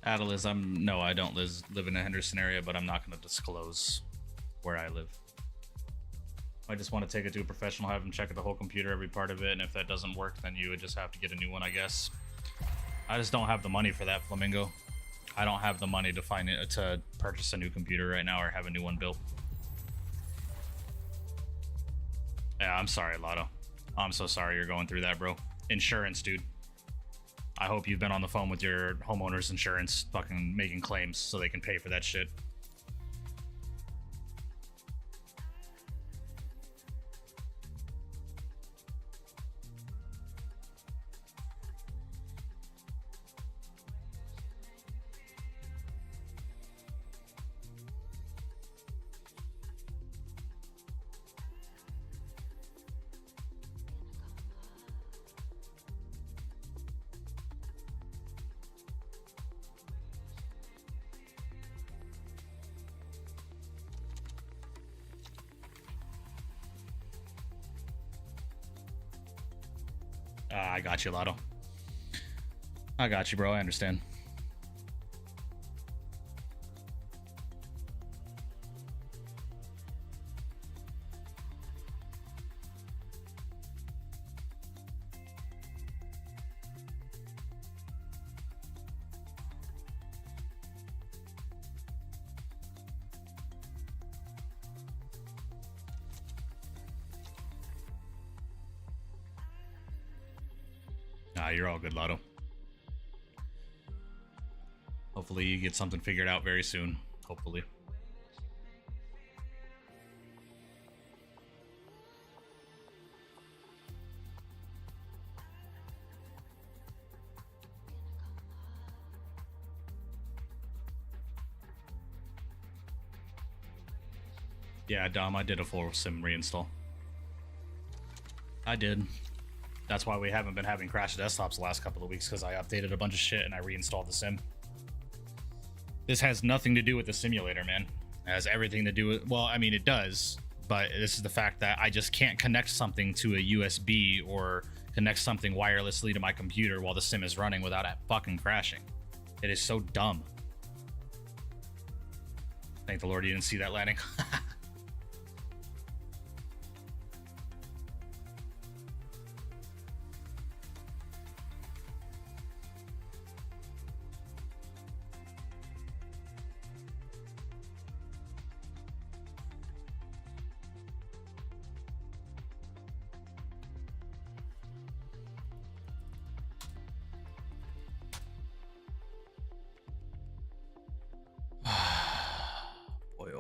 Atlas, no, I don't live in the Henderson area, but I'm not going to disclose where I live. I just want to take it to a professional, have them check the whole computer, every part of it, and if that doesn't work, then you would just have to get a new one, I guess. I just don't have the money for that, Flamingo. I don't have the money to purchase a new computer right now or have a new one built. Yeah, I'm sorry, Lotto. I'm so sorry you're going through that, bro. Insurance, dude. I hope you've been on the phone with your homeowner's insurance, fucking making claims so they can pay for that shit. I got you, Lotto. I got you, bro. I understand. You're all good, Lotto. Hopefully you get something figured out very soon. Hopefully. Yeah, Dom, I did a full sim reinstall. I did. That's why we haven't been having crash desktops the last couple of weeks, because I updated a bunch of shit and I reinstalled the sim. This has nothing to do with the simulator, man. It has everything to do with, well, I mean, it does, but this is the fact that I just can't connect something to a USB or connect something wirelessly to my computer while the sim is running without it fucking crashing. It is so dumb. Thank the Lord you didn't see that landing.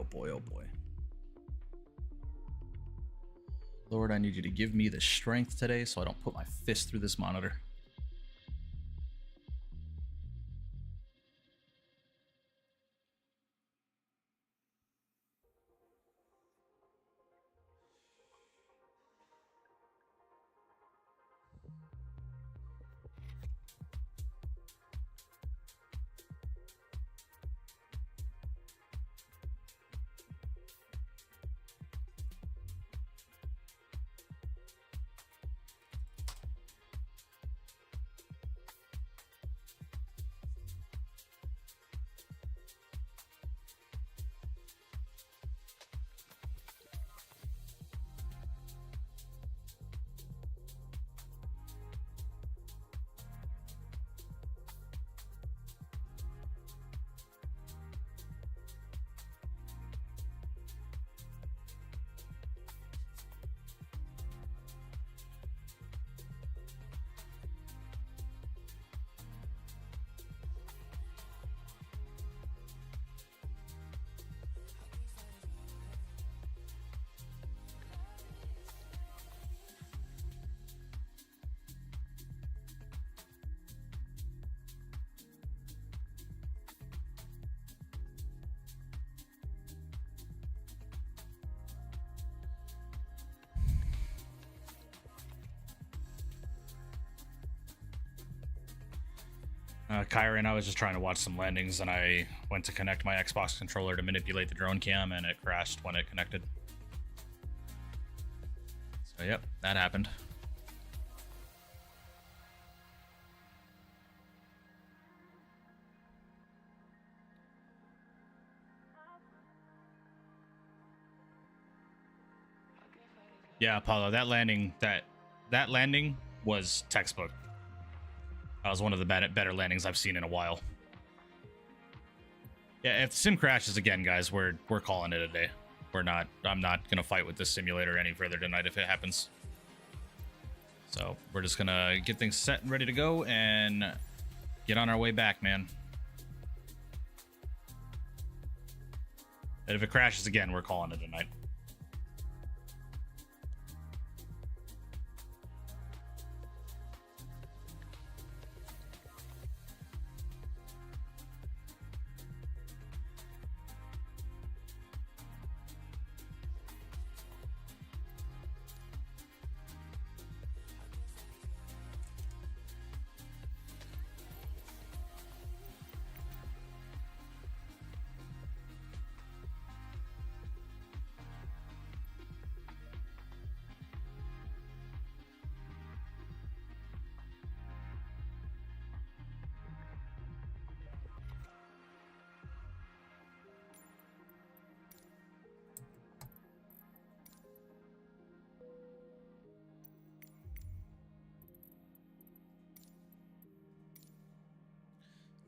Boy, oh boy. Lord, I need you to give me the strength today so I don't put my fist through this monitor. Kyra and I was just trying to watch some landings, and I went to connect my Xbox controller to manipulate the drone cam, and it crashed when it connected. So, yep, that happened. Yeah, Apollo, that landing was textbook. That was one of the better landings I've seen in a while. Yeah, if the sim crashes again, guys, we're calling it a day. I'm not gonna fight with this simulator any further tonight if it happens. So we're just gonna get things set and ready to go and get on our way back, man. And if it crashes again, we're calling it a night.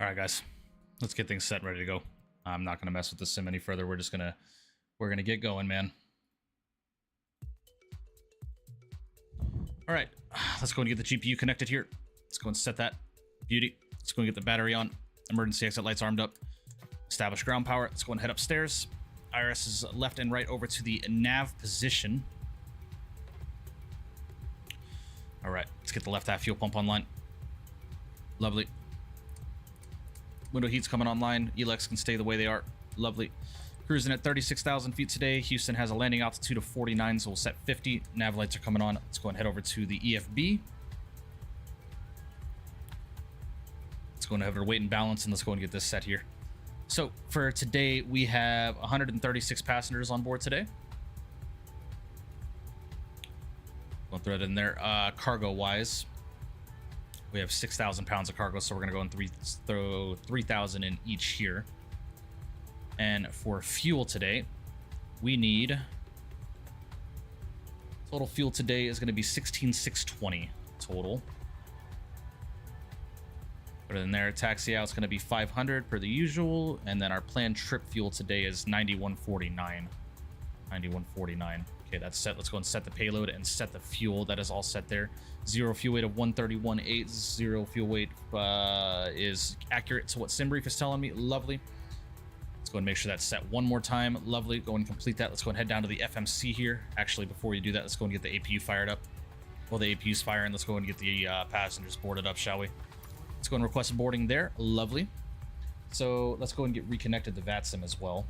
All right, guys, let's get things set and ready to go. I'm not gonna mess with the sim any further. We're gonna get going, man. All right, let's go and get the GPU connected here. Let's go and set that beauty. Let's go and get the battery on. Emergency exit lights armed up. Establish ground power. Let's go and head upstairs. IRS is left and right over to the nav position. All right, let's get the left half fuel pump online. Lovely. Window heat's coming online. Elex can stay the way they are. Lovely. Cruising at 36,000 feet today. Houston has a landing altitude of 49, so we'll set 50. Nav lights are coming on. Let's go and head over to the EFB. Let's go and have our weight and balance, and let's go and get this set here. So for today, we have 136 passengers on board today. We'll throw it in there. Cargo-wise, we have 6,000 pounds of cargo, so we're going to go and throw 3,000 in each here. And for fuel today, we need... Total fuel today is going to be 16,620 total. Put it in there. Taxi out's going to be 500 per the usual. And then our planned trip fuel today is 9149. 9149. Okay, that's set. Let's go and set the payload and set the fuel. That is all set there. Zero fuel weight of 131.8. Zero fuel weight is accurate to what SimBrief is telling me. Lovely. Let's go and make sure that's set one more time. Lovely. Go and complete that. Let's go and head down to the FMC here. Actually, before you do that, let's go and get the APU fired up. Well, the APU's firing. Let's go and get the passengers boarded up, shall we? Let's go and request boarding there. Lovely. So let's go and get reconnected to VATSIM as well.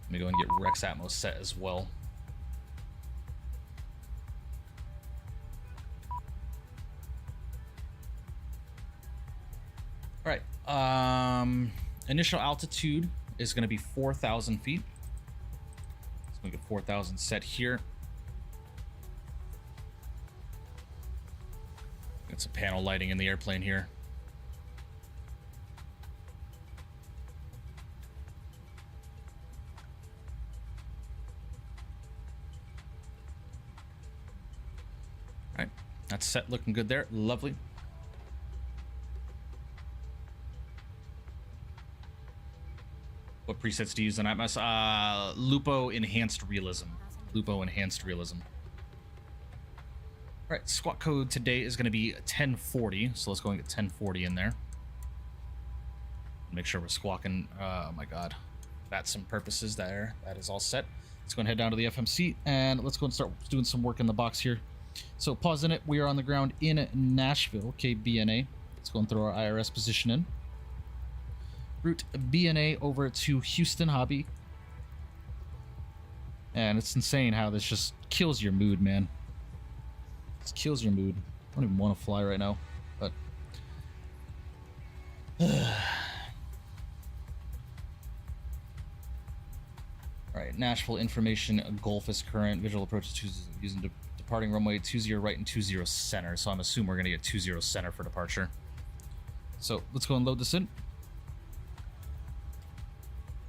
Let me go and get Rex Atmos set as well. All right. Initial altitude is going to be 4,000 feet. Let's go and get 4,000 set here. Got some panel lighting in the airplane here. All right, that's set, looking good there. Lovely. What presets to use on IMAS? Lupo Enhanced Realism. Lupo Enhanced Realism. All right, squawk code today is going to be 1040, so let's go and get 1040 in there. Make sure we're squawking. Oh my God, VATSIM purposes there. That is all set. Let's go and head down to the FMC and let's go and start doing some work in the box here. So pause in it. We are on the ground in Nashville, okay, BNA. Let's go and throw our IRS position in. Route BNA over to Houston Hobby. And it's insane how this just kills your mood, man. This kills your mood. I don't even want to fly right now, but Alright, Nashville information, Gulf is current, visual approach is using departing runway 20 right and 20 center, so I'm assuming we're going to get 20 center for departure. So let's go and load this in.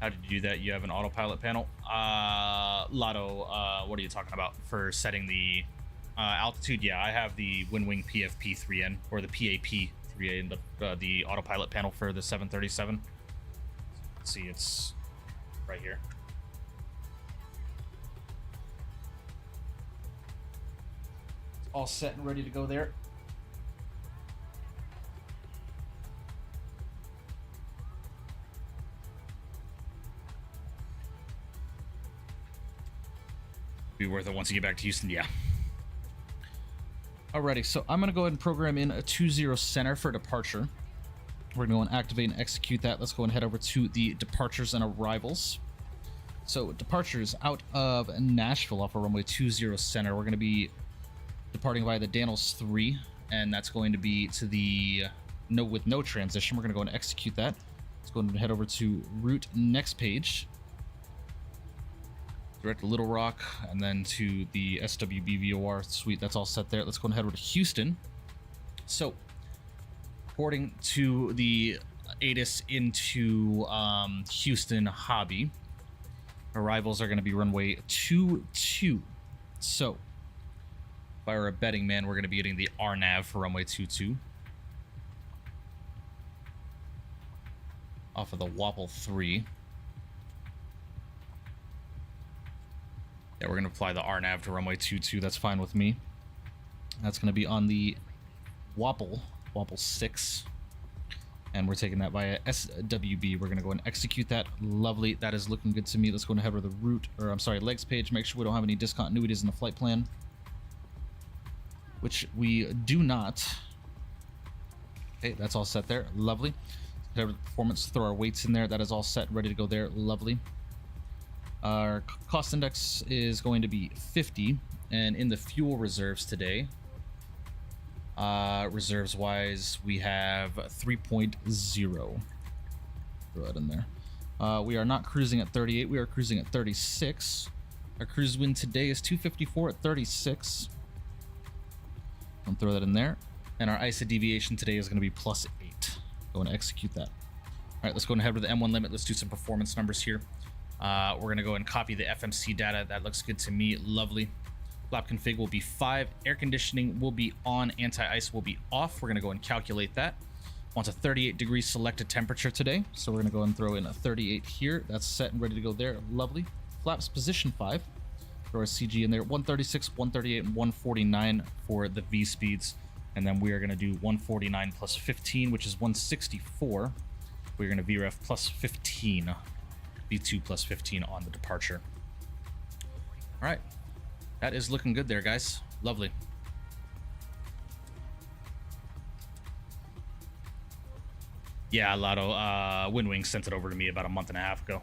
How did you do that? You have an autopilot panel? Lotto, what are you talking about for setting the altitude? Yeah, I have the Winwing PFP-3N, or the PAP-3A, the autopilot panel for the 737. Let's see, it's right here. It's all set and ready to go there. Be worth it once you get back to Houston, yeah. Alrighty, so I'm gonna go ahead and program in a 20 center for departure. We're gonna go and activate and execute that. Let's go and head over to the departures and arrivals. So departures out of Nashville off of runway 20 center. We're gonna be departing via the Daniels 3, and that's going to be to the with no transition. We're gonna go and execute that. Let's go and head over to route next page. Direct to Little Rock, and then to the SWB VOR suite. That's all set there. Let's go and head over to Houston. So, porting to the ATIS into Houston Hobby. Arrivals are going to be runway 22. So, if I were a betting man, we're going to be getting the RNAV for runway 22. Off of the Wapple 3. Yeah, we're going to apply the RNAV to runway 22. That's fine with me. That's going to be on the Wapple 6. And we're taking that via SWB. We're going to go and execute that. Lovely. That is looking good to me. Let's go and head over to the route, or I'm sorry, legs page. Make sure we don't have any discontinuities in the flight plan, which we do not. Okay, that's all set there. Lovely. Head over to performance, throw our weights in there. That is all set, ready to go there. Lovely. Our cost index is going to be 50, and in the fuel reserves today, reserves wise, we have 3.0. Throw that in there. We are not cruising at 38, we are cruising at 36. Our cruise wind today is 254 at 36. I'll throw that in there. And our ISA deviation today is going to be +8. Go and execute that. All right, let's go and head to the M1 limit. Let's do some performance numbers here. We're going to go and copy the FMC data. That looks good to me. Lovely. Flap config will be 5. Air conditioning will be on. Anti-ice will be off. We're going to go and calculate that. Want a 38 degree selected temperature today. So we're going to go and throw in a 38 here. That's set and ready to go there. Lovely. Flaps position 5. Throw our CG in there. 136, 138, and 149 for the V speeds. And then we are going to do 149 plus 15, which is 164. We're going to VREF plus 15. V2 plus 15 on the departure. All right. That is looking good there, guys. Lovely. Yeah, Lotto. Winwing sent it over to me about a month and a half ago.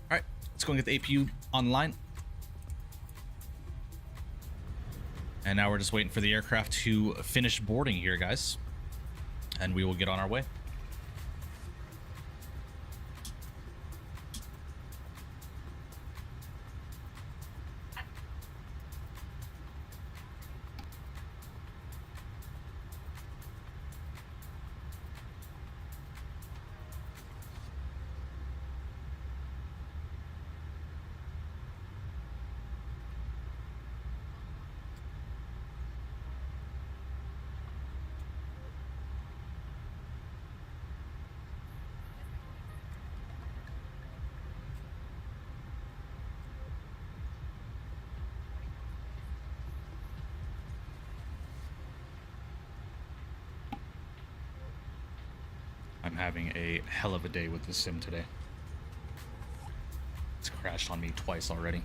All right. Let's go and get the APU online. And now we're just waiting for the aircraft to finish boarding here, guys. And we will get on our way. I'm having a hell of a day with the sim today. It's crashed on me twice already.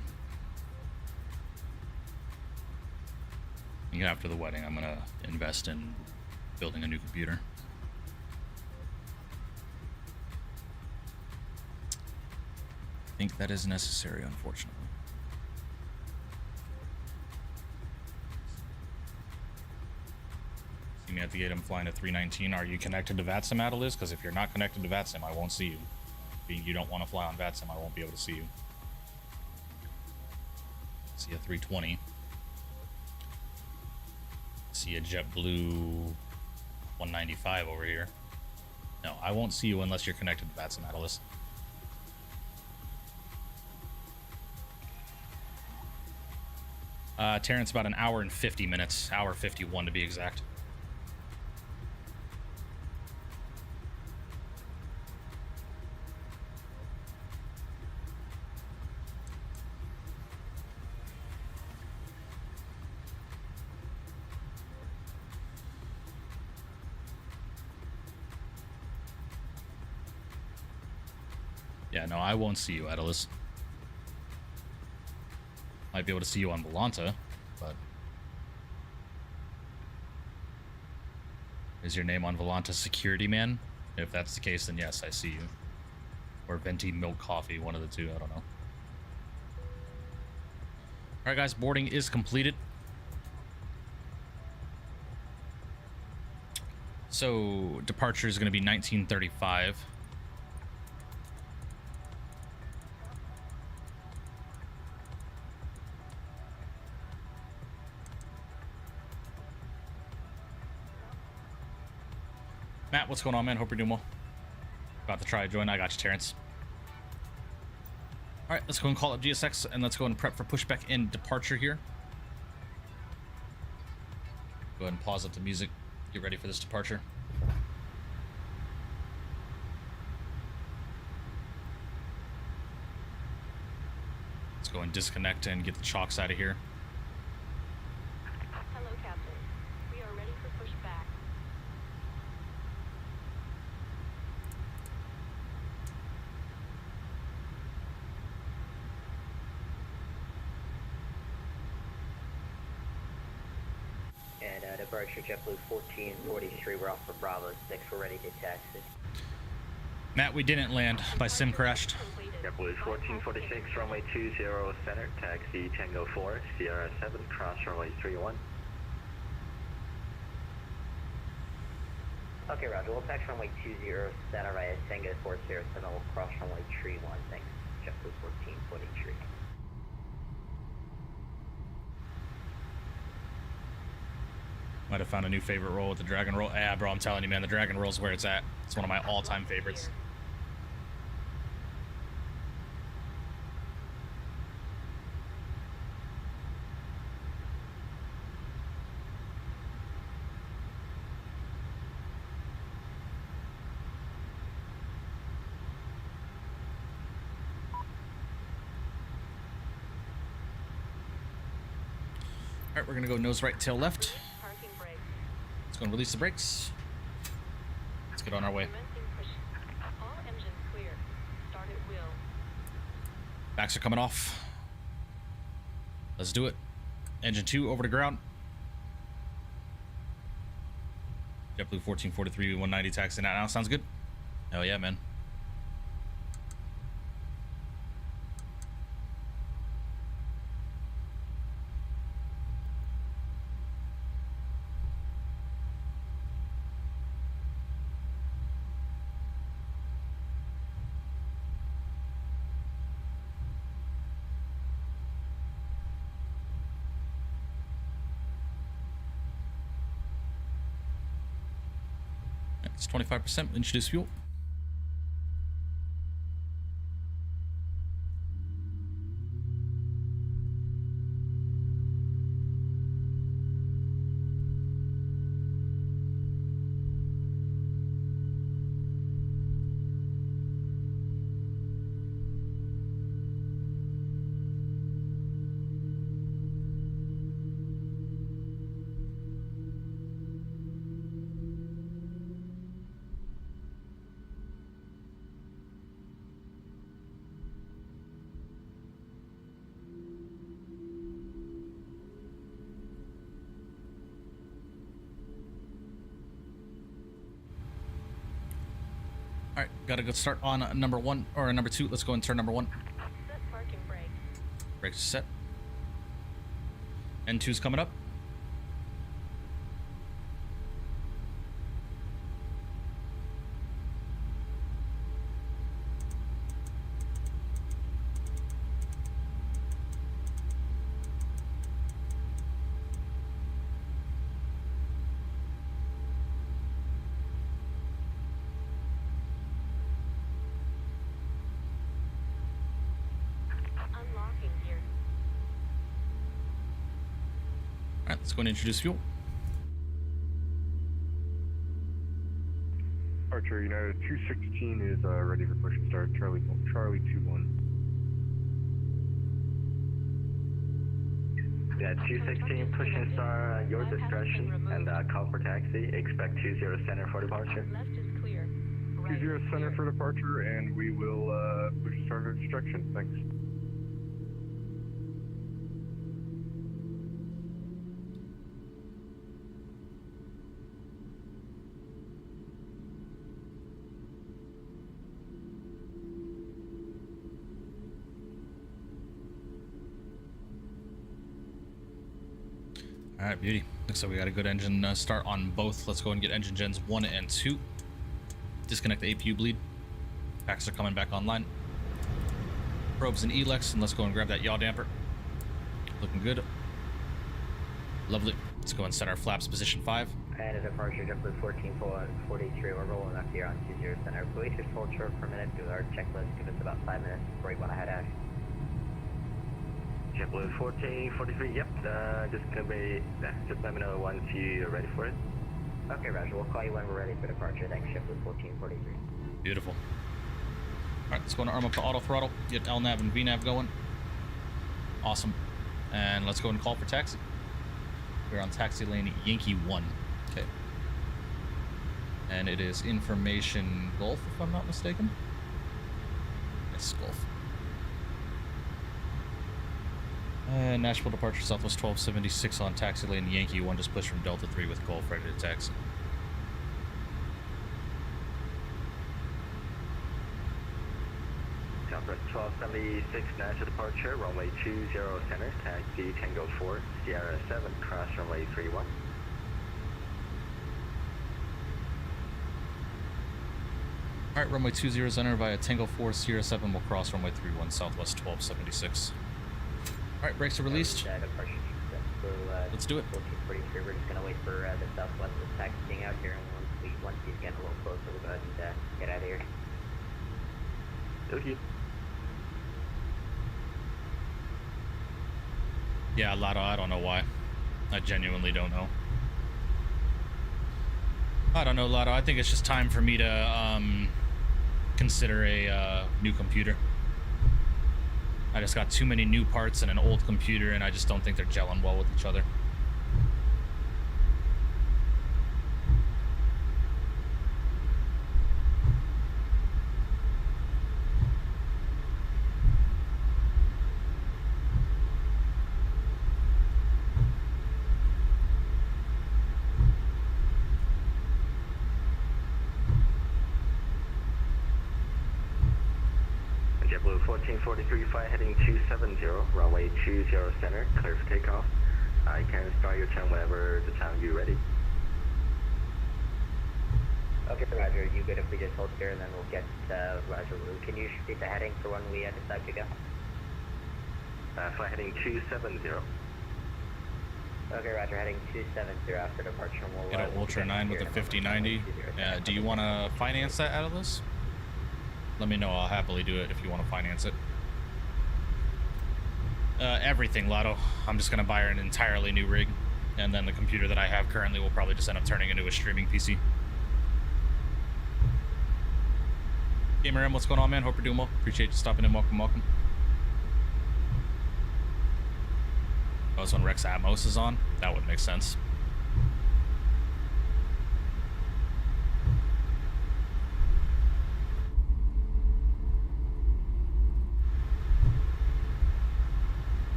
And after the wedding, I'm gonna invest in building a new computer. think that is necessary, unfortunately. See me at the gate, I'm flying at 319. Are you connected to VATSIM, Atlas? Because if you're not connected to VATSIM, I won't see you. Being you don't want to fly on VATSIM, I won't be able to see you. See a 320. See a JetBlue 195 over here. No, I won't see you unless you're connected to VATSIM, Atlas. Terrence, about an hour and 50 minutes. Hour 51 to be exact. Yeah, no, I won't see you, Atlas. Might be able to see you on Volanta, but... Is your name on Volanta Security Man? If that's the case, then yes, I see you. Or Venti Milk Coffee, one of the two, I don't know. Alright guys, boarding is completed. So, departure is going to be 1935. Matt, what's going on, man? Hope you're doing well. About to try to join. I got you, Terrence. All right, let's go and call up GSX and let's go and prep for pushback and departure here. Go ahead and pause up the music. Get ready for this departure. Let's go and disconnect and get the chocks out of here. Hello, Captain. We are ready for pushback. And departure JetBlue 1443, we're off for Bravo 6, we're ready to taxi. Matt, we didn't land. My sim crashed. JetBlue 1446, runway 20 center, taxi Tango 4, Sierra 7, cross runway 31. Okay, Roger, we'll taxi runway 20 center via Tango 4, Sierra 7, we'll cross runway 31, thanks. JetBlue 1443. Might have found a new favorite roll with the Dragon Roll. Yeah, bro, I'm telling you, man, the Dragon Roll is where it's at. It's one of my all-time favorites. All right, we're gonna go nose right, tail left. Let's go and release the brakes. Let's get on our way. All engines clear. Start at will. Backs are coming off. Let's do it. Engine 2 over to ground. JetBlue 1443 190 taxiing out now. Sounds good. Hell yeah, man. It's 25%. Introduce fuel. All right, got a good start on number 1 or number 2. Let's go and turn number 1. Brakes set. N2's coming up. Unlocking gear. Alright, let's go and introduce fuel. Archer, United 216 is ready for push and start. Charlie 21. Yeah, 216, push and start, your discretion, and call for taxi. Expect 20 center for departure. Left is clear. Right 20 is center clear. for departure, and we will push and start our destruction. Thanks. All right, beauty. Looks like we got a good engine start on both. Let's go and get engine gens 1 and 2. Disconnect the APU bleed. Packs are coming back online. Probes and ELEX, and let's go and grab that yaw damper. Looking good. Lovely. Let's go and set our flaps position 5. And a departure, JetBlue 1443, we're rolling up here on 20 center. Please just hold short for a minute, do our checklist, give us about 5 minutes before you want to head out. JetBlue 1443, yep, just gonna be, just let me know once you're ready for it. Okay, Roger, we'll call you when we're ready for departure. Thanks, JetBlue 1443. Beautiful. All right, let's go and arm up to auto throttle. Get LNAV and VNAV going. Awesome. And let's go and call for taxi. We're on taxi lane Yankee 1. Okay. And it is information Gulf, if I'm not mistaken. Yes, Gulf. And Nashville departure Southwest 1276 on taxi lane Yankee 1. Just push from Delta 3 with Gulf ready to taxi. Southwest 1276, Nashville departure, runway 20 center, taxi Tango 4, Sierra 7, cross runway 31. All right, runway 20 center via Tango 4, Sierra 7 will cross runway 31, Southwest 1276. All right, brakes are released. Let's do it. 1443, we're just going to wait for the Southwest is taxiing out here, and once he's getting a little closer, we'll go ahead and get out of here. Okay. Yeah, Lotto, I don't know why. I genuinely don't know. I don't know, Lotto. I think it's just time for me to consider a new computer. I just got too many new parts and an old computer, and I just don't think they're gelling well with each other. JetBlue 1443, flight heading 270, runway 20 center, clear for takeoff. You can start your turn whenever the time you're ready. Okay, Roger, you good if we just hold here, and then we'll get Roger. Can you repeat the heading for when we decide to go? Flight heading 270. Okay, Roger, heading 270 after departure. We'll Get an Ultra 9 with a 5090. Do you want to finance that out of this? Let me know. I'll happily do it if you want to finance it. Everything, Lotto. I'm just going to buy an entirely new rig. And then the computer that I have currently will probably just end up turning into a streaming PC. Gamer M, what's going on, man? Hope you're doing well. Appreciate you stopping in. Welcome, welcome. Oh, it's when Rex Atmos is on? That would make sense.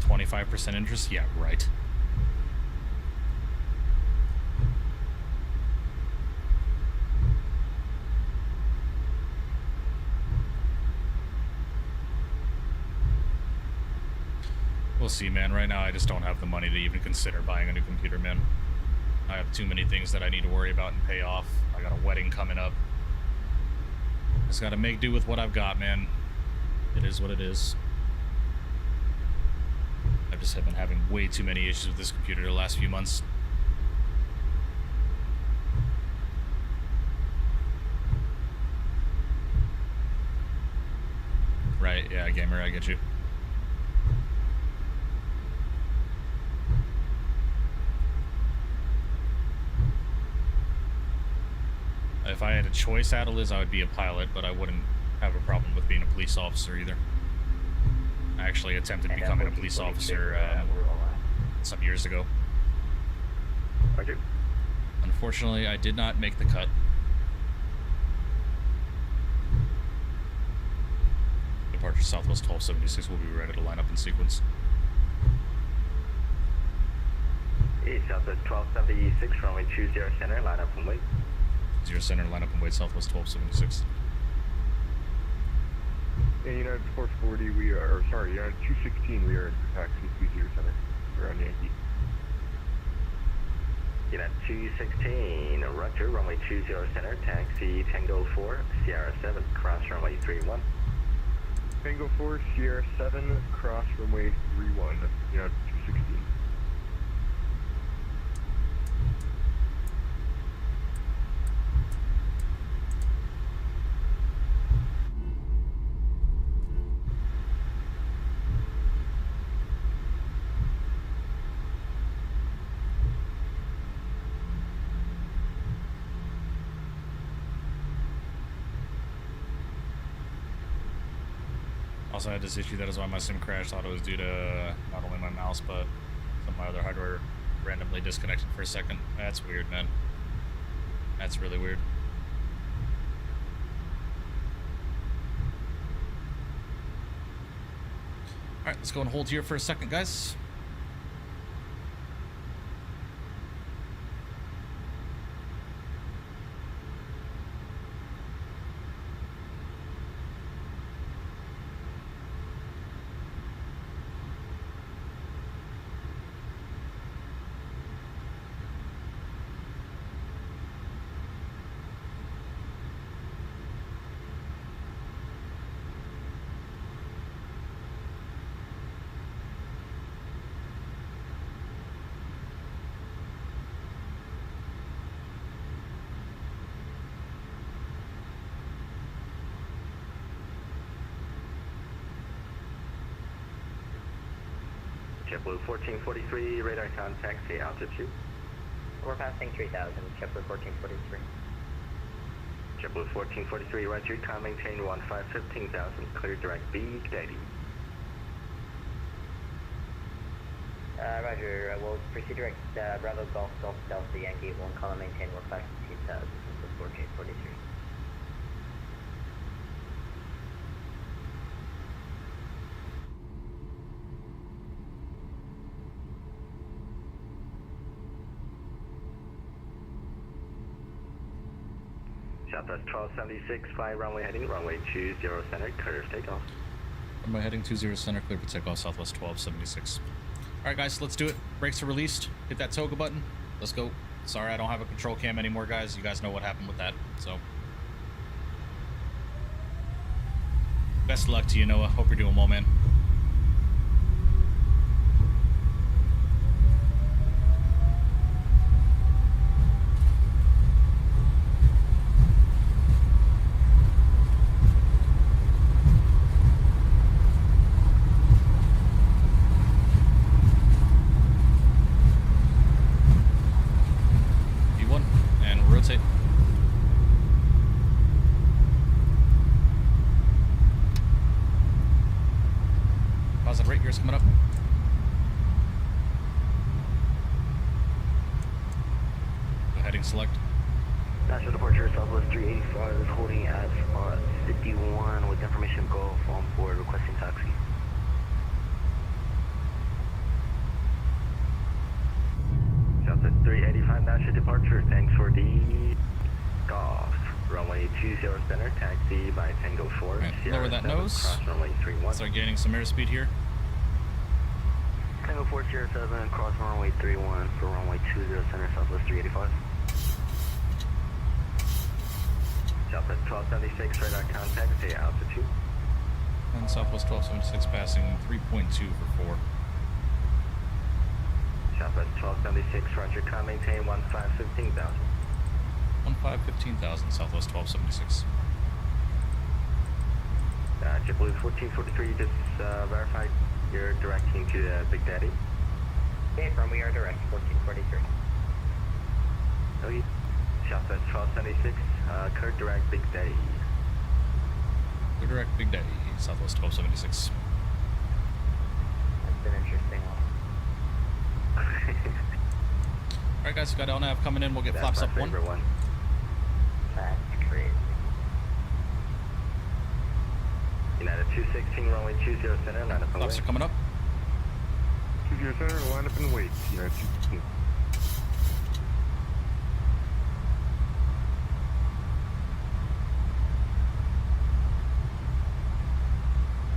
%25 interest? Yeah, right. We'll see, man. Right now, I just don't have the money to even consider buying a new computer, man. I have too many things that I need to worry about and pay off. I got a wedding coming up. Just gotta make do with what I've got, man. It is what it is. I just have been having way too many issues with this computer the last few months. Right, yeah, gamer, I get you. If I had a choice, Adeliz, I would be a pilot, but I wouldn't have a problem with being a police officer either. I actually attempted becoming a police officer some years ago. Roger. Unfortunately, I did not make the cut. Departure Southwest 1276 will be ready to line up in sequence. Southwest 1276, runway 20 center, line up and wait. 0 center, line up and wait, Southwest 1276. And United 440, we are, or sorry, United 216, we are in taxi 20 center. We're on Yankee. United 216, roger, runway 20 center, taxi Tango 4, Sierra 7, cross runway 31. Tango 4, Sierra 7, cross runway 31, United 216. Also had this issue, that is why my sim crashed. Thought it was due to not only my mouse, but some of my other hardware randomly disconnected for a second. That's weird, man. That's really weird. Alright, let's go and hold here for a second, guys. JetBlue 1443, radar contact, say altitude. We're passing 3000, JetBlue 1443. JetBlue 1443, roger, con maintain 15,000, clear direct B, Daddy. Roger, we'll proceed direct Bravo Golf Golf Delta Yankee 1, column maintain 15,000, JetBlue 1443. Southwest 1276, fly runway heading, runway 20 center, clear for takeoff. Runway heading 20 center, clear for takeoff, Southwest 1276. Alright guys, let's do it. Brakes are released. Hit that toga button. Let's go. Sorry I don't have a control cam anymore, guys. You guys know what happened with that, so. Best of luck to you, Noah. Hope you're doing well, man. Rotate. Positive rate gears coming up. Go heading select. National departure Southwest 385 is holding at spot 51 with information Gulf on board requesting taxi. Southwest 385, national departure, thanks for the Golf. Runway 20 center, taxi by Tango 4. Right, lower that nose. Cross runway 31. Start gaining some airspeed here. Tango 407, cross runway 31 for runway 20 center, Southwest 385. Southwest 1276, radar contact, stay at altitude. And Southwest 1276 passing 3.2 for 4. Southwest 1276, roger, maintain 1515,000. 1515,000, Southwest 1276. JetBlue 1443, just verify you're directing to Big Daddy. Okay, from we are direct, 1443. Okay. Southwest 1276, Kurt direct Big Daddy. We're direct Big Daddy, Southwest 1276. That's an interesting one. Alright guys, we got LNAV coming in, we'll get flaps up one. That's crazy. United 216, runway 20 center, line up and Flaps wait. are coming up. 20 center, line up and wait. United 216.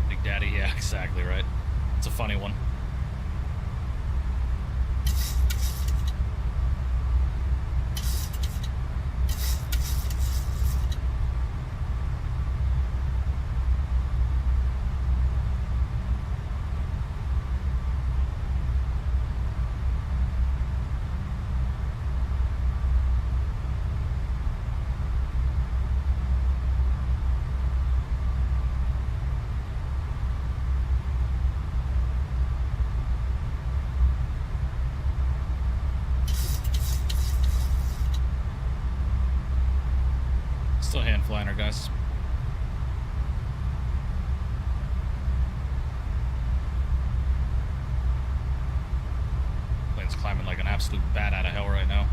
Big Daddy, yeah, exactly right. It's a funny one. Still hand flying her, guys. Plane's climbing like an absolute bat out of hell right now.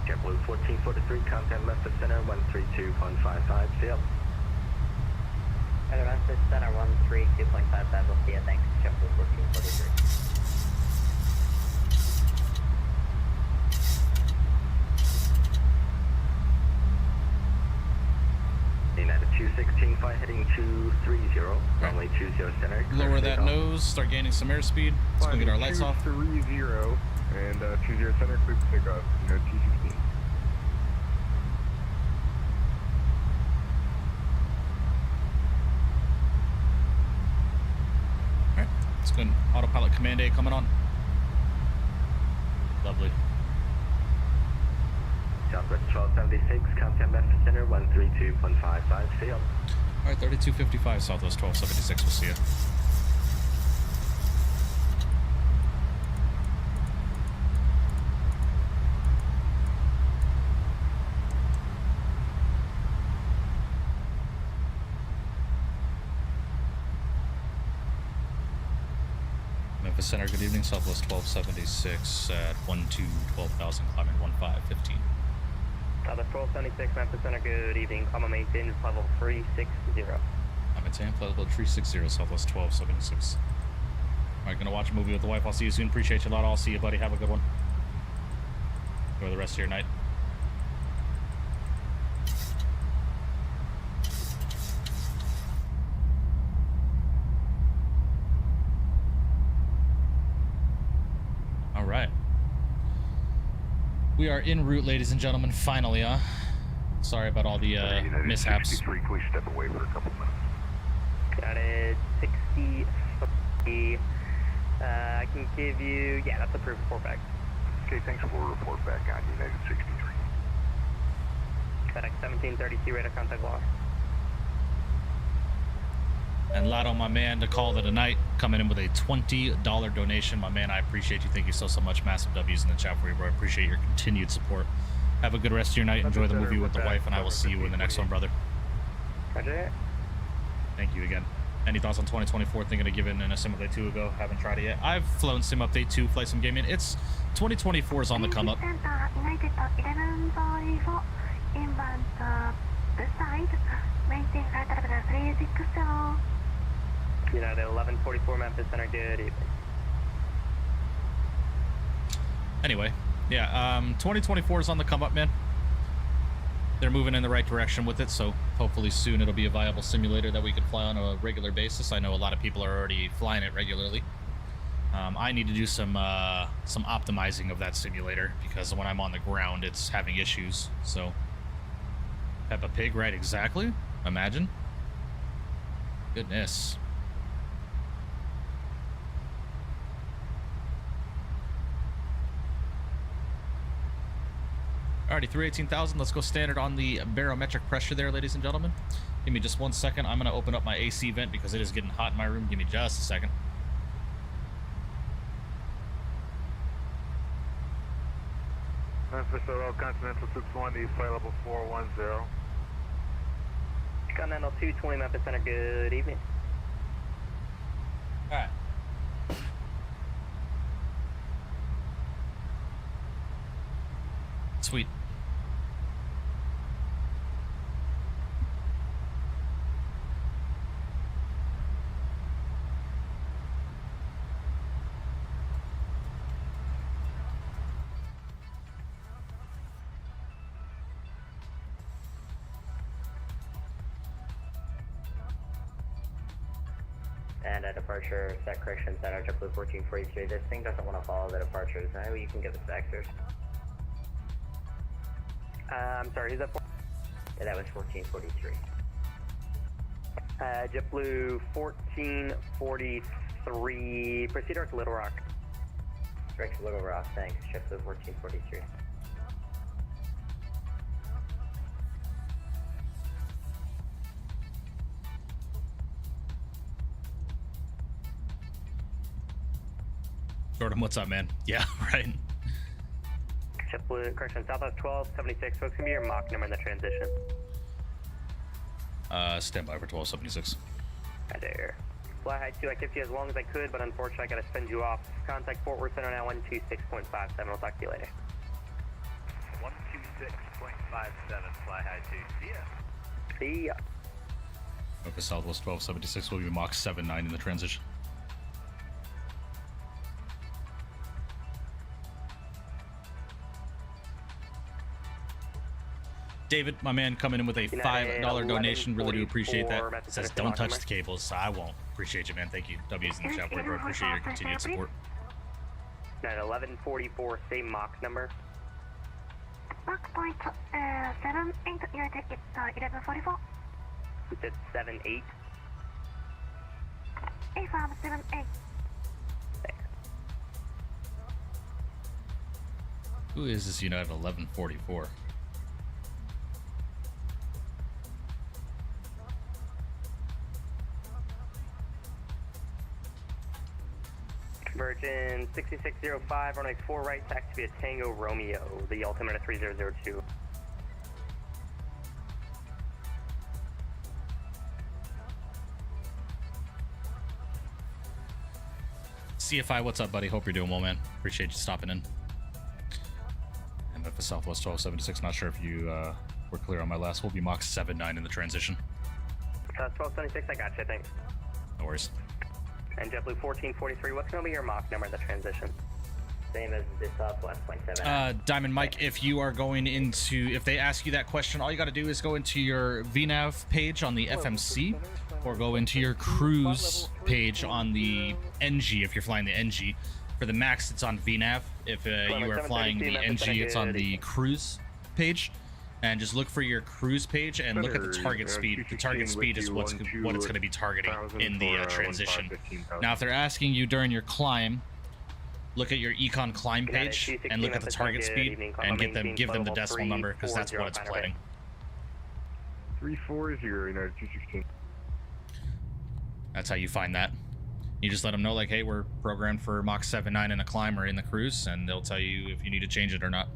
JetBlue 1443, contact Memphis Center 132.55, see ya. Memphis Center 132.55, we'll see ya, thanks. JetBlue 1443. United 216, flight heading 230, runway 20 center. Lower that nose, start gaining some airspeed. Let's go get our lights off. 230 and 20 center, clear for takeoff. United 216. Alright, let's go. Autopilot Command A coming on. Lovely. Southwest 1276, contact Memphis Center 132.55, see ya. Alright, 3255 Southwest 1276, we'll see ya. Memphis Center, good evening. Southwest 1276 at 12,000, climbing 1515. Southwest 1276, Memphis Center, good evening. Climb maintain level 360. I'm maintain level 360, Southwest 1276. Alright, gonna watch a movie with the wife. I'll see you soon. Appreciate you a lot. I'll see you, buddy. Have a good one. Enjoy the rest of your night. Alright. We are en route, ladies and gentlemen, finally, sorry about all the mishaps. 63, please step away for a couple minutes. Got it, 63. I can give you, yeah, that's approved report back. Okay, thanks for a report back on United 63. FedEx 1732, radar contact lost. And Lotto, my man, to call it a night, coming in with a $20 donation. My man, I appreciate you. Thank you so much. Massive W's in the chat for you, bro. I appreciate your continued support. Have a good rest of your night. Enjoy the movie with the wife, and I will see you in the next one, brother. Roger. Thank you again. Any thoughts on 2024? Thinking of giving in a Sim Update 2 ago. Haven't tried it yet. I've flown Sim Update 2, Flight Sim Gaming. It's 2024 is on the come up. United 1144, inbound this side, maintain flight level 360. United 1144, Memphis Center, good evening. Anyway, yeah, 2024 is on the come up, man. they're moving in the right direction with it, so hopefully soon it'll be a viable simulator that we could fly on a regular basis. I know a lot of people are already flying it regularly. I need to do some optimizing of that simulator because when I'm on the ground, it's having issues. So, Peppa Pig, right? Exactly. Imagine. Goodness. Alrighty, 318,000. Let's go standard on the barometric pressure there, ladies and gentlemen. Give me just 1 second. I'm going to open up my AC vent because it is getting hot in my room. Give me just a second. Memphis Oil, Continental 6-1, East flight level 410. Continental 220 Memphis Center, good evening. Alright. Sweet. And a departure set correction center, JetBlue 1443. This thing doesn't want to follow the departures. Maybe you can give us vectors. I'm sorry, who's that for? Yeah, that was 1443. JetBlue 1443. Proceed direct to Little Rock. Direct to Little Rock, thanks. JetBlue 1443. Jordan, what's up, man? Yeah, right. JetBlue, correction, Southwest 1276. What's going to be your Mach number in the transition? Stand by for 1276. Hi there. Fly high 2, I kept you as long as I could, but unfortunately I got to send you off. Contact Fort Worth Center now 126.57. We'll talk to you later. 126.57, fly high 2. See ya. See ya. Okay, Southwest 1276 will be Mach 79 in the transition. David, my man, coming in with a $5 donation. Really do appreciate that. It says, don't touch the cables. I won't. Appreciate you, man. Thank you. W's in the chat, bro. Appreciate your continued support. 1144, same Mach number. Mach point 78, your ticket 1144. You said 78. A5 78. Who is this United 1144? Virgin 6605, runway 4 right, taxi via Tango Romeo, the altimeter 3002. CFI, what's up, buddy? Hope you're doing well, man. Appreciate you stopping in. And Memphis Southwest 1276, not sure if you were clear on my last. We'll be Mach 79 in the transition. 1276, I got you, thanks. No worries. And JetBlue 1443, what's going to be your Mach number in the transition? Same as the Southwest 0.7. Diamond Mike, if you are going into, if they ask you that question, all you got to do is go into your VNAV page on the FMC, or go into your cruise page on the NG if you're flying the NG. For the max, it's on VNAV. If you are flying the NG, it's on the cruise page. And just look for your cruise page and look at the target speed. The target speed is what it's going to be targeting in the transition. Now, if they're asking you during your climb, look at your econ climb page and look at the target speed and give them the decimal number because that's what it's planning. 340 United 216. That's how you find that. You just let them know, like, hey, we're programmed for Mach 79 in a climb or in the cruise, and they'll tell you if you need to change it or not.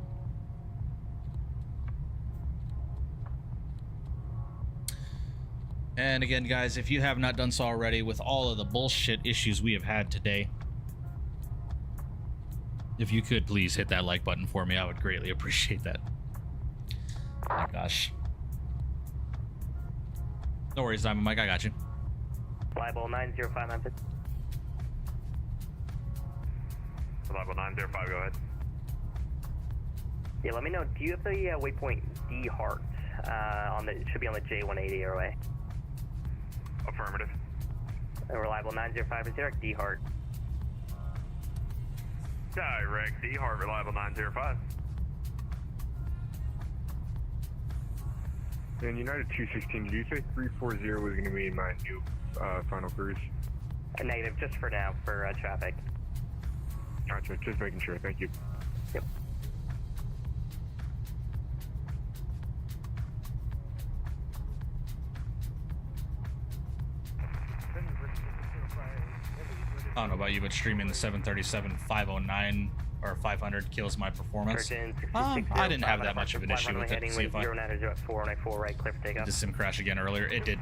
And again, guys, if you have not done so already, with all of the bullshit issues we have had today, if you could please hit that like button for me, I would greatly appreciate that. Oh my gosh. No worries, Diamond Mike, I got you. Flyable 905 Memphis. Flyable 905, go ahead. Yeah, let me know. Do you have the waypoint D Heart it should be on the J180 airway. Affirmative. Reliable 905 is direct D Hart. Direct D Hart, reliable 905. And United 216, did you say 340 was going to be my new final cruise? Negative, just for now, for traffic. Gotcha, just making sure, thank you. Yep. I don't know about you, but streaming the 737 509 or 500 kills my performance. I didn't have that much of an issue with it. See if I right, clear for takeoff. the sim crash again earlier. It did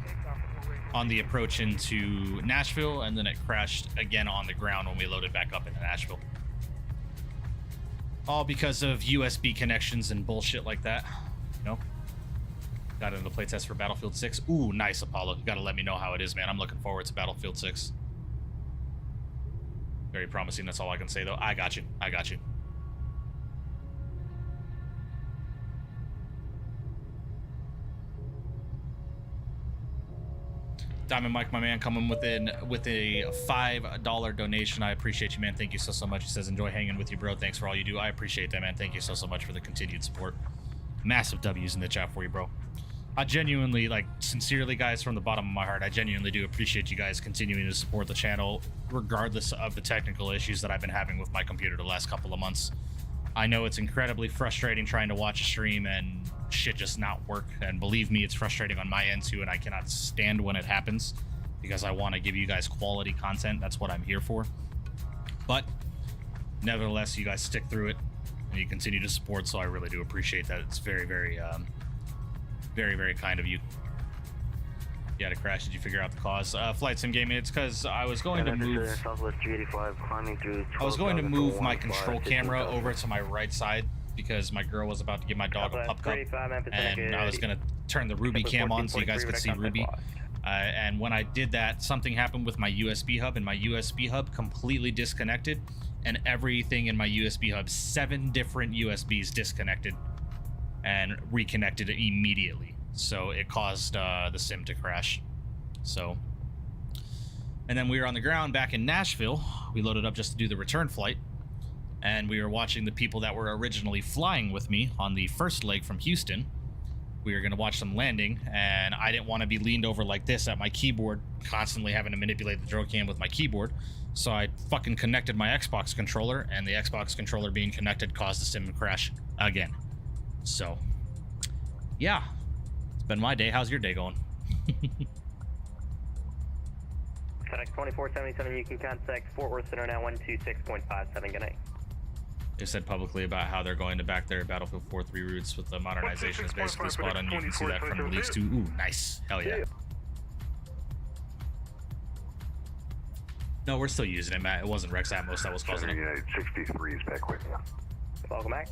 on the approach into Nashville, and then it crashed again on the ground when we loaded back up into Nashville. All because of USB connections and bullshit like that. You know? Got into the playtest for Battlefield 6. Ooh, nice, Apollo. You gotta let me know how it is, man. I'm looking forward to Battlefield 6. Very promising, that's all I can say, though. I got you. I got you. Diamond Mike, my man, coming with a $5 donation. I appreciate you, man. Thank you so much. He says, enjoy hanging with you, bro. Thanks for all you do. I appreciate that, man. Thank you so much for the continued support. Massive W's in the chat for you, bro. I genuinely, like, sincerely, guys, from the bottom of my heart, I genuinely do appreciate you guys continuing to support the channel, regardless of the technical issues that I've been having with my computer the last couple of months. I know it's incredibly frustrating trying to watch a stream and shit just not work, and believe me, it's frustrating on my end too, and I cannot stand when it happens because I want to give you guys quality content. That's what I'm here for. But nevertheless, you guys stick through it and you continue to support, so I really do appreciate that. It's very, very, very kind of you. You had a crash. Did you figure out the cause? Flight Sim Gaming, it's because I was going to move. I was going to move my control camera over to my right side because my girl was about to give my dog a pup cup, and I was going to turn the Ruby cam on so you guys could see Ruby. And when I did that, something happened with my USB hub, and my USB hub completely disconnected, and everything in my USB hub, 7 different USBs disconnected and reconnected immediately. So it caused the sim to crash. So, and then we were on the ground back in Nashville. We loaded up just to do the return flight, and we were watching the people that were originally flying with me on the first leg from Houston. We were going to watch them landing, and I didn't want to be leaned over like this at my keyboard, constantly having to manipulate the drone cam with my keyboard. So I fucking connected my Xbox controller, and the Xbox controller being connected caused the sim to crash again. So, yeah. Been my day. How's your day going? FedEx 2477, you can contact Fort Worth Center now 126.57. Good night. They said publicly about how they're going to back their Battlefield 4-3 routes with the modernization is basically spot on. You can see that from release 2. Ooh, nice. Hell yeah. No, we're still using it, Matt. It wasn't Rex Atmos that was causing it. United 63 is back with you. Welcome back.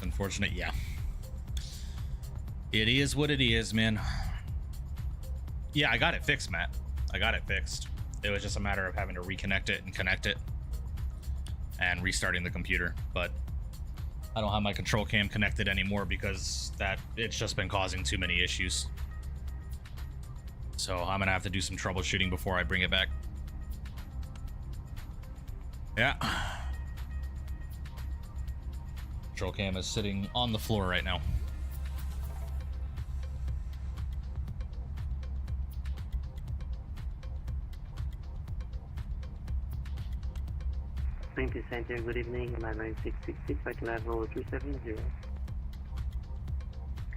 Unfortunate, yeah. It is what it is, man. Yeah, I got it fixed, Matt. I got it fixed. It was just a matter of having to reconnect it and connect it and restarting the computer. But I don't have my control cam connected anymore because it's just been causing too many issues. So I'm gonna have to do some troubleshooting before I bring it back. Yeah. Control cam is sitting on the floor right now. Plaintiff Center, good evening. My 9666, flight level 370.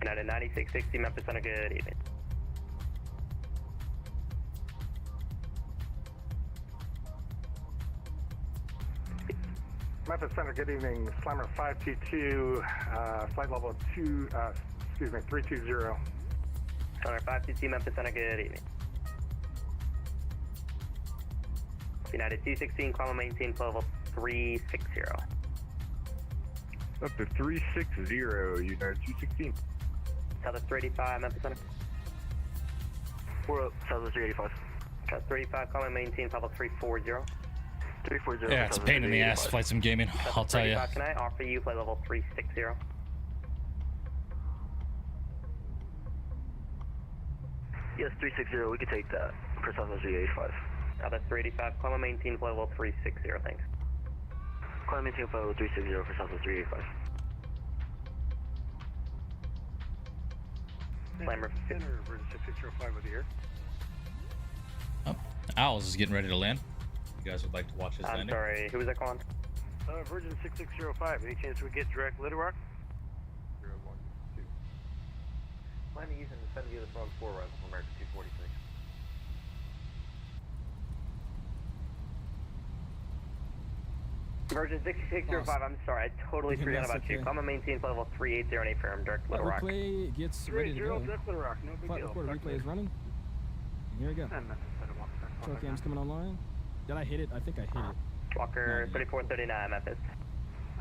United 9660, Memphis Center, good evening. Memphis Center, good evening. Slammer 522, flight level 320. Slammer 522, Memphis Center, good evening. United 216, climb and maintain level 360. Up to 360, United 216. Southwest 385, Memphis Center. We're up, Southwest 385. South 35, calling maintain level 340. 340. Yeah, it's a pain in the ass, Flight Sim Gaming. I'll tell you. Can I offer you flight level 360? Yes, 360. We could take that for Southwest 385. That's 385, calling maintain flight level 360. Thanks. Climb maintain flight level 360 for Southwest 385. Slammer. Center, Virgin 6605 with you here. Oh, Owls is getting ready to land. You guys would like to watch his I'm landing? sorry, who was that calling? Virgin 6605. Any chance we get direct Little Rock? 012. Landing using the 70 of the Frog 4 rifle from America 246. Virgin 6605, I'm sorry, I totally forgot about you. Climb maintain flight level 380 and affirm direct Little Rock. Replay gets ready to go. Direct Little Rock, no big Flight deal. report replay is running. And here we go. Tail cam's coming online. Did I hit it? I think I hit it. Walker 3439 Memphis.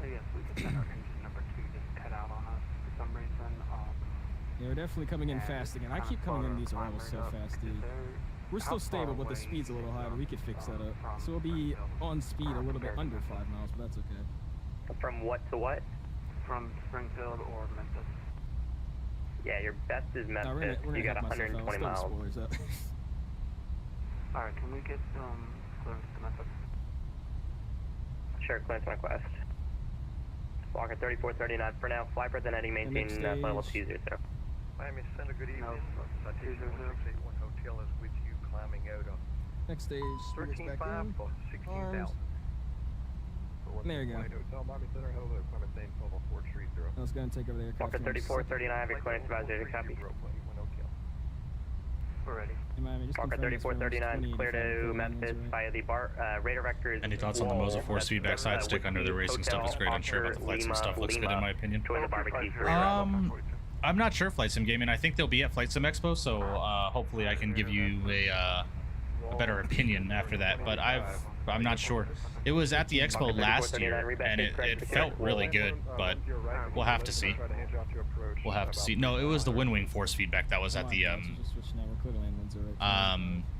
Yes, we can send our engine number 2 just cut out on us for some reason. Yeah, we're definitely coming in fast again. I keep coming in these arrivals so fast, dude. We're still stable, but the speed's a little high, but we could fix that up. So we'll be on speed a little bit under 5 miles, but that's okay. From what to what? From Springfield or Memphis. Yeah, your best is No, Memphis. we're You gonna got help myself out. 120 Let's throw the miles. spoilers up. Alright, can we get clearance to Memphis? Sure, clearance request. Walker 3439 for now. Fly breath and heading maintain next level stage. 20. Miami Center, good evening. Citation 1681 Hotel is with you climbing out of Next stage, switch back 13.5 in. for 16,000. Arms. There you go. Hotel Miami Center, hello, climb maintain level 430. I was going to take over the aircraft. Walker 3439, have your clearance advisory to copy. We're ready. Hey, Miami, just Walker confirm this one was 3439, clear 2085 to landings, Memphis right? via the radar vectors. Any thoughts on the Moser Force feedback side stick under the racing stuff? It's great. Unsure about the Flight Sim stuff. Looks good in my opinion. Join the barbecue. I'm not sure, Flight Sim Gaming. I think they'll be at Flight Sim Expo, so hopefully I can give you a better opinion after that. But I'm not sure. It was at the Expo last year, and it felt really good, but we'll have to see. We'll have to see. No, it was the Winwing Force feedback that was at the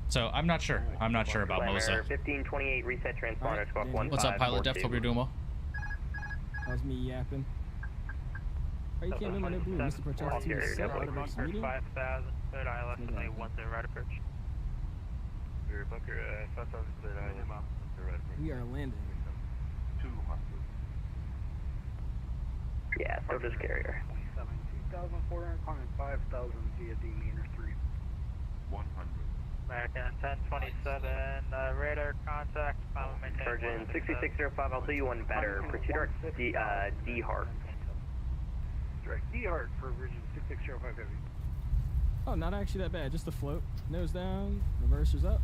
so I'm not sure. I'm not sure about Moza. 1528 reset transponder squawk 1542. What's up, Pilot Depth? Hope you're doing well. That was me yapping. Oh, you can't remember no blue. Mr. Protest team is set out of this meeting. 5000, third ILS, and a 10 right approach. We are landing. Yeah, surface carrier. 2,400, climbing 5,000 via demeanor 3. 100. American 1027, radar contact, Virgin 6605, I'll do you one better. Pursue direct D Hart. Direct D Hart for Virgin 6605 Heavy. Oh, not actually that bad. Just the float. Nose down, reversers up.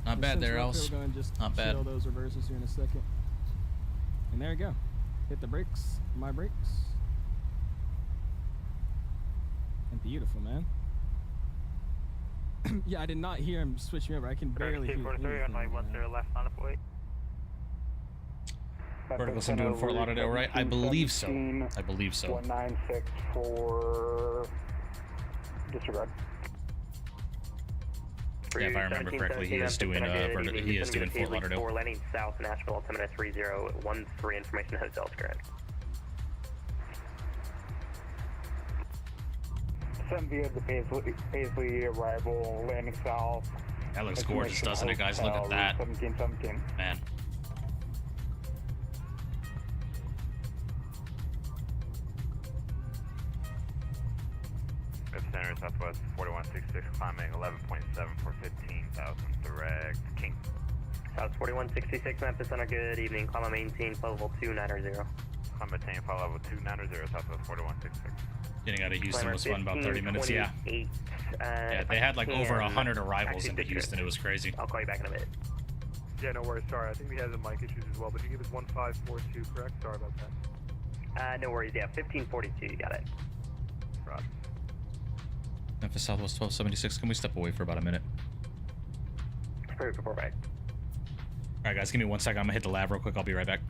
Not bad there, Els. We're going to just Not bad. chill those reversers here in a second. And there you go. Hit the brakes. My brakes. And beautiful, man. Yeah, I did not hear him switch me over. I can barely hear anything. Left on the point. Vertical sim doing Fort Lauderdale, right? I believe so. I believe so. 1964. Disregard. Yeah, if I remember correctly, he is doing Fort Lauderdale. 4 landing south, Nashville, altimeter 3013, information hotel's correct. Send via the Paisley arrival, landing south. That looks gorgeous, doesn't it, guys? Look at that. 1717. Man. Center, Southwest 4166, climbing 11.7 for 15,000, direct King. South 4166, Memphis Center, good evening. Climb maintain, level 290. Climb maintain, flight level 290, Southwest 4166. Getting out of Houston was fun, about 30 minutes, yeah. Yeah, they had like over 100 arrivals into Houston, it was crazy. I'll call you back in a bit. Yeah, no worries, sorry, I think we had some mic issues as well, but you gave us 1542, correct? Sorry about that. No worries, yeah, 1542, you got it. Roger. Memphis Southwest 1276, can we step away for about a minute? Approved, report back. Alright guys, give me 1 second, I'm gonna hit the lab real quick, I'll be right back.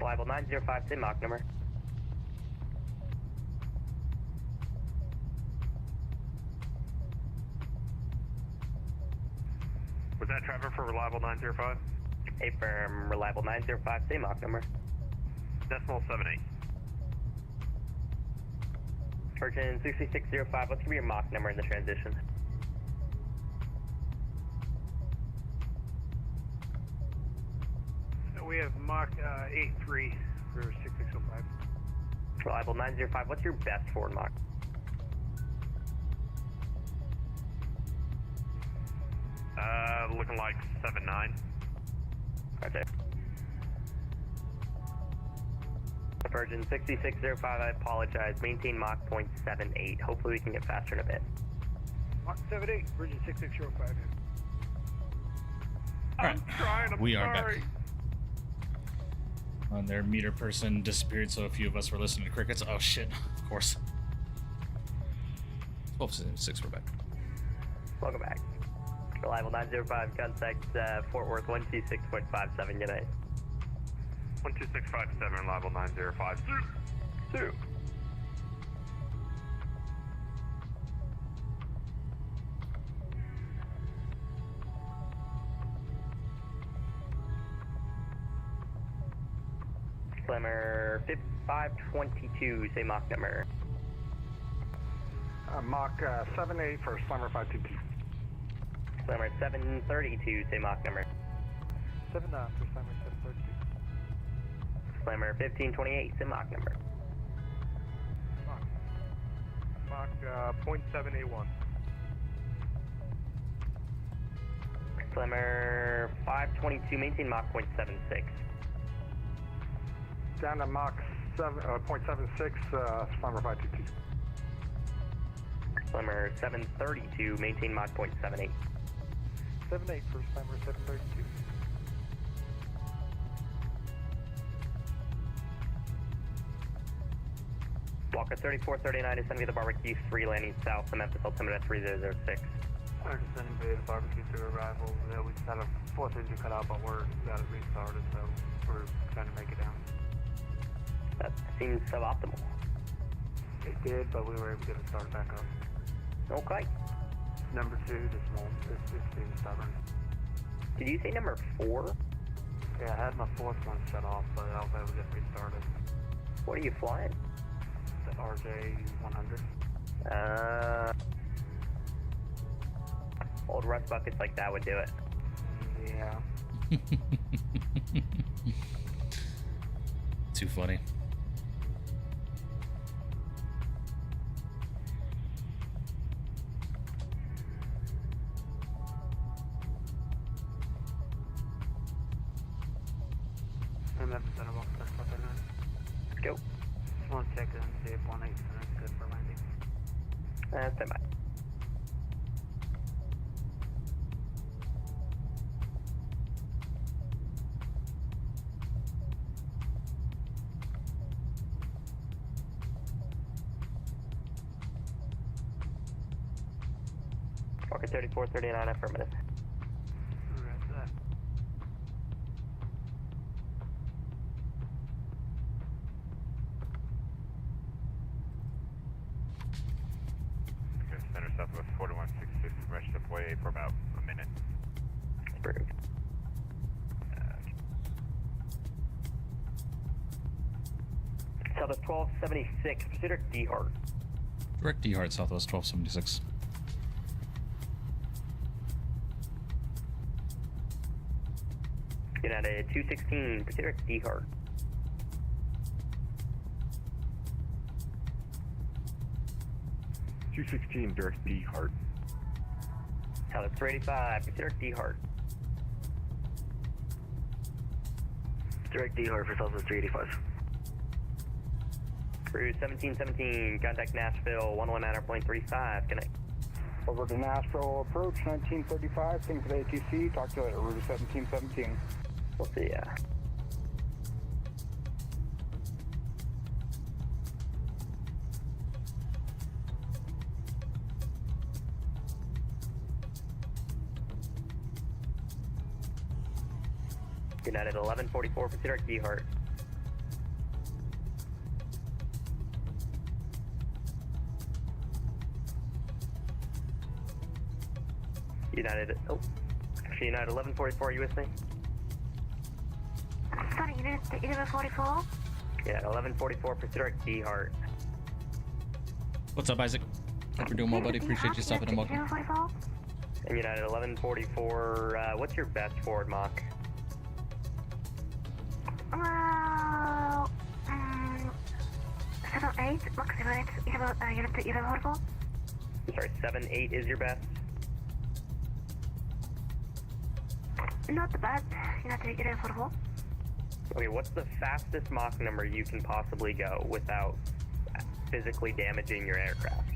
Reliable 905, same Mach number. Was that traffic for reliable 905? A firm, reliable 905, same Mach number. Decimal 78. Virgin 6605, let's give me your Mach number in the transition. We have Mach 83 for 6605. Reliable 905, what's your best forward Mach? Looking like 79. Okay. Virgin 6605, I apologize. Maintain Mach 0.78. Hopefully we can get faster in a bit. Mach 78, Virgin 6605. All right, I'm we are sorry. back. And their meter person disappeared, so a few of us were listening to crickets. Oh shit! Of course. 12-6, we're back. Welcome back. Reliable 905, contact Fort Worth 126.57. Good night. 12657, reliable 905. Two. Slammer 522, say Mach number. Mach 78 for Slammer 522. Slammer 732, say Mach number. 7 for Slammer 732. Slammer 1528, say Mach number. Mach 0.781. Slammer 522, maintain Mach 0.76. Down to Mach 0.76, Slammer 522. Slammer 732, maintain Mach 0.78. 78 for Slammer 732. Walker 3439 is sending me the barbecue 3 landing south to Memphis altimeter 3006. We're just sending the barbecue to arrival. We just had a fourth engine cut out, but we're got it restarted, so we're trying to make it down. That seems suboptimal. It did, but we were able to get it started back up. Okay. Number 2, it's being stubborn. Did you say number 4? Yeah, I had my fourth one shut off, but I was able to get restarted. What are you flying? The RJ 100. Old rust buckets like that would do it. Yeah. Too funny. Let's go. Just want to check in and see if 18 is good for landing. Stand by. Walker 3439, affirmative. Roger that. Okay, center southwest 4166, permission to deploy for about a minute. Approved. Southwest 1276, proceed direct D hard. Direct D hard, Southwest 1276. United 216, proceed direct D hard. $216, direct D hard. Southwest 385, proceed direct D hard. Direct D hard for Southwest 385. Crew 1717, contact Nashville 119 airplane 35, good night. Over to Nashville approach 1935. Thank you for the ATC. Talk to you later. Route 1717. We'll see ya. United 1144, proceed direct D hard. United, United 1144, you with me? Sorry, United 1144? Yeah, 1144, proceed direct D Heart. What's up, Isaac? Hope you're doing well, buddy. Appreciate you stopping and welcome. 1144? And United 1144, what's your best forward Mach? Well, 78, maximum is about Unit 1144. I'm sorry, 78 is your best? Not bad, Unit 1144. Okay, what's the fastest Mach number you can possibly go without physically damaging your aircraft?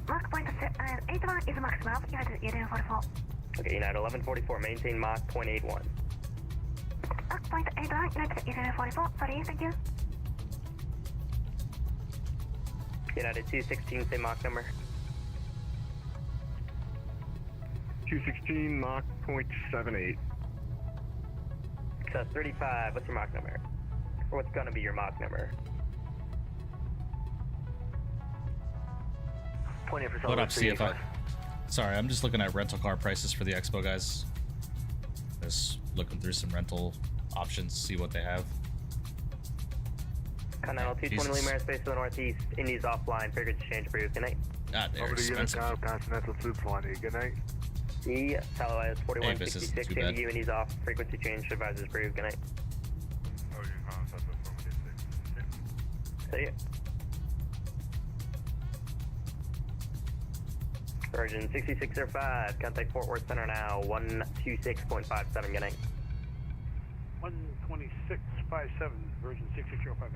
Mach point 81 is maximum, United 1144. Okay, United 1144, maintain Mach 0.81. Mach point 81, United 1144, sorry, thank you. United 216, say Mach number. 216 Mach 0.78. So 35, what's your Mach number? Or what's gonna be your Mach number? What up, CFI? Sorry, I'm just looking at rental car prices for the expo, guys. Just looking through some rental options, see what they have. Continental 220 Lima airspace to the northeast. Indy's offline. Figured to change approved. Good night. Ah, they're Over to expensive. Unicom, Continental Foods Line. Good night. Yeah, Talawai is Hey, this isn't 4166. too bad. Indy, Indy's off. Frequency change. Advisors approved. Good night. See ya. Virgin 6605. Contact Fort Worth Center now. 126.57. Good night. 12657, Virgin 6605.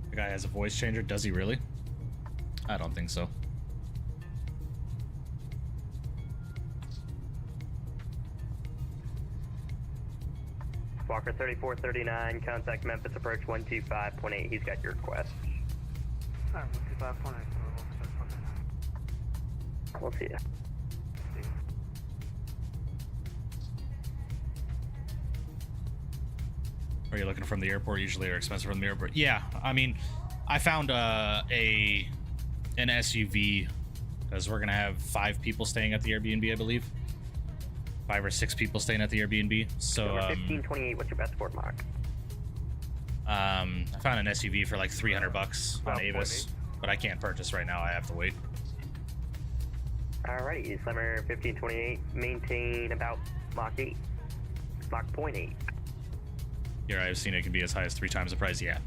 The guy has a voice changer. Does he really? I don't think so. Walker 3439. Contact Memphis approach 125.8. He's got your request. Alright, 125.8. We'll see ya. Are you looking from the airport? Usually are expensive from the airport. Yeah, I mean, I found an SUV because we're gonna have 5 people staying at the Airbnb, I believe. 5 or 6 people staying at the Airbnb. So Number 1528. What's your best Ford Mach? I found an SUV for like $300 on Avis, but I can't purchase right now. I have to wait. Alrighty, Summer 1528. Maintain about Mach 8. Mach 0.8. Here, I've seen it can be as high as 3 times the price. Yeah.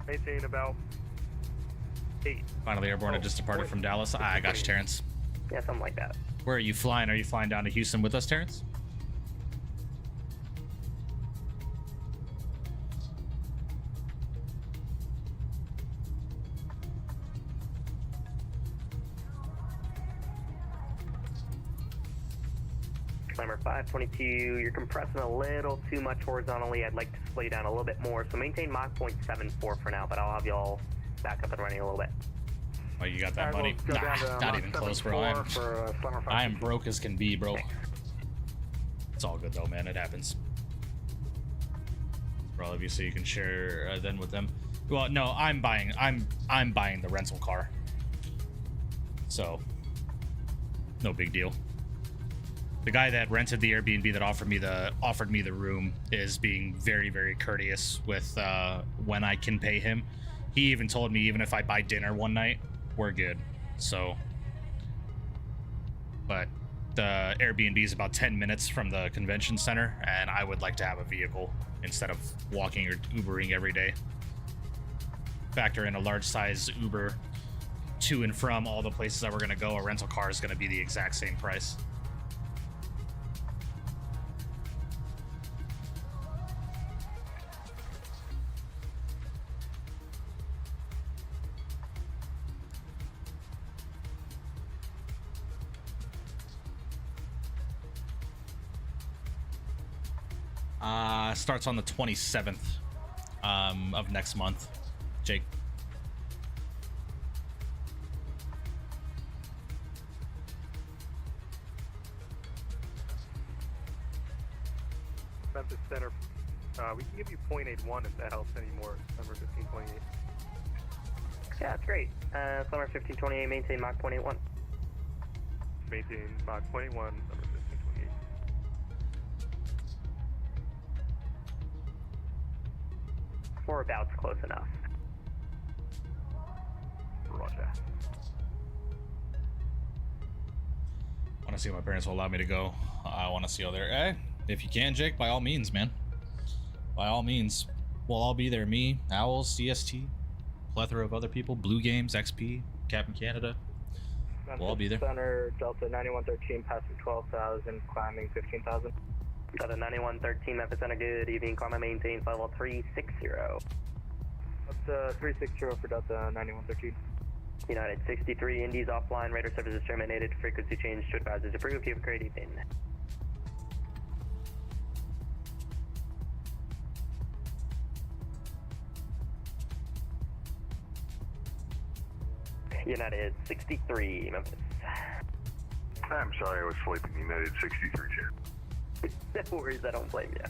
Maintain about 8. Finally airborne. It just departed from Dallas. I got you, Terrence. Yeah, something like that. Where are you flying? Are you flying down to Houston with us, Terrence? Climber 522, you're compressing a little too much horizontally. I'd like to slow you down a little bit more. So maintain Mach 0.74 for now, but I'll have y'all back up and running a little bit. Oh, you got that money? Nah, not even close, bro. I am broke as can be, bro. It's all good though, man. It happens. For all of you, so you can share then with them. Well, no, I'm buying the rental car. So, no big deal. The guy that rented the Airbnb that offered me the room is being very, very courteous with when I can pay him. He even told me even if I buy dinner one night, we're good. So, but the Airbnb is about 10 minutes from the convention center, and I would like to have a vehicle instead of walking or Ubering every day. Factor in a large size Uber to and from all the places that we're gonna go. A rental car is gonna be the exact same price. Starts on the 27th of next month, Jake. center. We can give you 0.81 if that helps anymore. Number 1528. Yeah, that's great. Summer 1528, maintain Mach 0.81. Maintain Mach 0.81, number 1528. Or about's close enough. Roger. I want to see what my parents will allow me to go. I want to see all their. Hey, if you can, Jake, by all means, man. By all means. We'll all be there. Me, Owls, CST, plethora of other people, Blue Games, XP, Captain Canada. We'll all be there. Center, Delta 9113, passing 12,000, climbing 15,000. Delta 9113, Memphis Center, good evening, climb and maintain level 360. That's 360 for Delta 9113. United 63, Indies offline, radar services terminated, frequency change to advisors approved. You have a great evening. United 63, Memphis. I'm sorry, I was sleeping. United 63, Jet. No worries, I don't blame you.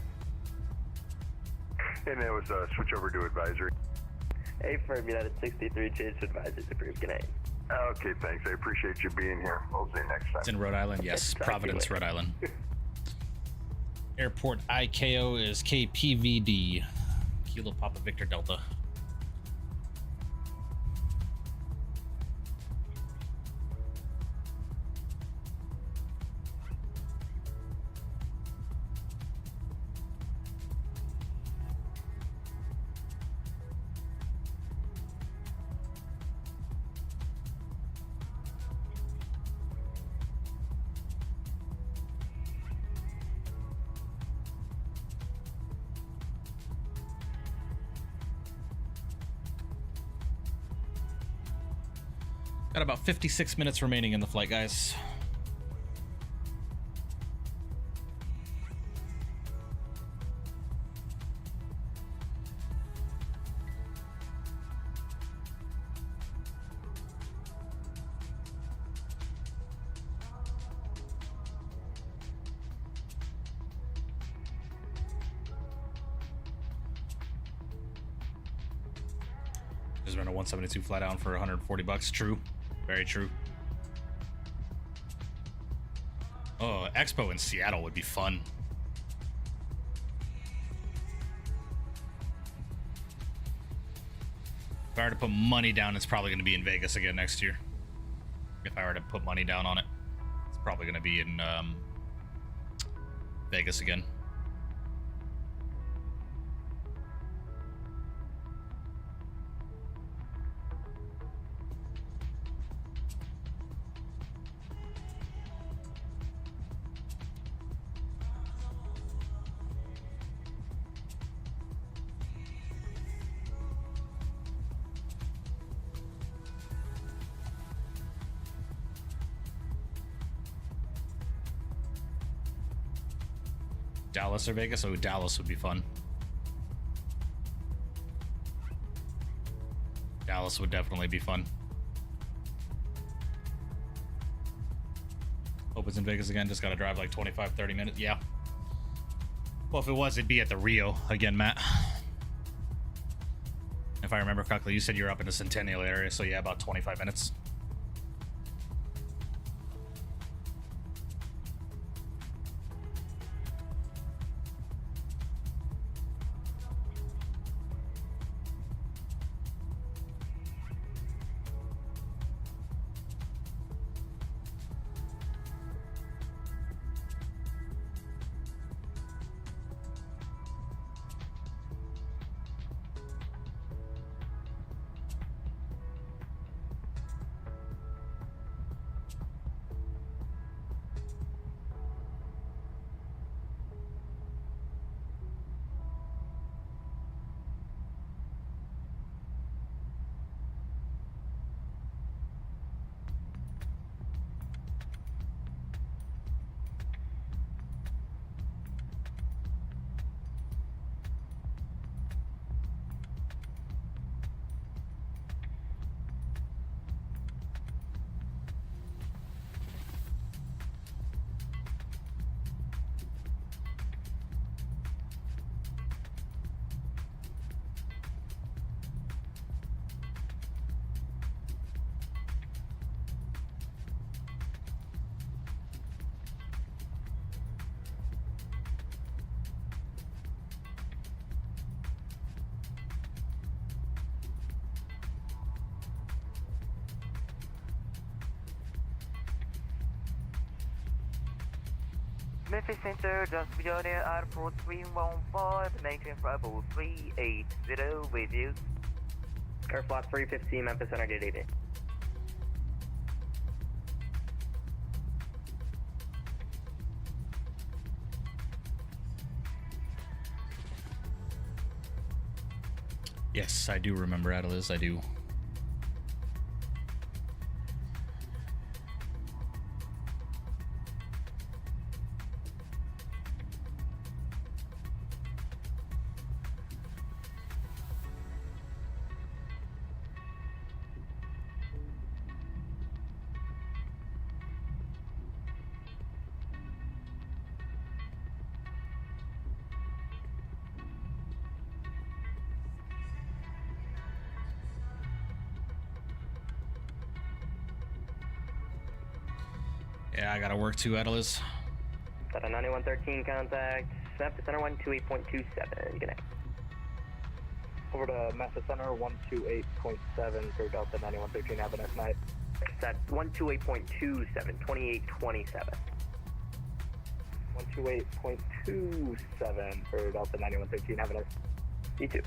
And that was switch over to advisory. A firm, United 63, change to advisors approved. Good night. Okay, thanks. I appreciate you being here. We'll see you next time. It's in Rhode Island, yes. Providence, Rhode Island. Airport ICAO is KPVD. Kilo Papa Victor Delta. Got about 56 minutes remaining in the flight, guys. Just ran a 172 flat down for $140. True. Very true. Oh, Expo in Seattle would be fun. If I were to put money down, it's probably going to be in Vegas again next year. If I were to put money down on it, it's probably going to be in Vegas again. Dallas or Vegas? Oh, Dallas would be fun. Dallas would definitely be fun. Hope it's in Vegas again. Just gotta drive like 25, 30 minutes. Yeah. Well, if it was, it'd be at the Rio again, Matt. If I remember correctly, you said you're up in the Centennial area, so yeah, about 25 minutes. Memphis Center, just beyond Airport 315, maintain Bravo 380 with you. Airflow 315, Memphis Center, good evening. Yes, I do remember Atlas, I do. Yeah, I gotta work too, Atlas. Got a 9113 contact, Memphis Center 128.27, good night. Over to Memphis Center 128.7 for Delta 9113, have a nice night. That's 128.27, 2827. 128.27 for Delta 9113, have a nice. You too.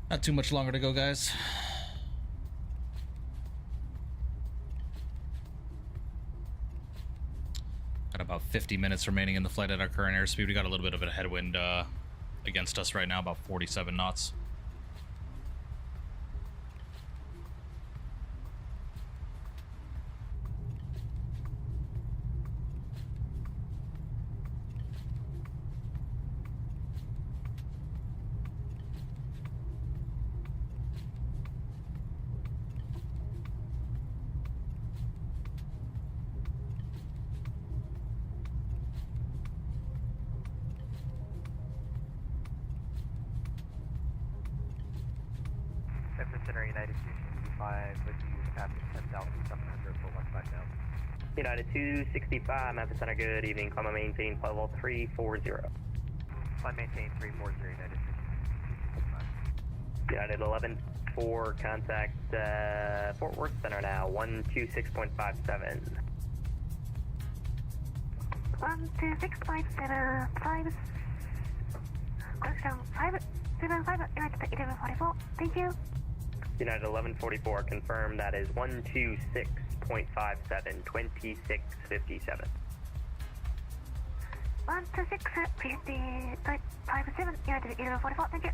Not too much longer to go, guys. Got about 50 minutes remaining in the flight at our current airspeed. We got a little bit of a headwind against us right now, about 47 knots. Memphis Center, United 265, with you, passing 10,700 for 150. United 265, Memphis Center, good evening. Climb and maintain flight level 340. Climb maintain 340, United 265. United 11-4, contact Fort Worth Center now, 126.57. 126.75. Correction, 575, United 1144. Thank you. United 1144, confirm that is 126.57, 2657. 126.57, United 1144. Thank you.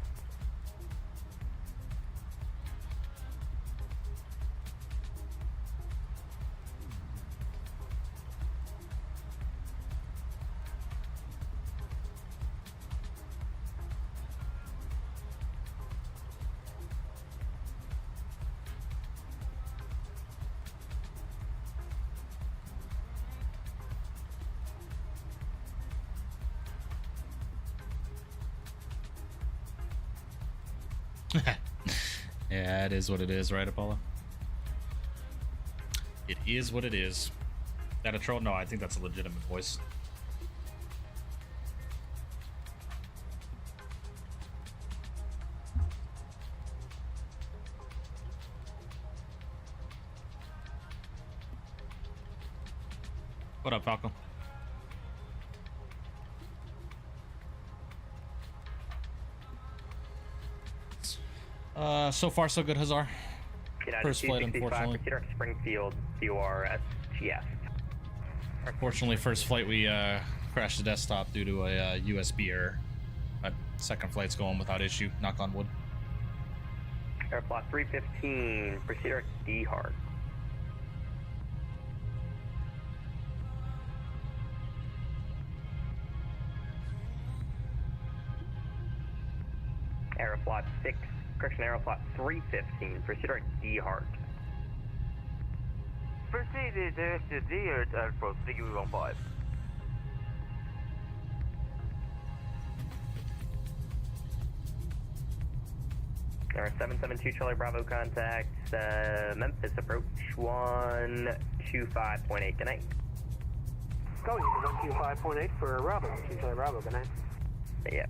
Yeah, it is what it is, right, Apollo? It is what it is. That a troll? No, I think that's a legitimate voice. What up, Falco? So far so good, Hazar. First flight, unfortunately. Springfield, QRSGS. Unfortunately, first flight we crashed the desktop due to a USB error. But second flight's going without issue, knock on wood. Airflow 315, Procedure D hard. Aeroflot 6, correction, Aeroflot 315, proceed direct D Heart. Proceed direct to D or approach 315. Our 772 Charlie Bravo contact, Memphis approach 125.8, good night. Going to 125.8 for Bravo, 2 Charlie Bravo, good night. Yeah.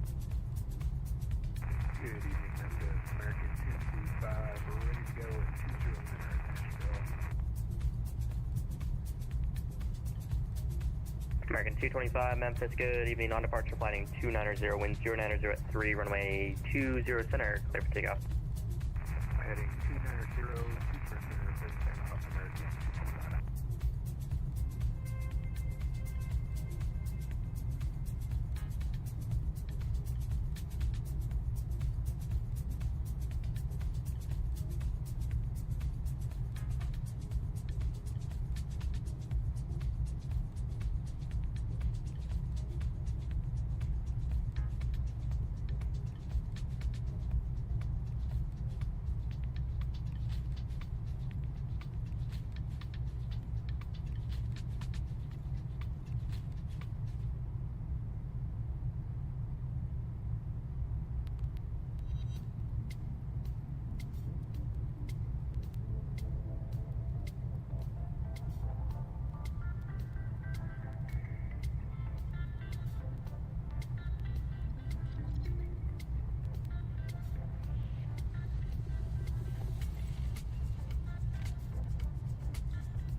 Good evening, Memphis, American 225, we're ready to go at 20 Nashville. American 225, Memphis, good evening, on departure flighting 290, wind 090 at 3, runway 20 center, clear for takeoff. Heading 290, 2 center, clear for takeoff, American 225.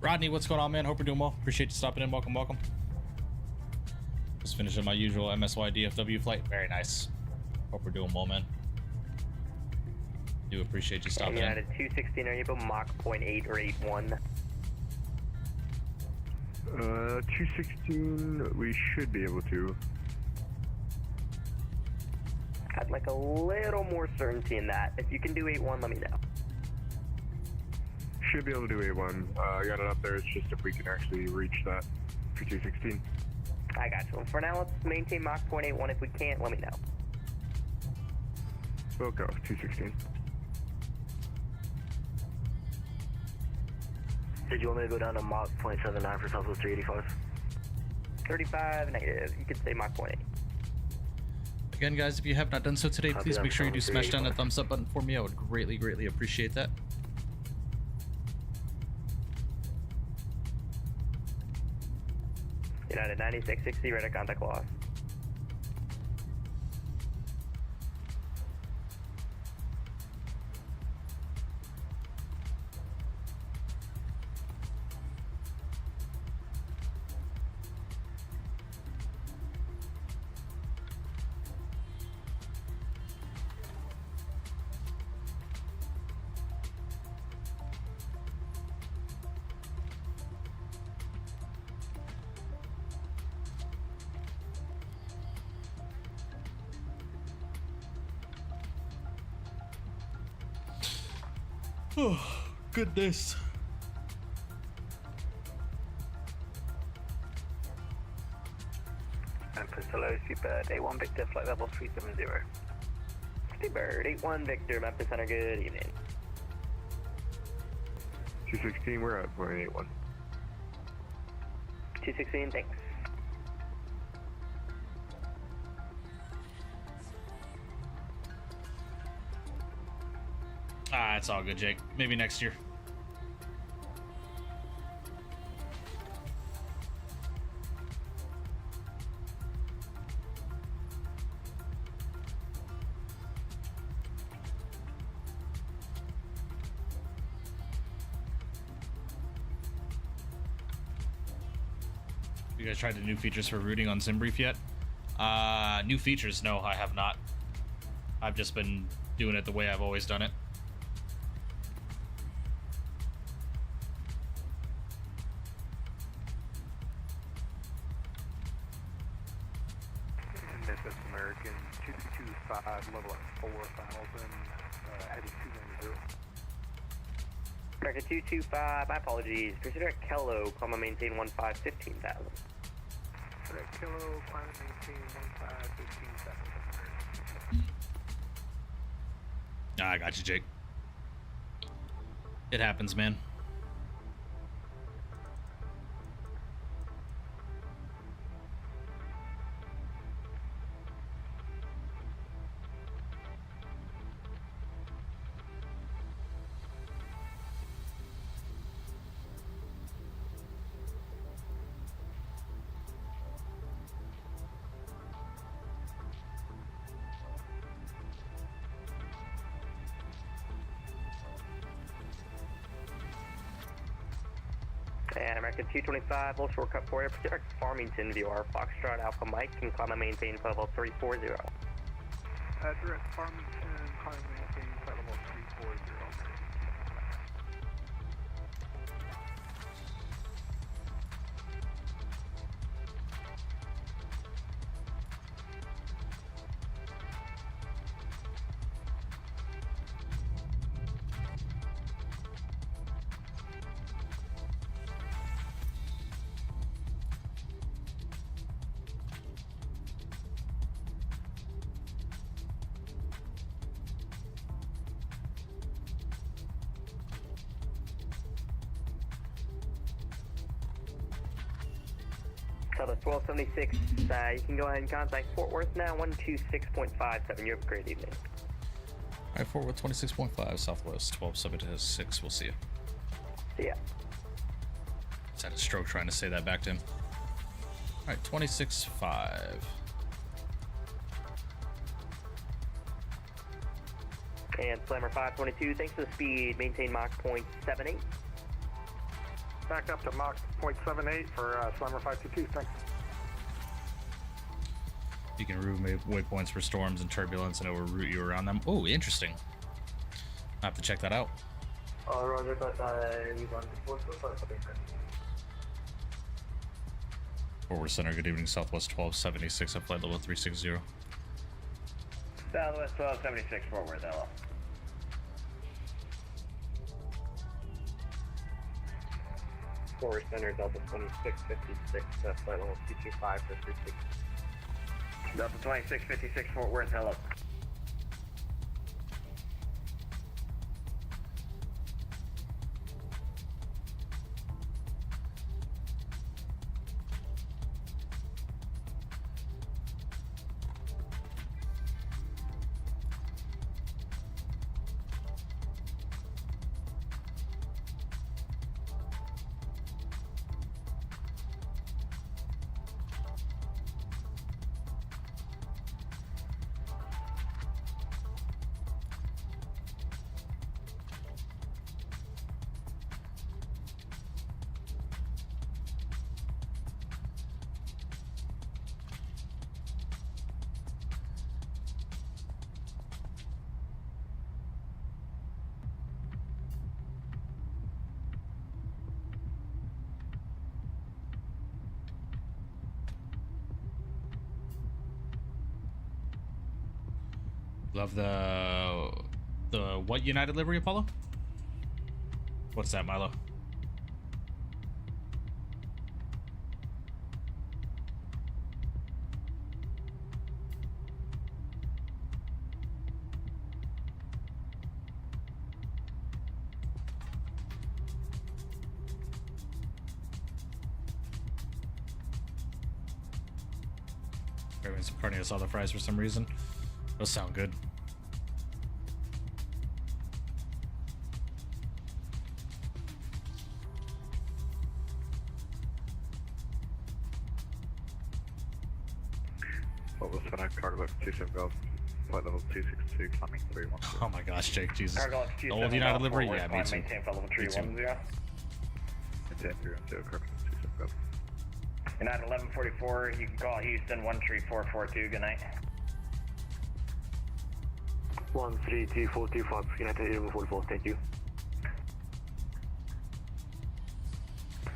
Rodney, what's going on, man? Hope we're doing well. Appreciate you stopping in. Welcome, welcome. Just finishing my usual MSY DFW flight. Very nice. Hope we're doing well, man. Do appreciate you stopping in. United 216, are you able Mach 0.8 or 81? 216, we should be able to. I'd like a little more certainty in that. If you can do 81, let me know. Should be able to do A1. I got it up there. It's just if we can actually reach that for 216. I got you. For now, let's maintain Mach 0.81. If we can't, let me know. We'll go 216. Did you want me to go down to Mach 0.79 for Southwest 385? 35 negative. You could say Mach 0.8. Again, guys, if you have not done so today, Copy please that, make sure you do smash down 385. that thumbs up button for me. I would greatly, greatly appreciate that. United 9660, radar contact lost. Oh, goodness. Memphis, hello, Seabird, A1 Victor, flight level 370. Seabird, 81 Victor, Memphis Center, good evening. 216, we're at 0.81. 216, thanks. Ah, it's all good, Jake. Maybe next year. You guys tried the new features for routing on SimBrief yet? New features? No, I have not. I've just been doing it the way I've always done it. Memphis American 225, level at 4,000, heading 290. American 225, my apologies. Proceed at Kello, comma maintain 15,000. Kilo, climate maintain 15,000. I got you, Jake. It happens, man. And American 225, Full Shortcut 4 Air Farmington, VR, Foxtrot Alpha Mike, can climb and maintain flight level 340. Address Farmington, climb and maintain flight level 340. Delta 1276, you can go ahead and contact Fort Worth now, 126.57. You have a great evening. All right, Fort Worth 26.5, Southwest 1276. We'll see you. See ya. Just had a stroke trying to say that back to him. All right, 26.5. And Slammer 522, thanks for the speed. Maintain Mach .78. Back up to Mach .78 for Slammer 522, thanks. You can remove waypoints for storms and turbulence and it will route you around them. Oh, interesting. I have to check that out. Roger, Forward Center, good evening, Southwest 1276 at flight level 360. Southwest 1276, Fort Worth, LO. Forward Center, Delta 2656, flight level 225 for 360. Delta 2656, Fort Worth, hello. Love the what United livery, Apollo? What's that, Milo? Grabbing some carne asada fries for some reason. Those sound good. What was that? Cargo 27 Golf, flight level 262, climbing 310. Oh my gosh, Jake, Jesus. Cargo The old United livery? Yeah, me too. Maintain flight level 310. Maintain 310, Cargo 27 Golf. United 1144, you can call Houston 13442, good night. 13345, United 1144, thank you.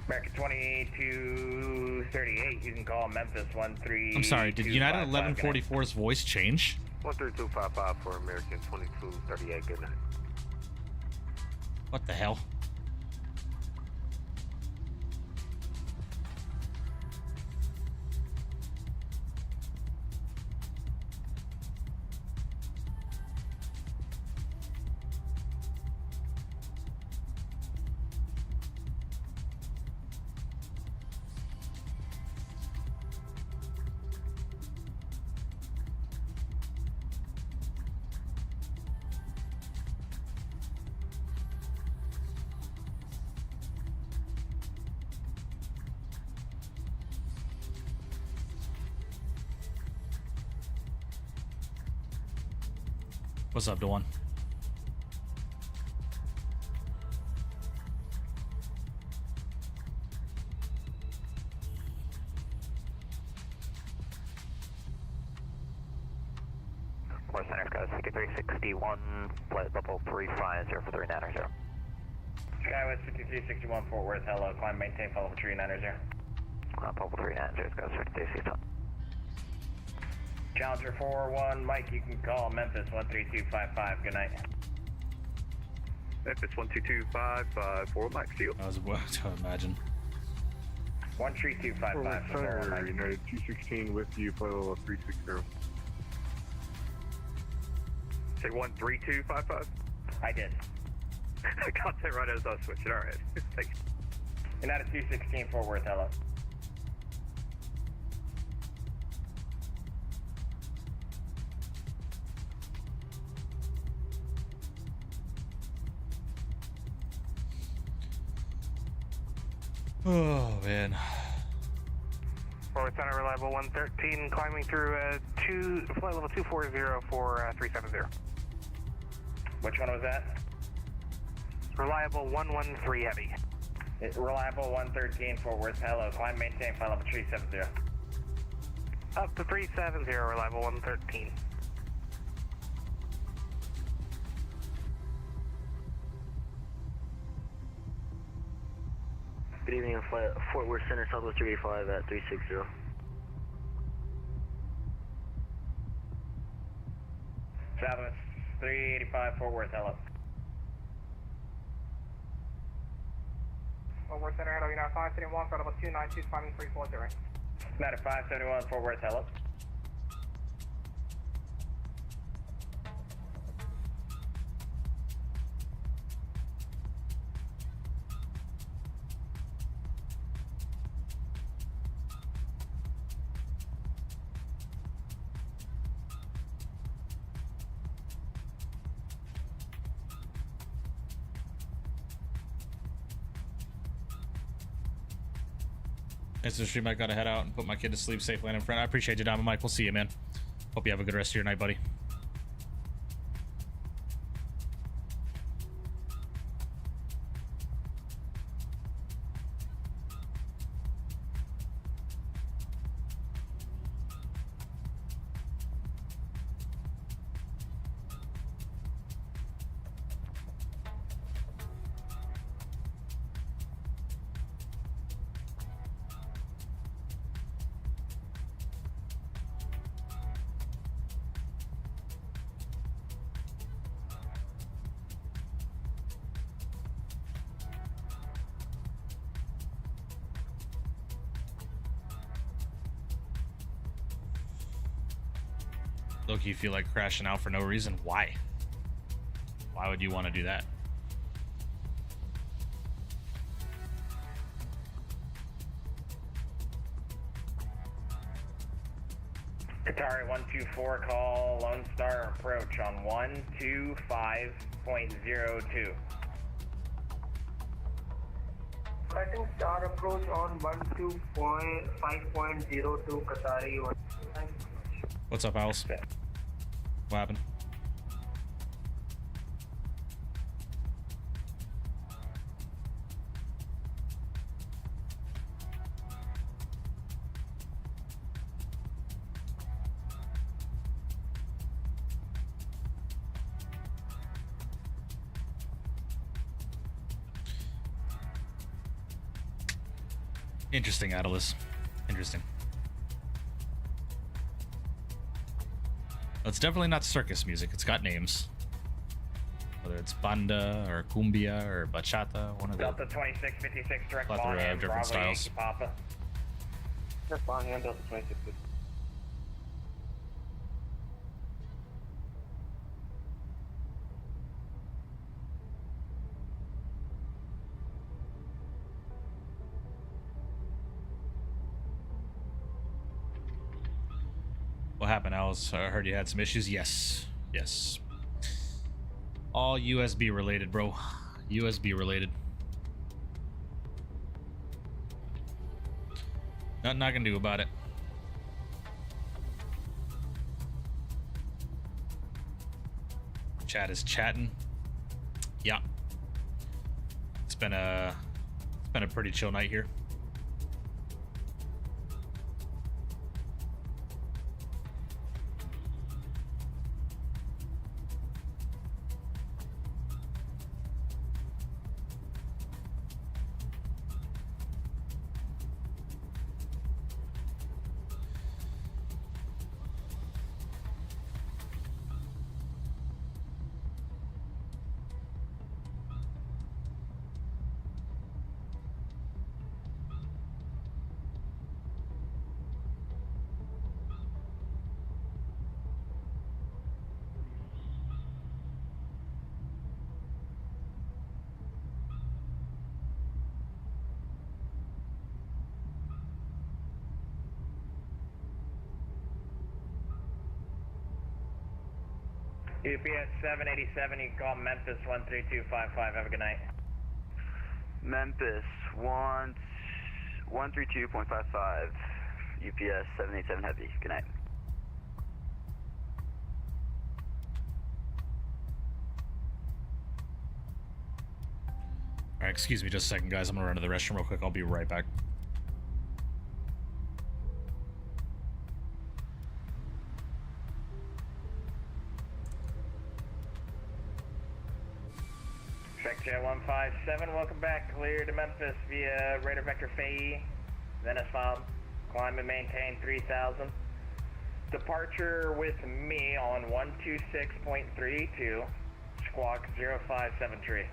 American 2238, you can call Memphis 13. I'm sorry, did United 1144's voice change? 13255 for American 2238, good night. What the hell? What's up, Dewan? West Center, Sky 5361, flight level 350 for 390. Skywest 5361, Fort Worth, hello, climb, maintain, follow 390. Climb, level 390, Sky 5361. Challenger 401, Mike, you can call Memphis 13255, good night. Memphis 12255, Fort Mike, seal. I was about to imagine. 13255, Center, United 216 with you, flight level 360. Say 13255? I did. I got that right as I was switching, alright. Thanks. United 216, Fort Worth, hello. Oh, man. Forward Center, reliable 113, climbing through flight level 240 for 370. Which one was that? Reliable 113 heavy. Reliable 113, Fort Worth, hello, climb, maintain, flight level 370. Up to 370, reliable 113. Good evening, Fort Worth Center, Southwest 385 at 360. Southwest 385, Fort Worth, hello. Fort Worth Center, hello, United 571, flight level 292, climbing 340. United 571, Fort Worth, hello. It's the stream. I gotta head out and put my kid to sleep safely and in front. I appreciate you, Diamond Mike. We'll see you, man. Hope you have a good rest of your night, buddy. Look, you feel like crashing out for no reason? Why? Why would you want to do that? Qatari 124, call Lone Star approach on 125.02. I think star approach on 125.02 Qatari. What's up, Owls? What happened? Interesting, Atlas. Interesting. It's definitely not circus music. It's got names. Whether it's banda or cumbia or bachata, one of the Delta 2656, direct plethora on of hand, different Bravo styles. Yankee Papa. Direct on hand, Delta 2656. What happened, Alice? I heard you had some issues. Yes. Yes. All USB related, bro. USB related. Nothing I can do about it. Chat is chatting. Yeah. It's been a pretty chill night here. UPS 787, you can call Memphis 13255. Have a good night. Memphis 132.55. UPS 787 Heavy. Good night. All right, excuse me just a second, guys. I'm gonna run to the restroom real quick. I'll be right back. Jet 157, welcome back. Clear to Memphis via radar vector FAE. Venice fob. Climb and maintain 3000. Departure with me on 126.32. Squawk 0573.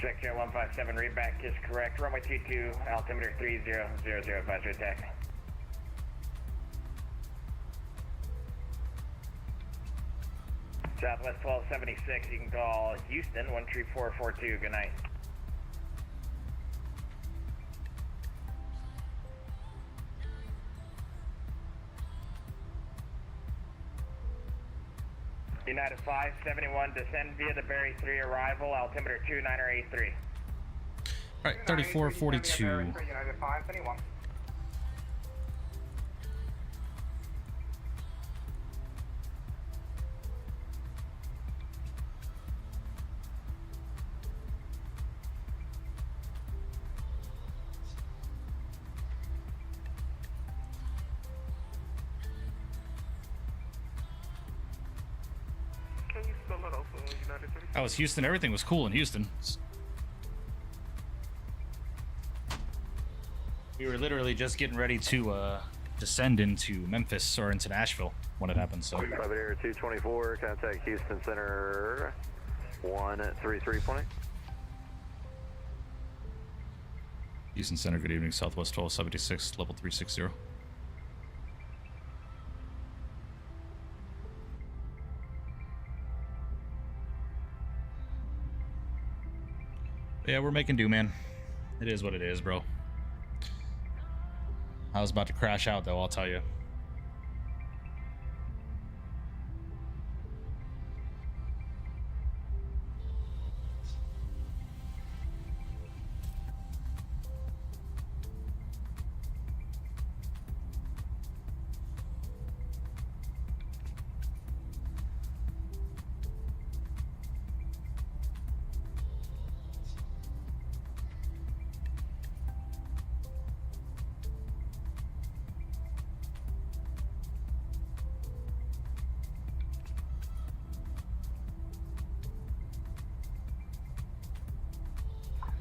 Check Jet 157, read back is correct. Runway 22, altimeter 3000, advisory attack. Southwest 1276, you can call Houston 13442, good night. United 571, descend via the Berry 3 arrival, altimeter 2983. All right, 3442. United 571. That was Houston. Everything was cool in Houston. We were literally just getting ready to descend into Memphis or into Nashville when it happened. So. Private Air 224, contact Houston Center 133.8. Houston Center, good evening. Southwest 1276, level 360. Yeah, we're making do, man. It is what it is, bro. I was about to crash out, though, I'll tell you.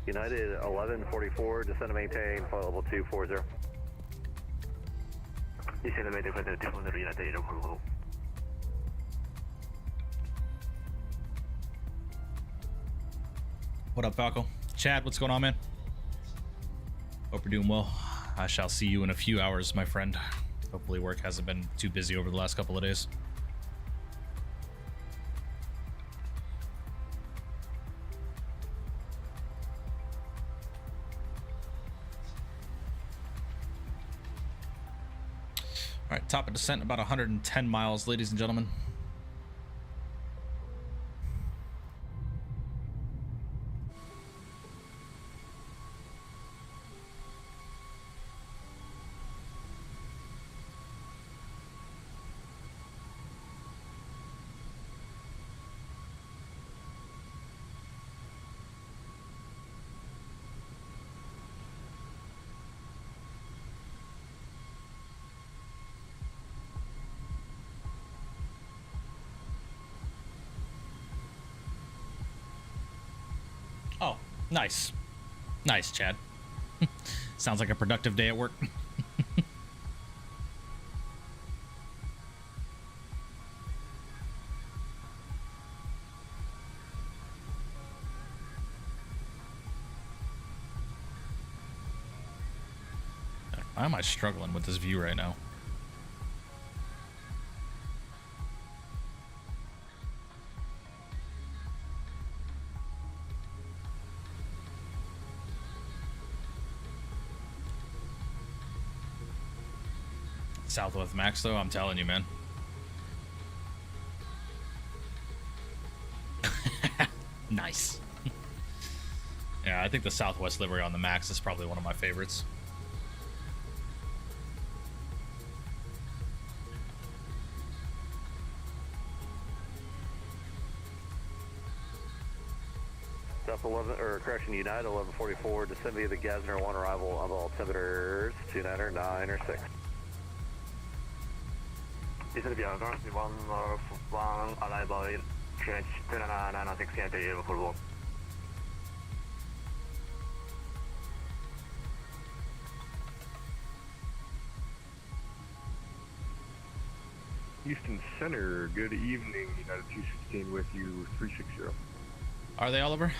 United 1144, descend to maintain, flight level 240. Descend to maintain, flight level 240, United 1144. What up, Falco? Chad, what's going on, man? Hope you're doing well. I shall see you in a few hours, my friend. Hopefully work hasn't been too busy over the last couple of days. All right, top of descent, about 110 miles, ladies and gentlemen. Nice. Nice, Chad. Sounds like a productive day at work. Why am I struggling with this view right now? Southwest Max, though, I'm telling you, man. Nice. Yeah, I think the Southwest livery on the Max is probably one of my favorites. South 11, or correction, United 1144, descend via the Gasner 1 arrival of altimeters 29er, 9 or 6. Descend via Gasner 1 arrival change 29er, 9 6 and full walk. Houston Center, good evening. United 216 with you, 360. Are they, Oliver?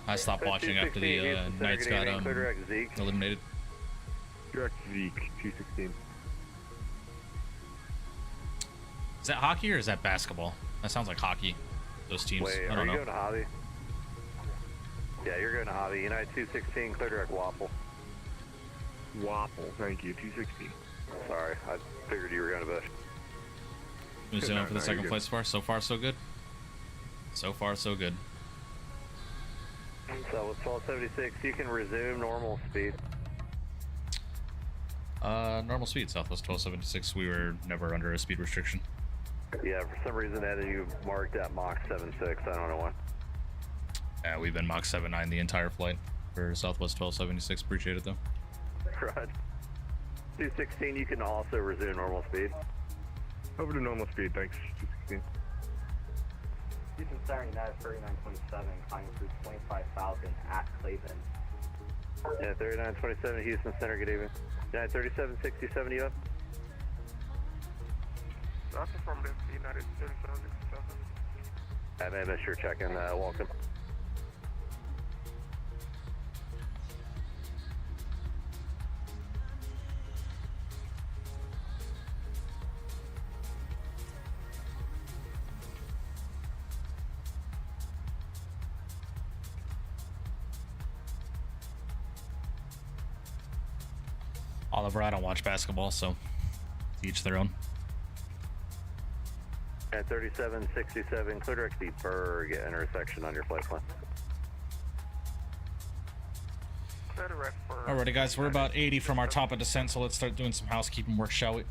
I stopped watching after the Knights got eliminated. Direct Zeke, 216. Is that hockey or is that basketball? That sounds like hockey. Those teams. Wait, I don't know. going to Hobby? Yeah, you're going to Hobby. United 216, clear direct Waffle. Waffle, thank you, 216. Sorry, I figured you were going to Bush. New Zealand for the second place far. So far, so good. So far, so good. So with 1276, you can resume normal speed. Normal speed, Southwest 1276. We were never under a speed restriction. Yeah, for some reason that you marked at Mach 76. I don't know why. Yeah, we've been Mach 79 the entire flight for Southwest 1276. Appreciate it though. Right. 216, you can also resume normal speed. Over to normal speed, thanks. 216. Houston Center, United 3927, climbing through 25,000 at Cleveland. Yeah, 3927, Houston Center, good evening. United 3767, you up? That's affirmative, United 3767. I may miss your check-in, welcome. Oliver, I don't watch basketball, so to each their own. At 3767, clear direct the Berg intersection on your flight plan. Alrighty, guys, we're about 80 from our top of descent, so let's start doing some housekeeping work, shall we?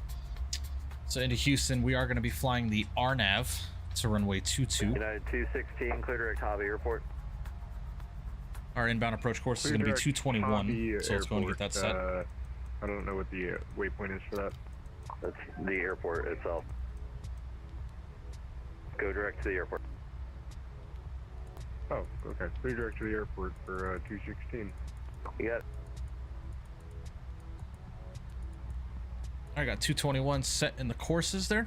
So into Houston, we are going to be flying the RNAV to runway 22. United 216, clear direct Hobby Airport. Our inbound approach course is going to be 221, so let's go and get that set. I don't know what the waypoint is for that. That's the airport itself. Go direct to the airport. Oh, okay. Go direct to the airport for 216. You got it. I got 221 set in the courses there.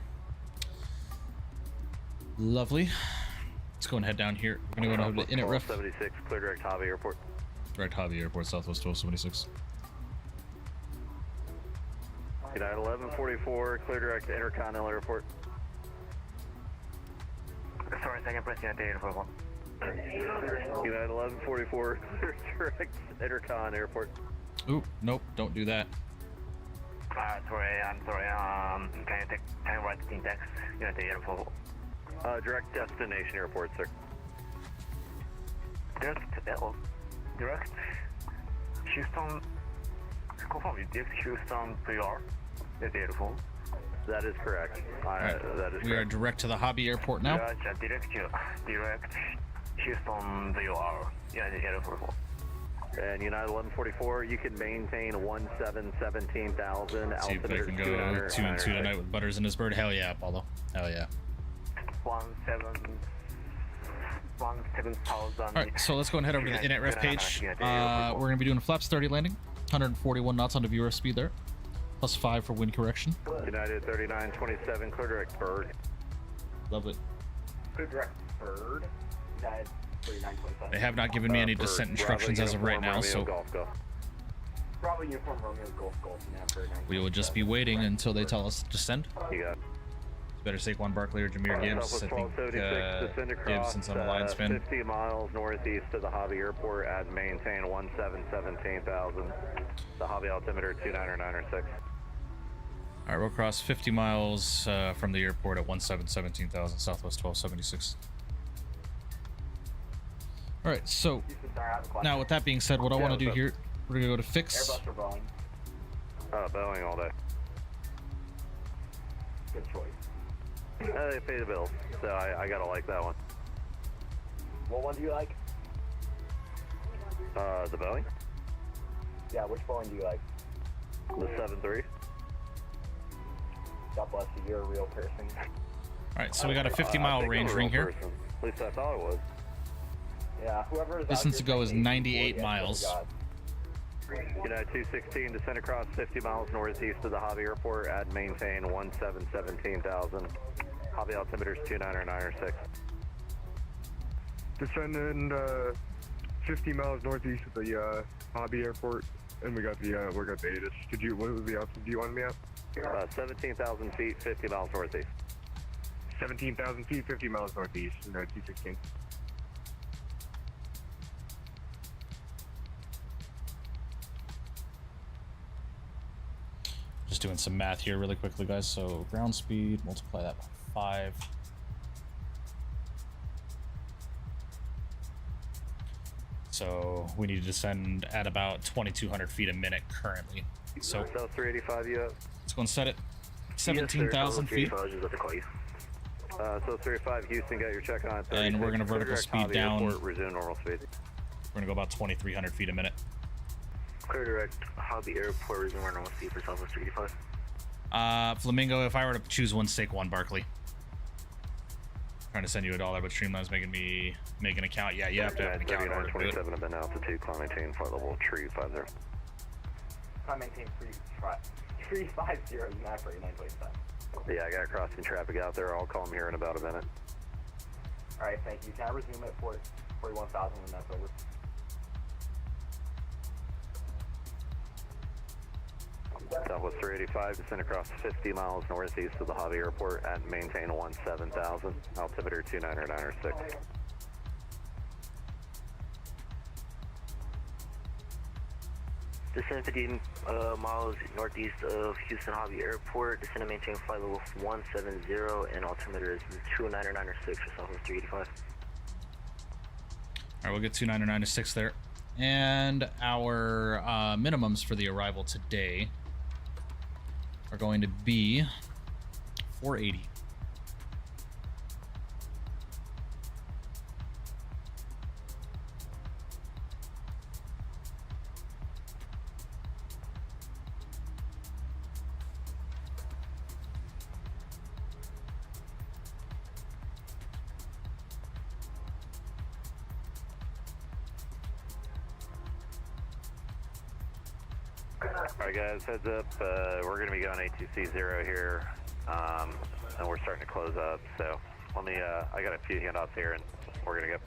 Lovely. Let's go and head down here. We're going to go to Init Riff. 76, clear direct Hobby Airport. Direct Hobby Airport, Southwest 1276. United 1144, clear direct Intercontinental Airport. Sorry, second press United 841. United 1144, clear direct Intercon Airport. Ooh, nope, don't do that. Sorry, I'm sorry. Can you take time right to Team United 844? Direct destination airport, sir. Direct Houston. Confirm with direct Houston PR. That is correct. Right. That is we are direct to the Hobby Airport now. Direct Houston VR. United 844. And United 1144, you can maintain 17,000. See if they can go 2 and 2 tonight with Butters and his bird. Hell yeah, Apollo. Hell yeah. 17 All right, so let's go and head over to the init ref page. We're going to be doing a flaps 30 landing, 141 knots on the viewer speed there, +5 for wind correction. United 3927, clear direct bird. Love it. Clear direct bird. United 3927. They have not given me any descent instructions as of right now, so Bravo uniform Romeo Golf Golf. we will just be waiting until they tell us to descend. You got Better Saquon Barkley or Jameer Gibbs. I think descend Gibbs across since I'm a line spin. 50 miles northeast of the Hobby Airport at maintain 17,000. The Hobby altimeter 29906. All right, we'll cross 50 miles from the airport at 17,000 Southwest 1276. All right, so now with that being said, what I want to do here, we're gonna go to fix. Airbus or Boeing? Boeing all day. Good choice. They pay the bills, so I gotta like that one. What one do you like? The Boeing? Yeah, which Boeing do you like? The 7-3. God bless you, you're a real person. All right, so we got a 50-mile range ring here. At least I thought it was. Yeah, whoever is Distance to go is 98 miles. United 216, descend across 50 miles northeast of the Hobby Airport at maintain 17,000. Hobby altimeter is 29906. Descending 50 miles northeast of the Hobby Airport, and we got the ATIS. What was the altitude you wanted me at? 17,000 feet, 50 miles northeast. 17,000 feet, 50 miles northeast, 216. Just doing some math here really quickly, guys. So ground speed, multiply that by 5. So we need to descend at about 2,200 feet a minute currently. So South 385, you up? let's go and set it. 17,000 feet. So 385, Houston, got your check on. And we're going to vertical speed down. Airport, resume normal speed. We're going to go about 2,300 feet a minute. Clear direct Hobby Airport, resume normal speed for Southwest 385. Flamingo, if I were to choose one, Saquon Barkley. Trying to send you $1, but Streamline's making me make an account. Yeah, you have to have an account in order to do it. 27 have been altitude, climb maintain, flight level, tree 50. Climb maintain 350, United for 8925. Yeah, I got crossing traffic out there. I'll call them here in about a minute. Alright, thank you. Can I resume at 41,000 when that's over? Southwest 385, descend across 50 miles northeast of the Hobby Airport at maintain 17,000, altimeter 29906. Descend 50 miles northeast of Houston Hobby Airport. Descend and maintain flight level 170 and altimeter is 29906 for Southwest 385. All right, we'll get 29906 there. And our minimums for the arrival today are going to be 480. Alright guys, heads up, we're going to be going A2C0 here, and we're starting to close up, so let me, I got a few handoffs here and we're going to go.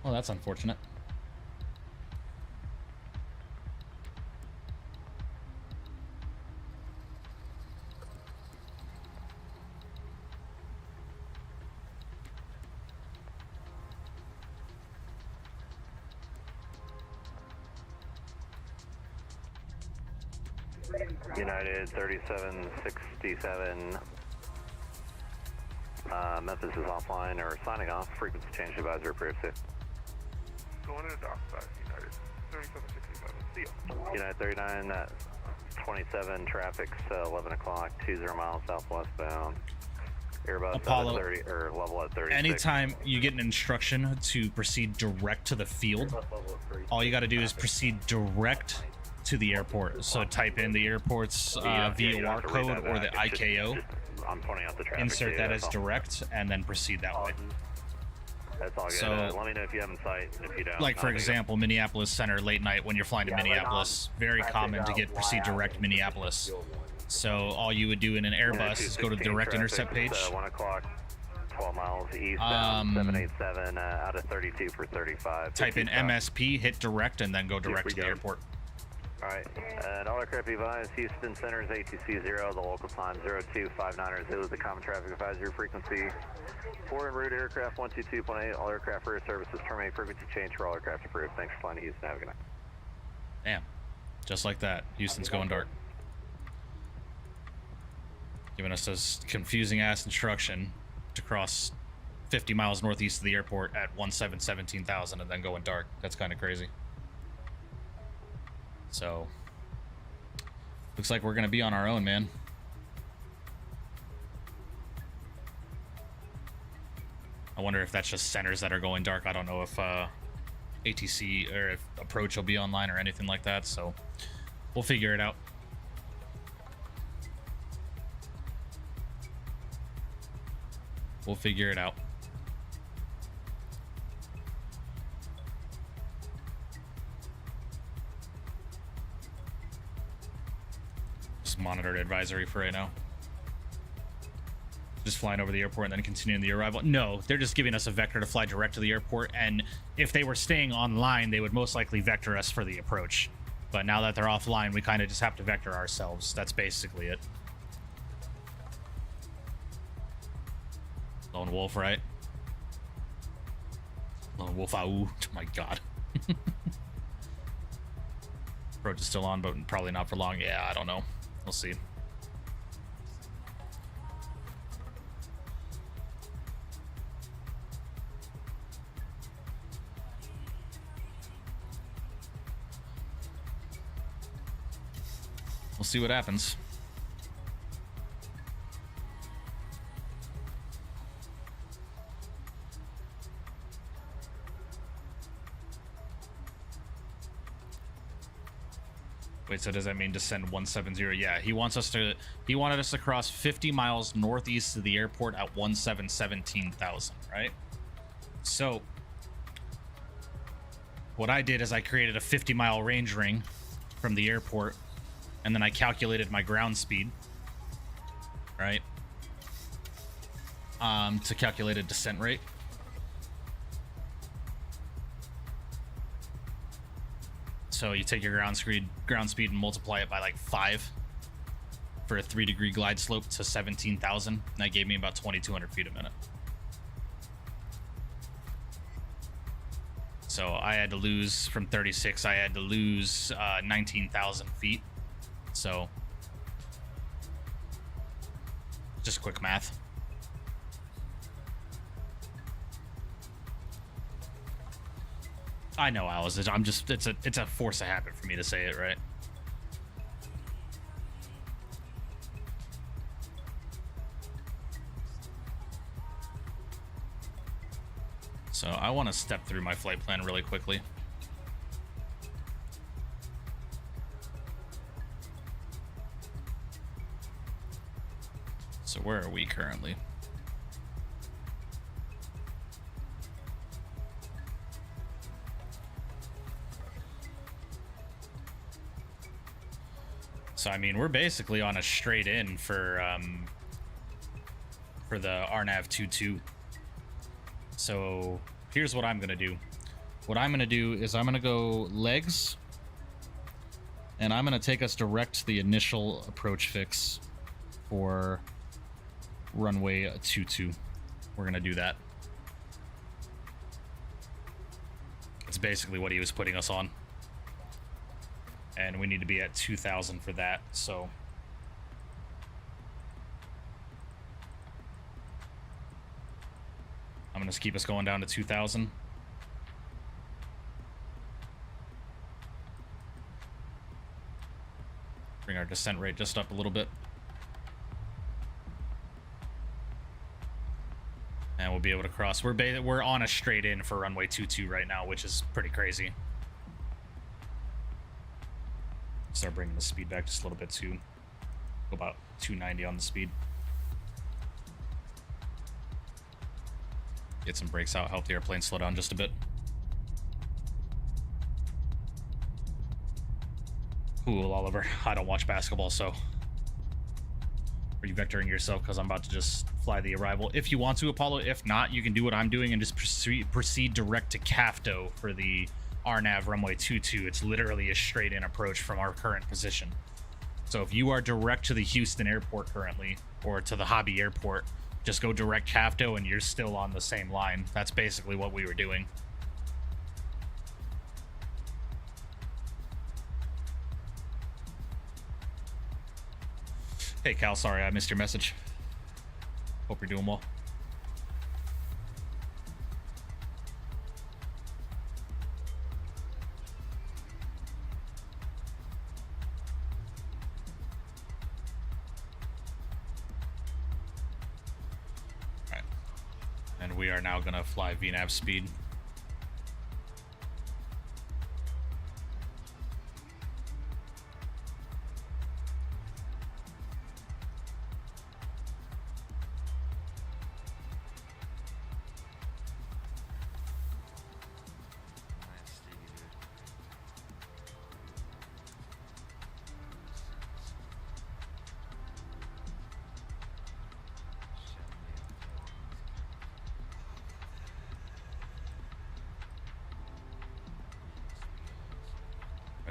Well, that's unfortunate. United 3767, Memphis is offline or signing off, frequency change advisor approved. Going in the dockside, United 3767, see ya. United 3927, traffic's 11 o'clock, 20 miles southwest bound. Airbus Apollo, 30, or level at 36. anytime you get an instruction to proceed direct to the field, all you got to do is proceed direct to the airport. So type in the airport's VOR code or the IKO, I'm pointing out the traffic. insert too, that that's as all. direct, and then proceed that way. That's all good. So- Let me know if you have in sight. If you don't, Like, for I'll make it. example, Minneapolis Center late night when you're flying to Minneapolis, very common to get proceed direct Minneapolis. So all you would do in an Airbus is go to the direct intercept page. 1 o'clock, 12 miles eastbound, 787 out of 32 for 35. Type in 50 south. MSP, hit direct, and then go direct we to the go. airport. Alright, and all aircraft be advised, Houston Center is ATC0, the local time 0259 is the common traffic advisory frequency. For en route aircraft 122.8, all aircraft for air services terminate frequency change for all aircraft approved. Thanks for flying to Houston, have a good night. Damn. Just like that. Houston's going dark. Giving us this confusing ass instruction to cross 50 miles northeast of the airport at 17,000 and then going dark. That's kind of crazy. So, looks like we're going to be on our own, man. I wonder if that's just centers that are going dark. I don't know if ATC or if approach will be online or anything like that, so we'll figure it out. We'll figure it out. Just monitored advisory for right now. Just flying over the airport and then continuing the arrival. No, they're just giving us a vector to fly direct to the airport, and if they were staying online, they would most likely vector us for the approach. But now that they're offline, we kind of just have to vector ourselves. That's basically it. Lone Wolf, right? Lone Wolf, oh my god. Approach is still on, but probably not for long. Yeah, I don't know. We'll see. We'll see what happens. Wait, so does that mean descend 170? Yeah, he wanted us to cross 50 miles northeast of the airport at 17,000, right? So what I did is I created a 50-mile range ring from the airport, and then I calculated my ground speed, right? To calculate a descent rate. So you take your ground speed and multiply it by like 5 for a 3-degree glide slope to 17,000. And that gave me about 2,200 feet a minute. So I had to lose from 36. I had to lose 19,000 feet. So just quick math. I know, Alice. It's a force of habit for me to say it, right? So I want to step through my flight plan really quickly. So where are we currently? So I mean, we're basically on a straight in for the RNAV 22. So here's what I'm gonna do. What I'm gonna do is I'm gonna go legs, and I'm gonna take us direct to the initial approach fix for runway 22. We're gonna do that. It's basically what he was putting us on. And we need to be at 2,000 for that, so. I'm gonna just keep us going down to 2,000. Bring our descent rate just up a little bit. And we'll be able to cross. We're on a straight in for runway 22 right now, which is pretty crazy. Start bringing the speed back just a little bit too. Go about 290 on the speed. Get some brakes out, help the airplane slow down just a bit. Cool, Oliver. I don't watch basketball, so... Are you vectoring yourself? Because I'm about to just fly the arrival. If you want to, Apollo. If not, you can do what I'm doing and just proceed direct to CAFTO for the RNAV runway 22. It's literally a straight-in approach from our current position. So if you are direct to the Houston airport currently, or to the Hobby airport, just go direct CAFTO and you're still on the same line. That's basically what we were doing. Hey Cal, sorry I missed your message. Hope you're doing well. Alright. And we are now gonna fly VNAV speed.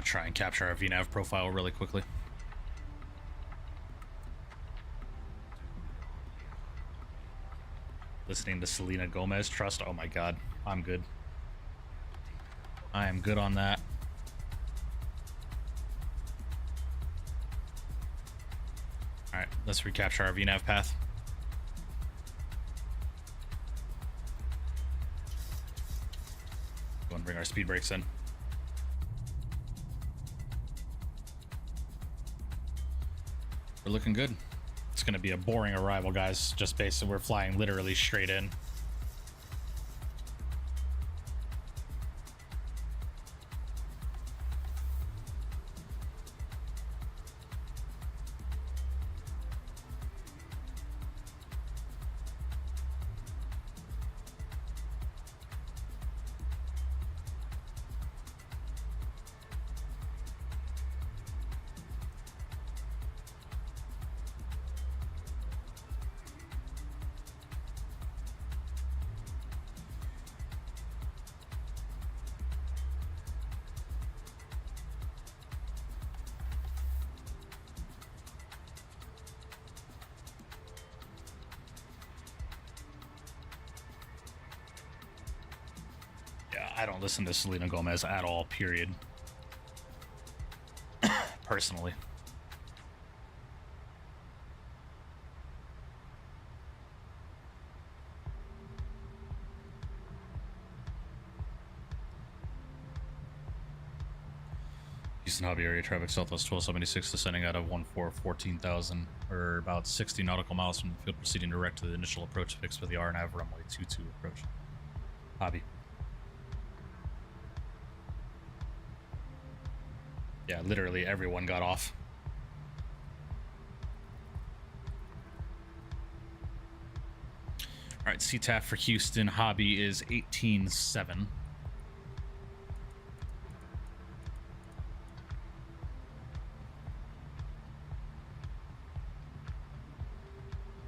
Try and capture our VNAV profile really quickly. Listening to Selena Gomez, trust. Oh my god, I'm good. I am good on that. Alright, let's recapture our VNAV path. Go and bring our speed brakes in. We're looking good. It's going to be a boring arrival, guys. Just basically, we're flying literally straight in. I don't listen to Selena Gomez at all, period. Personally. Houston Hobby area traffic southwest 1276 descending out of 14,000 or about 60 nautical miles from the field, proceeding direct to the initial approach fix for the RNAV runway 22 approach. Hobby. Yeah, literally everyone got off. All right, CTAF for Houston Hobby is 18.7.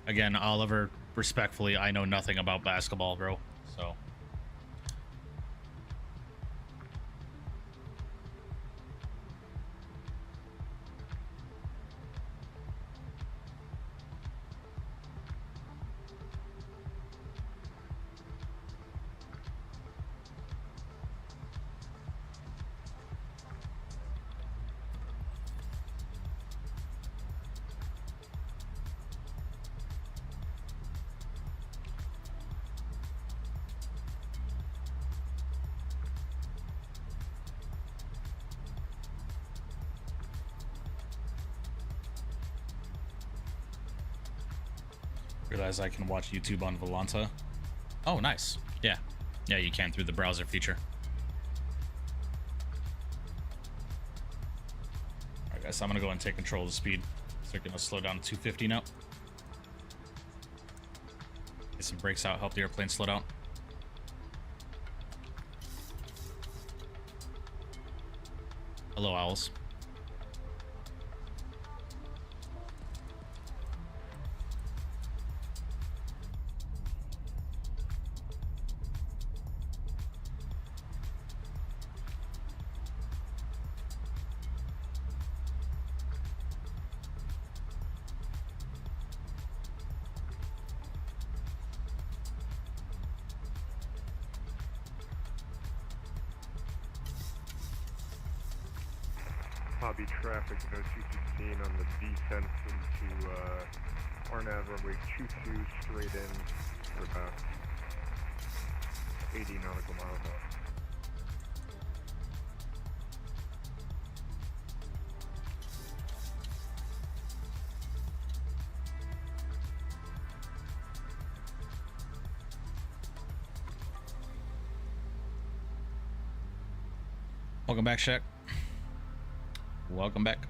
Again, Oliver, respectfully, I know nothing about basketball, bro, so... Realize I can watch YouTube on Volanta. Oh, nice. Yeah. Yeah, you can through the browser feature. Alright, guys, I'm gonna go and take control of the speed. So we're gonna slow down to 250 now. Get some brakes out, help the airplane slow down. Hello, owls. Hobby traffic, no 216 on the descent into Arnav runway 22 straight in for about 80 nautical miles off. Welcome back, Shaq. Welcome back.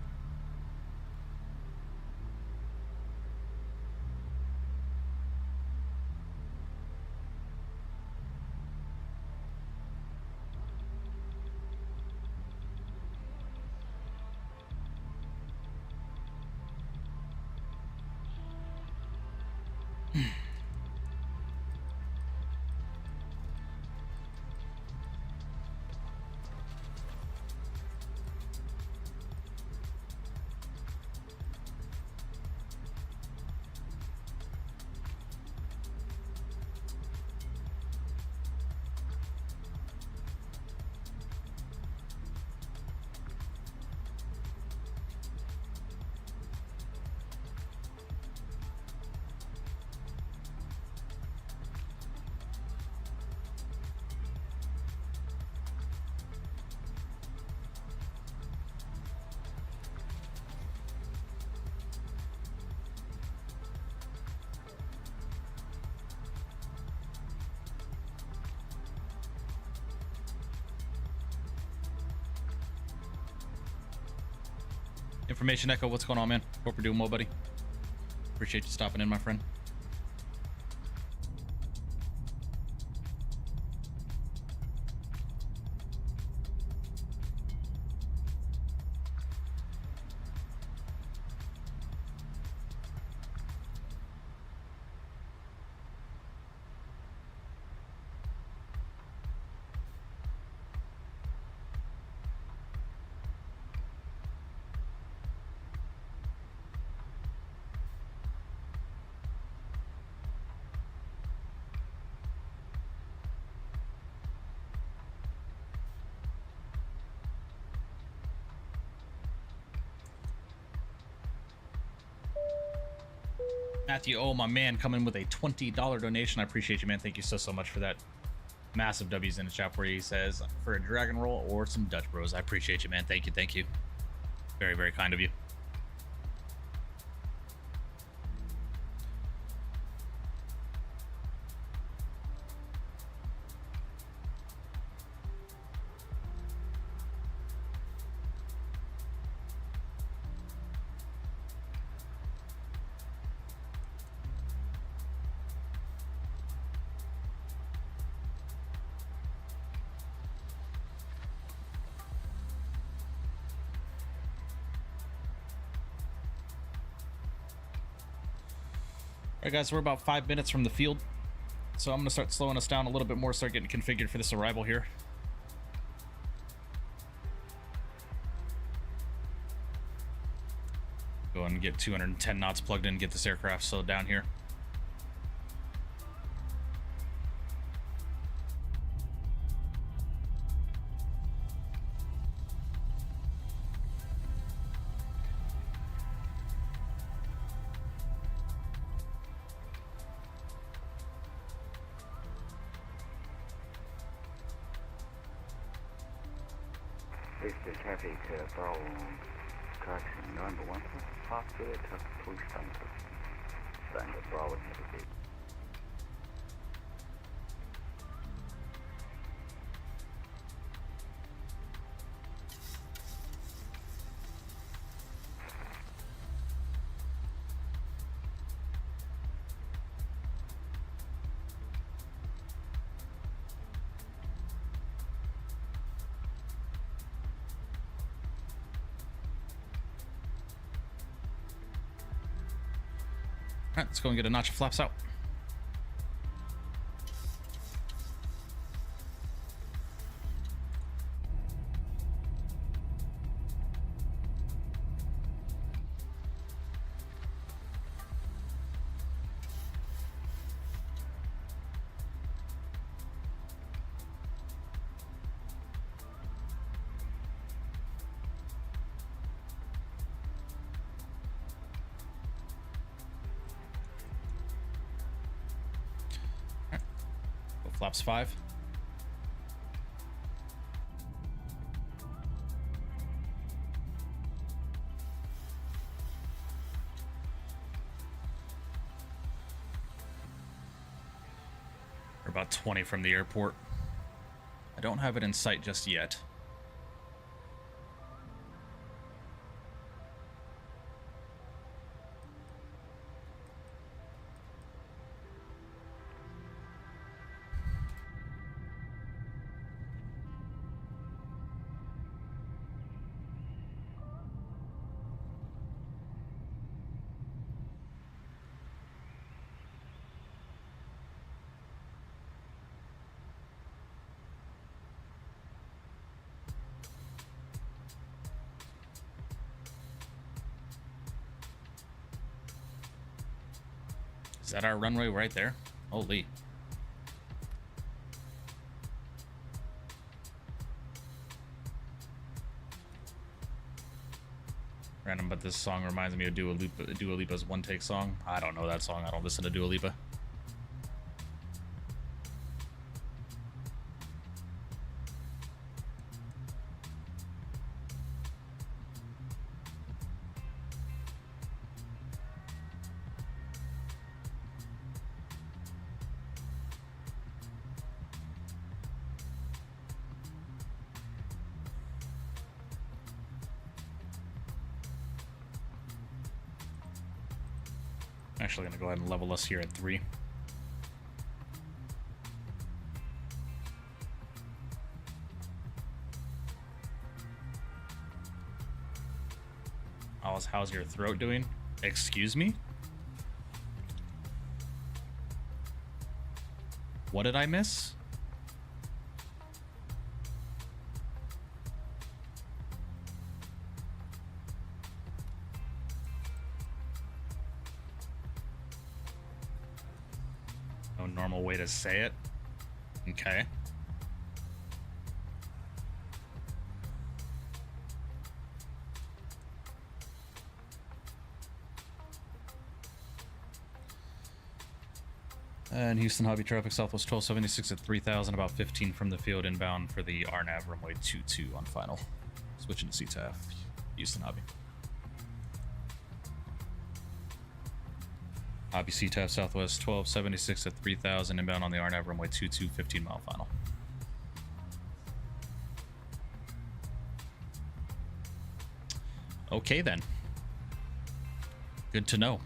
Information Echo, what's going on, man? Hope you're doing well, buddy. Appreciate you stopping in, my friend. Matthew, oh my man, coming with a $20 donation. I appreciate you, man. Thank you so much for that. Massive W's in the chat where he says for a dragon roll or some Dutch Bros. I appreciate you, man. Thank you. Very, very kind of you. All right, guys, we're about 5 minutes from the field, so I'm going to start slowing us down a little bit more, start getting configured for this arrival here. Go ahead and get 210 knots plugged in, get this aircraft slowed down here. This is traffic Bravo correction number 1 Hospital to Spangled Bravo traffic. Alright, let's go and get a notch of flaps out. Flaps 5. We're about 20 from the airport. I don't have it in sight just yet. Is that our runway right there? Holy. Random, but this song reminds me of Dua Lipa's One Take song. I don't know that song. I don't listen to Dua Lipa. Actually gonna go ahead and level us here at 3. How's your throat doing? Excuse me? What did I miss? No normal way to say it. Okay. And Houston Hobby traffic, Southwest 1276 at 3000, about 15 from the field inbound for the RNAV runway 22 on final. Switching to CTAF, Houston Hobby. Hobby CTAF Southwest 1276 at 3000, inbound on the RNAV runway 22, 15 mile final. Okay then. Good to know.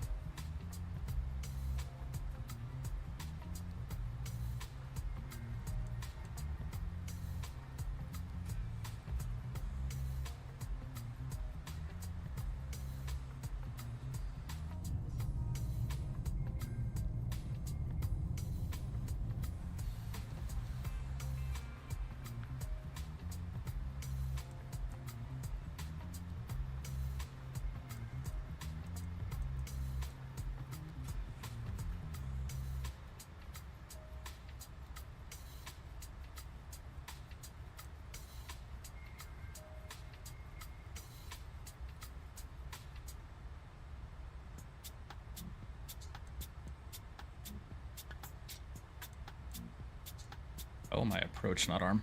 Oh, my approach, not arm.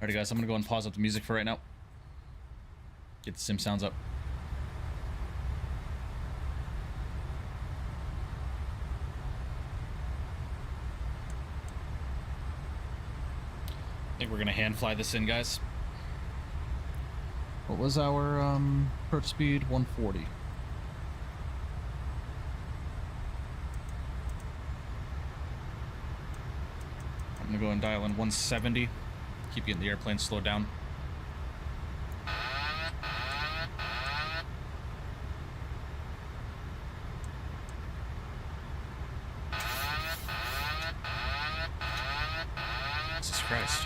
Alrighty, guys, I'm gonna go and pause up the music for right now. Get the sim sounds up. I think we're gonna hand fly this in, guys. What was our approach speed? 140. I'm gonna go and dial in 170. Keep getting the airplane slowed down. Christ.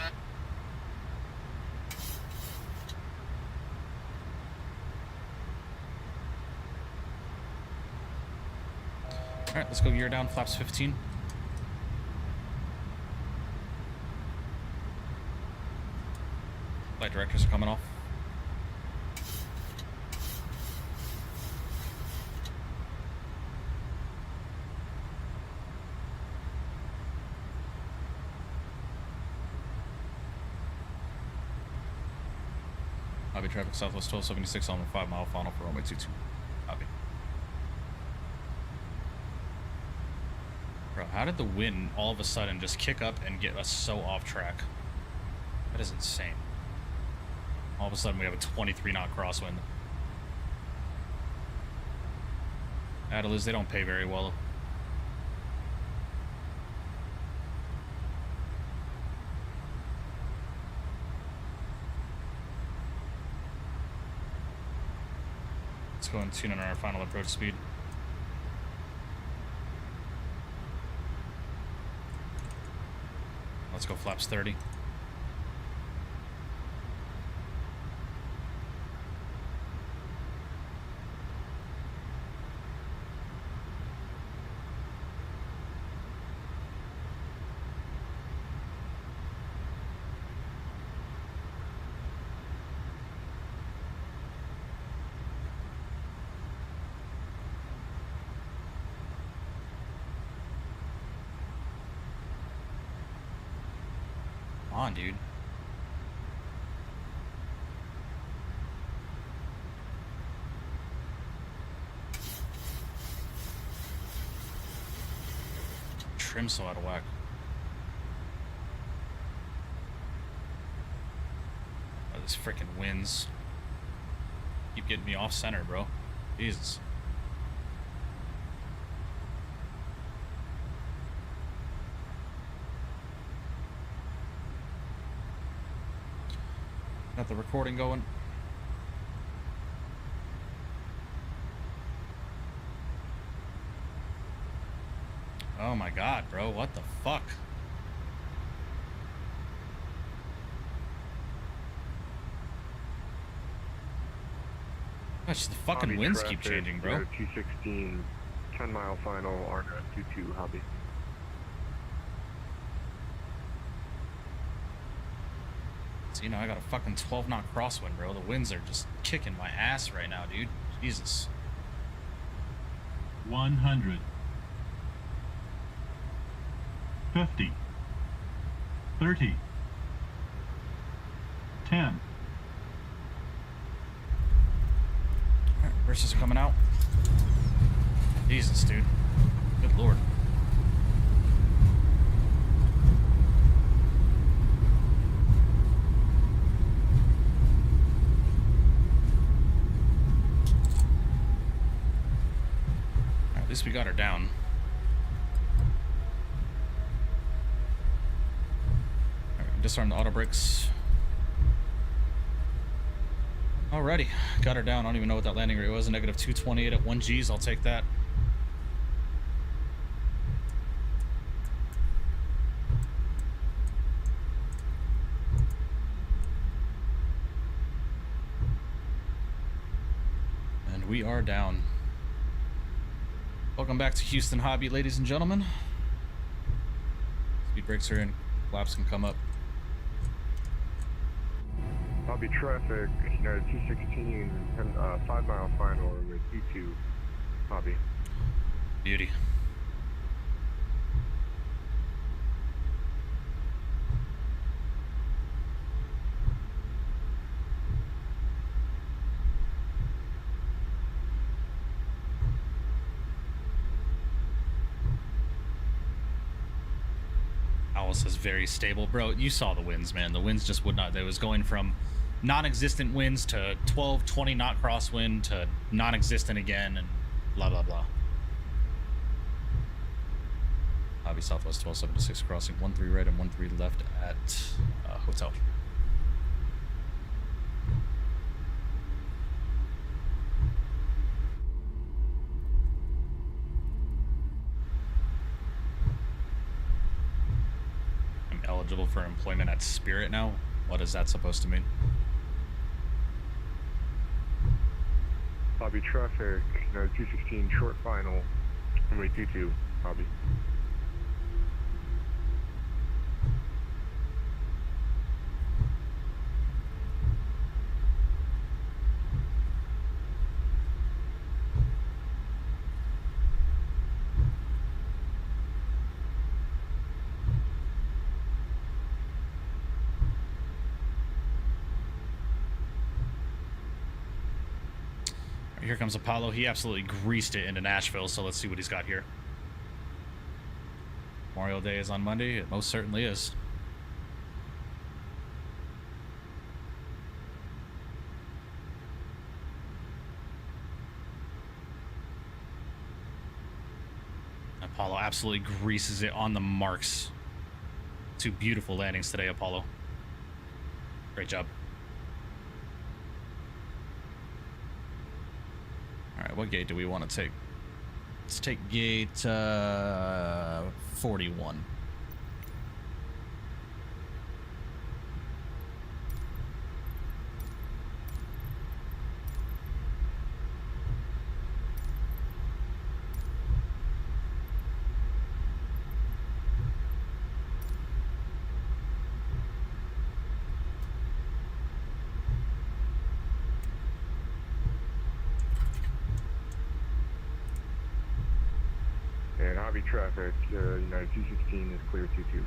Alright, let's go gear down, flaps 15. Flight directors are coming off. Copy, traffic southwest 1276 on the 5 mile final for runway 22. Copy. Bro, how did the wind all of a sudden just kick up and get us so off track? That is insane. All of a sudden we have a 23 knot crosswind. Adeliz, they don't pay very well. Let's go and tune in our final approach speed. Let's go flaps 30. Come on, dude. Trim so out of whack. Oh, this freaking winds. Keep getting me off center, bro. Jesus. Got the recording going. Oh my god, bro. What the fuck? Gosh, the fucking Hobby winds traffic, keep changing, bro. 216, 10 mile final, R922, Hobby. So, you know, I got a fucking 12 knot crosswind, bro. The winds are just kicking my ass right now, dude. Jesus. 100. 50. 30. 10. Versus coming out. Jesus, dude. Good lord. At least we got her down. Alright, disarm the auto brakes. Alrighty, got her down. I don't even know what that landing rate was. A negative 228 at 1 G's. I'll take that. And we are down. Welcome back to Houston Hobby, ladies and gentlemen. Speed brakes are in. Flaps can come up. Hobby traffic, United 216, 5 mile final with E2, Hobby. Beauty. Owl says very stable. Bro, you saw the winds, man. The winds just would not. They was going from non-existent winds to 12, 20 knot crosswind to non-existent again and blah, blah, blah. Hobby Southwest 1276 crossing 13 right and 13 left at hotel. eligible for employment at Spirit now. What is that supposed to mean? Hobby traffic, 216 short final, runway 22, Hobby. Here comes Apollo. He absolutely greased it into Nashville, so let's see what he's got here. Memorial Day is on Monday. It most certainly is. Apollo absolutely greases it on the marks. 2 beautiful landings today, Apollo. Great job. Alright, what gate do we want to take? Let's take gate 41. And Hobby traffic, United 216 is clear 22.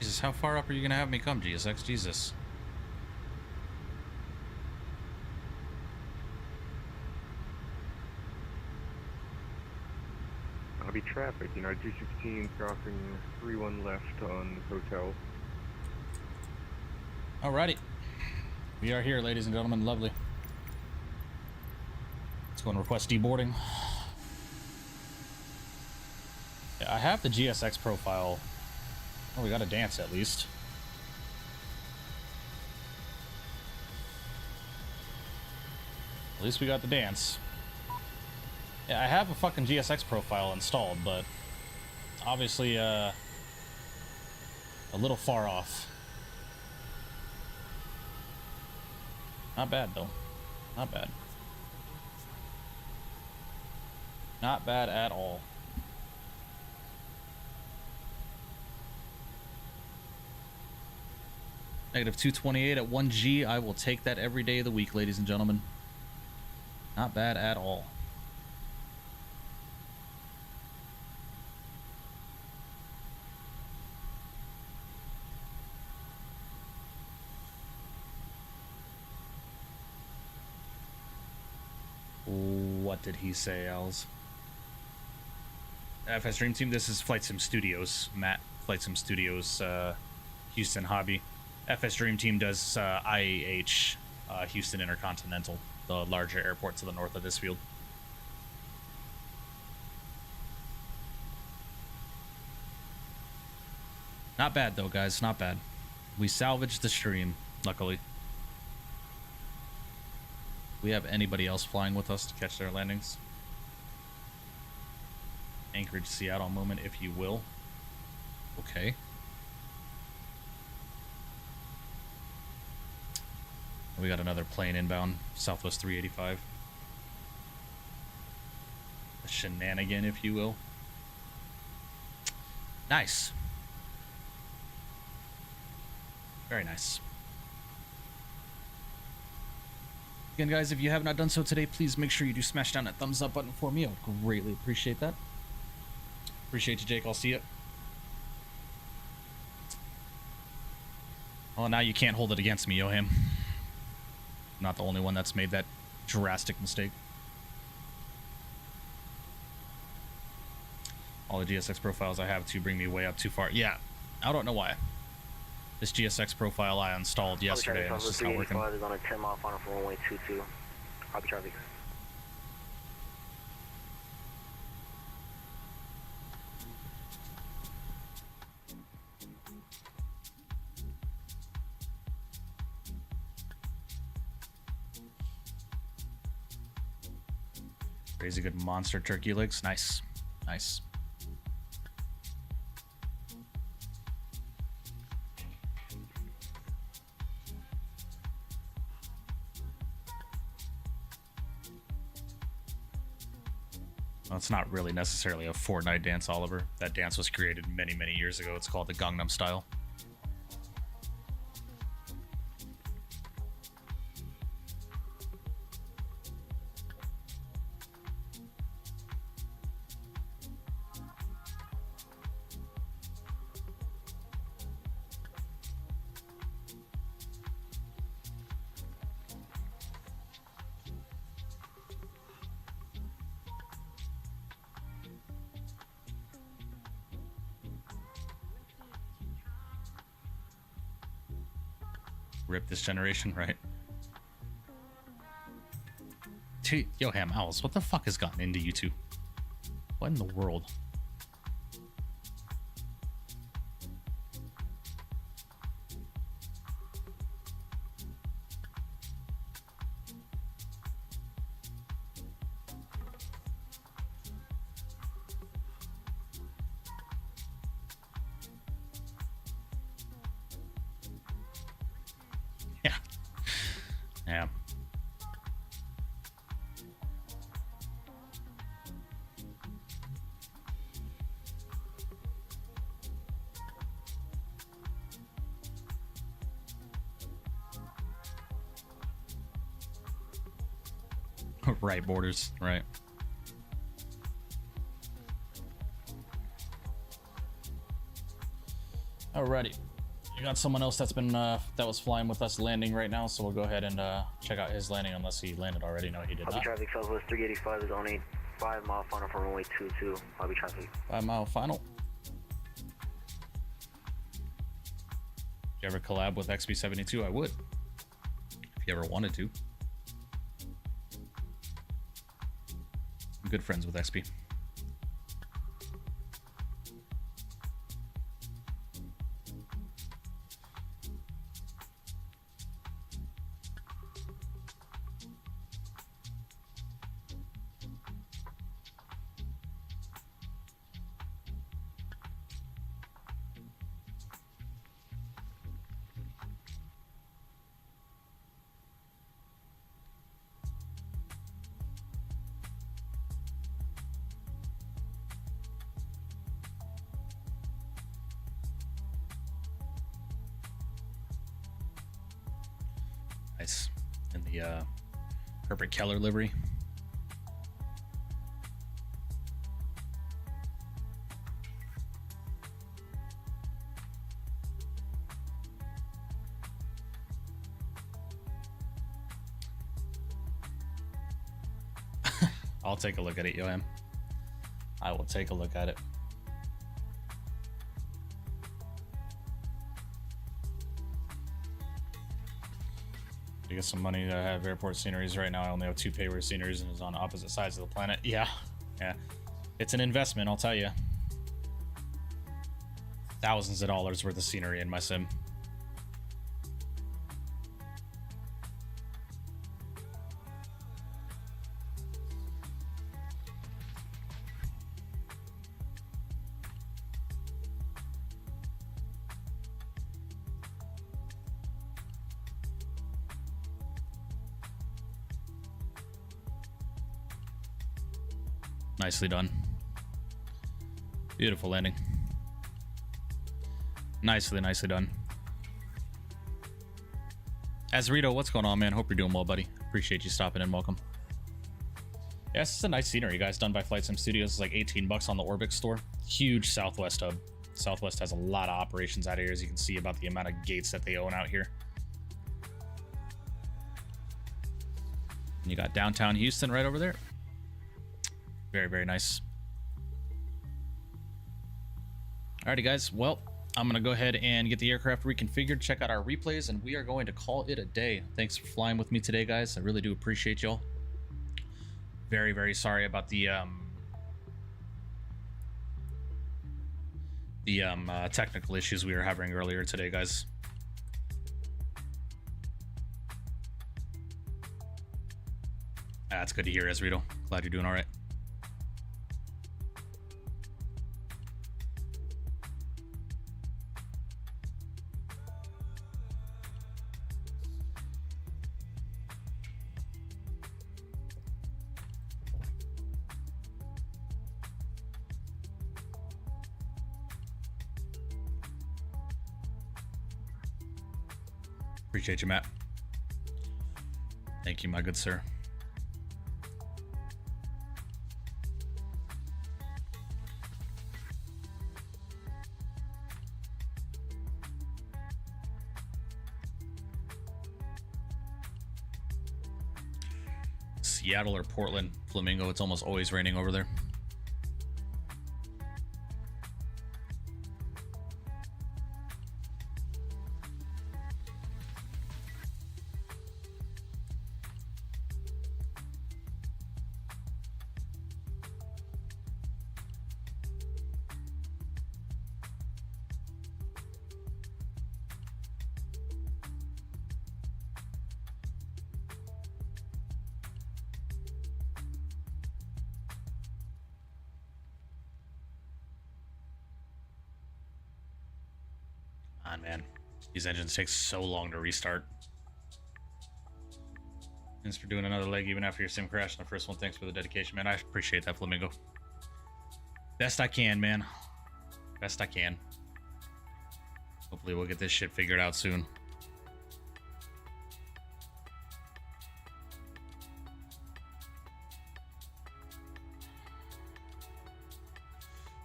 Jesus, how far up are you gonna have me come, GSX? Jesus. Hobby traffic, United 216 crossing 31 left on hotel. Alrighty. We are here, ladies and gentlemen. Lovely. Let's go and request deboarding. Yeah, I have the GSX profile. Oh, we got a dance at least. At least we got the dance. Yeah, I have a fucking GSX profile installed, but obviously a little far off. Not bad though. Not bad. Not bad at all. Negative 228 at 1G. I will take that every day of the week, ladies and gentlemen. Not bad at all. What did he say, Els? FS Dream Team, this is Flight Sim Studios. Matt, Flight Sim Studios, Houston Hobby. FS Dream Team does IAH, Houston Intercontinental, the larger airport to the north of this field. Not bad though, guys, not bad. We salvaged the stream, luckily. We have anybody else flying with us to catch their landings? Anchorage Seattle moment, if you will. Okay. We got another plane inbound, Southwest 385. A shenanigan, if you will. Nice. Very nice. Again, guys, if you have not done so today, please make sure you do smash down that thumbs up button for me. I would greatly appreciate that. Appreciate you, Jake. I'll see you. Well, now you can't hold it against me, Yoham. Not the only one that's made that drastic mistake. All the GSX profiles I have to bring me way up too far. Yeah, I don't know why. This GSX profile I installed yesterday and it's just not working. is on a 10 mile final for runway 22. Copy traffic. Crazy good monster turkey legs. Nice. Nice. Well, it's not really necessarily a Fortnite dance, Oliver. That dance was created many, many years ago. It's called the Gangnam Style. Rip this generation, right? Dude, yo, Ham Owls, what the fuck has gotten into you two? What in the world? Yeah. Right, borders, right. Alrighty. We got someone else that's been that was flying with us landing right now, so we'll go ahead and check out his landing unless he landed already. No, he did not. Traffic Southwest 385 is on a 5 mile final for runway 22. Lobby traffic. 5 mile final. If you ever collab with XB72, I would. If you ever wanted to. I'm good friends with XB. Nice. In the Herbert Keller livery. I'll take a look at it, Yoam. I will take a look at it. To get some money to have airport sceneries right now. I only have 2 payware sceneries and it's on opposite sides of the planet. Yeah, it's an investment, I'll tell you. Thousands of dollars worth of scenery in my sim. Nicely done. Beautiful landing. Nicely done. Azrito, what's going on, man? Hope you're doing well, buddy. Appreciate you stopping in. Welcome. Yeah, this is a nice scenery, guys, done by Flight Sim Studios. It's like $18 on the Orbix store. Huge Southwest hub. Southwest has a lot of operations out here, as you can see about the amount of gates that they own out here. And you got downtown Houston right over there. Very, very nice. Alrighty, guys. Well, I'm going to go ahead and get the aircraft reconfigured, check out our replays, and we are going to call it a day. Thanks for flying with me today, guys. I really do appreciate y'all. Very, very sorry about the technical issues we were having earlier today, guys. That's good to hear, Ezrito. Glad you're doing all right. Appreciate you, Matt. Thank you, my good sir. Seattle or Portland, Flamingo, it's almost always raining over there. Man, these engines take so long to restart. Thanks for doing another leg even after your sim crash on the first one. Thanks for the dedication, man. I appreciate that, Flamingo. Best I can, man. Best I can. Hopefully we'll get this shit figured out soon.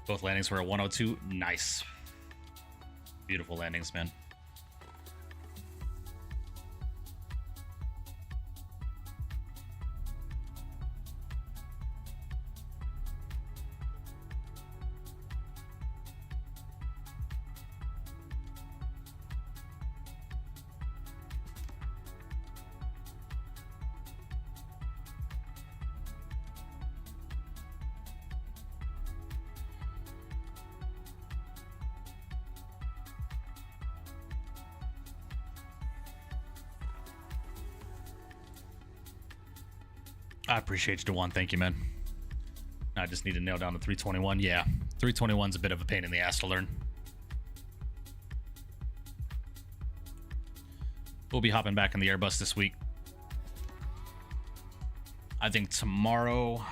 Both landings were at 102. Nice. Beautiful landings, man. I appreciate you, DeJuan. Thank you, man. I just need to nail down the 321. Yeah, 321's a bit of a pain in the ass to learn. We'll be hopping back in the Airbus this week. I think tomorrow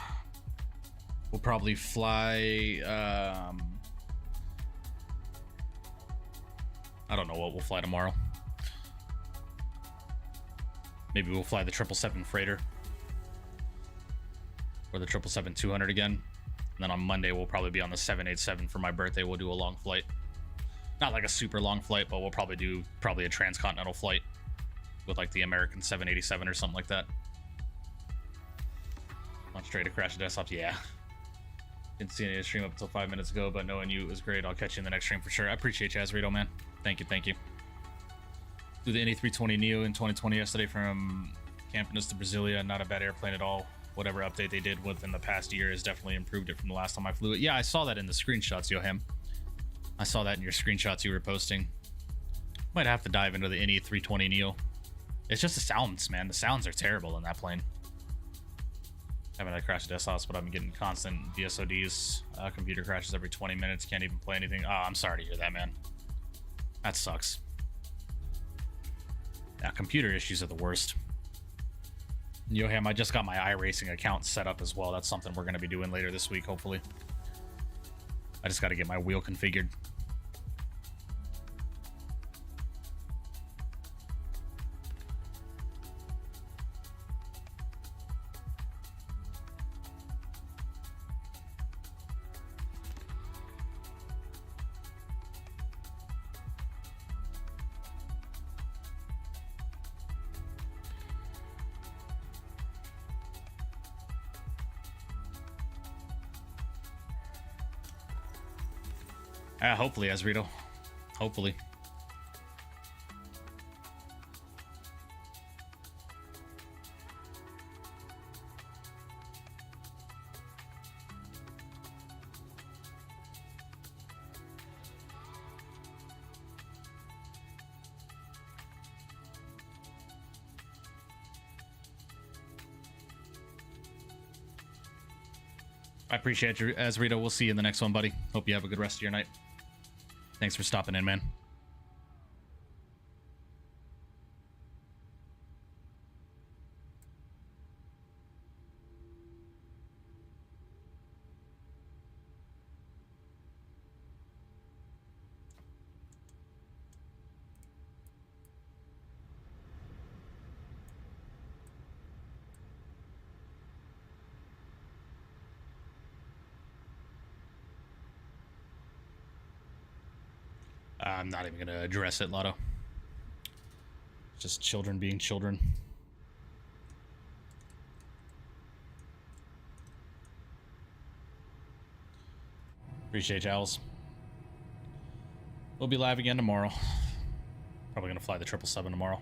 we'll probably fly... I don't know what we'll fly tomorrow. Maybe we'll fly the 777 freighter. Or the 777-200 again. And then on Monday, we'll probably be on the 787 for my birthday. We'll do a long flight. Not like a super long flight, but we'll probably do a transcontinental flight with like the American 787 or something like that. Launch straight to crash the desktops. Yeah. Didn't see any of the stream up until 5 minutes ago, but knowing you was great. I'll catch you in the next stream for sure. I appreciate you, Azrito, man. Thank you, thank you. Flew the NE320 Neo in 2020 yesterday from Campinas to Brasilia. Not a bad airplane at all. Whatever update they did within the past year has definitely improved it from the last time I flew it. Yeah, I saw that in the screenshots, Yoham. I saw that in your screenshots you were posting. Might have to dive into the NE320 Neo. It's just the sounds, man. The sounds are terrible in that plane. Haven't had crash desktops, but I'm getting constant DSODs. Computer crashes every 20 minutes. Can't even play anything. Oh, I'm sorry to hear that, man. That sucks. Yeah, computer issues are the worst. Yoham, I just got my iRacing account set up as well. That's something we're going to be doing later this week, hopefully. I just got to get my wheel configured. Hopefully, Azrito. Hopefully. I appreciate you, Azrito. We'll see you in the next one, buddy. Hope you have a good rest of your night. Thanks for stopping in, man. I'm not even going to address it, Lotto. Just children being children. Appreciate you, Owls. We'll be live again tomorrow. Probably going to fly the 777 tomorrow.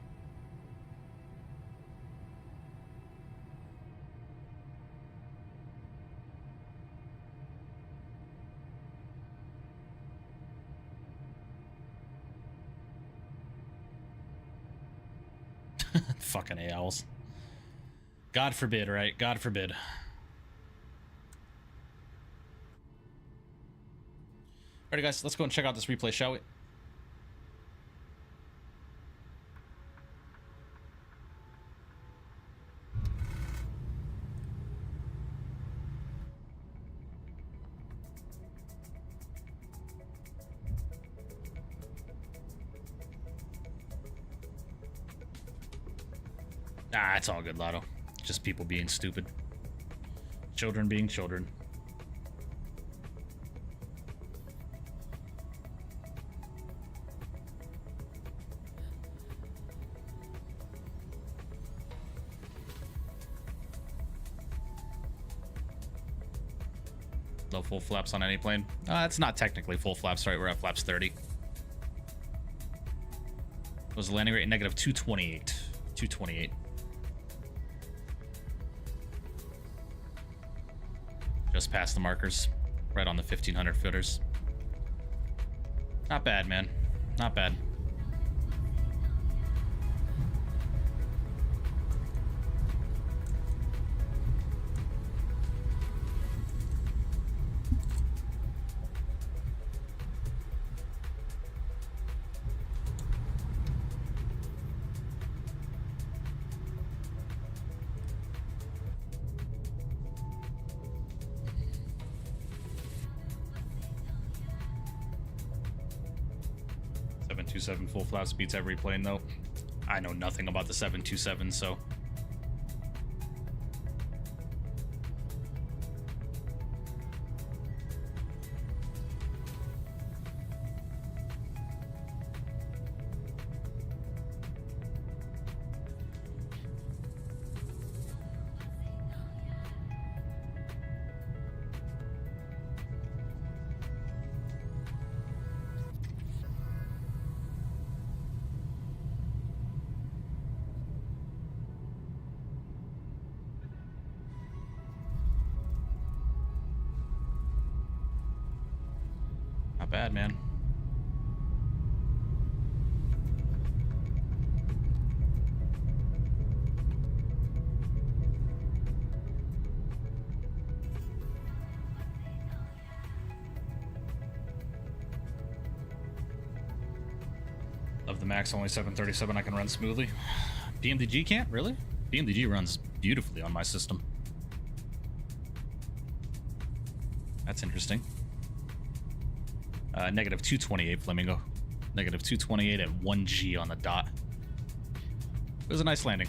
Fucking owls. God forbid, right? God forbid. Alright, guys, let's go and check out this replay, shall we? Ah, it's all good, Lotto. Just people being stupid. Children being children. No full flaps on any plane. It's not technically full flaps, right? We're at flaps 30. Was the landing rate negative 228. 228. Just past the markers, right on the 1500 footers. Not bad, man. Not bad. Full flaps beats every plane, though. I know nothing about the 727, so. Bad, man. Love the max, only 737 I can run smoothly. BMDG can't? Really? BMDG runs beautifully on my system. That's interesting. Negative 228 Flamingo. Negative 228 at 1G on the dot. It was a nice landing.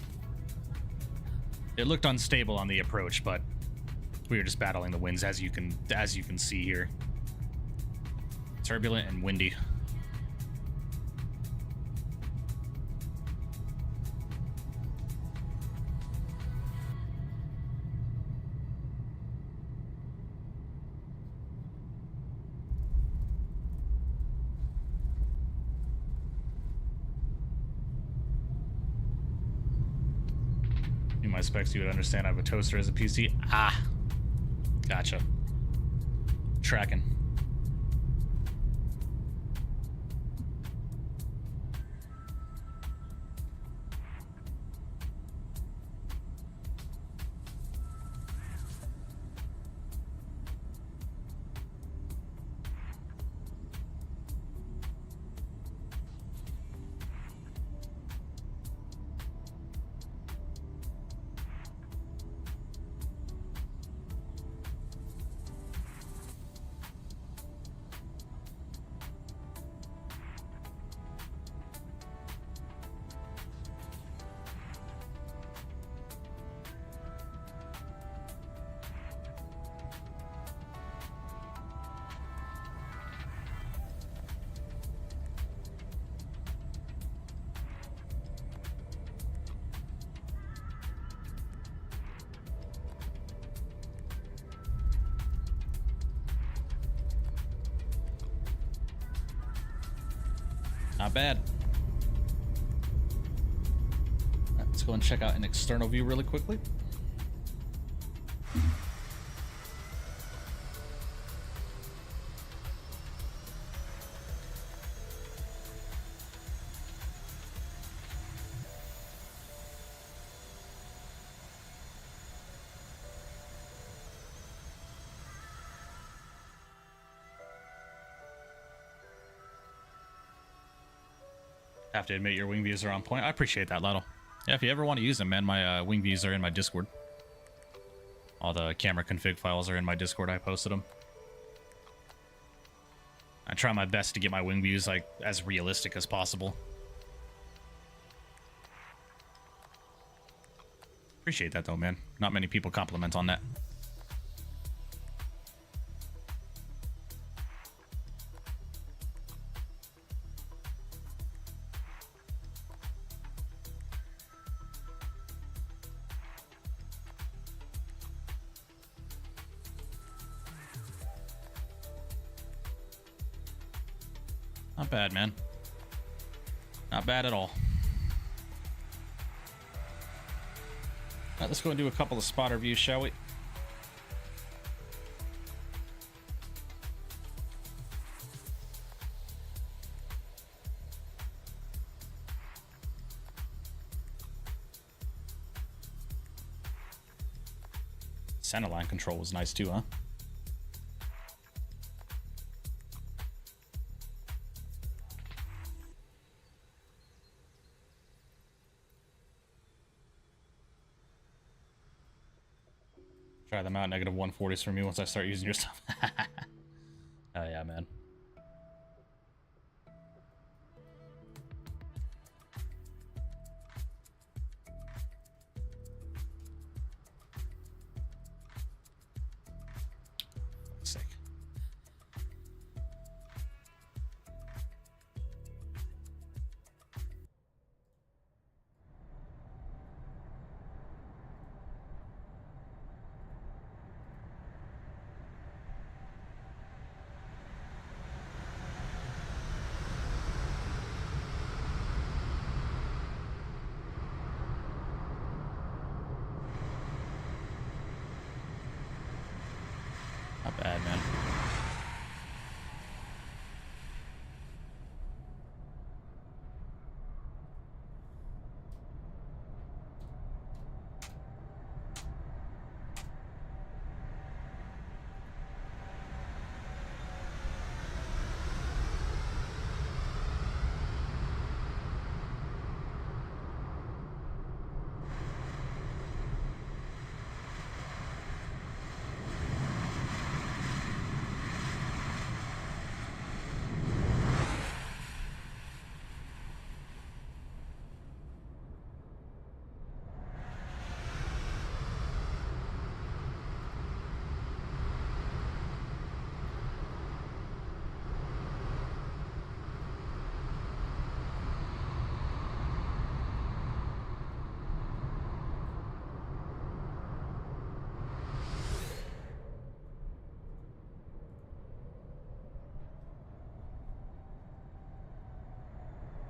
It looked unstable on the approach, but we were just battling the winds, as you can see here. Turbulent and windy. specs, you would understand I have a toaster as a PC. Ah, gotcha. Tracking. Not bad. Let's go and check out an external view really quickly. Have to admit your wing views are on point. I appreciate that, Lotto. Yeah, if you ever want to use them, man, my wing views are in my Discord. All the camera config files are in my Discord. I posted them. I try my best to get my wing views like as realistic as possible. Appreciate that though, man. Not many people compliment on that. Not bad, man. Not bad at all. Alright, let's go and do a couple of spotter views, shall we? Centerline control was nice too, huh? Try them out. Negative 140s for me once I start using your stuff. Oh yeah, man. Fuck's sake. Not bad, man.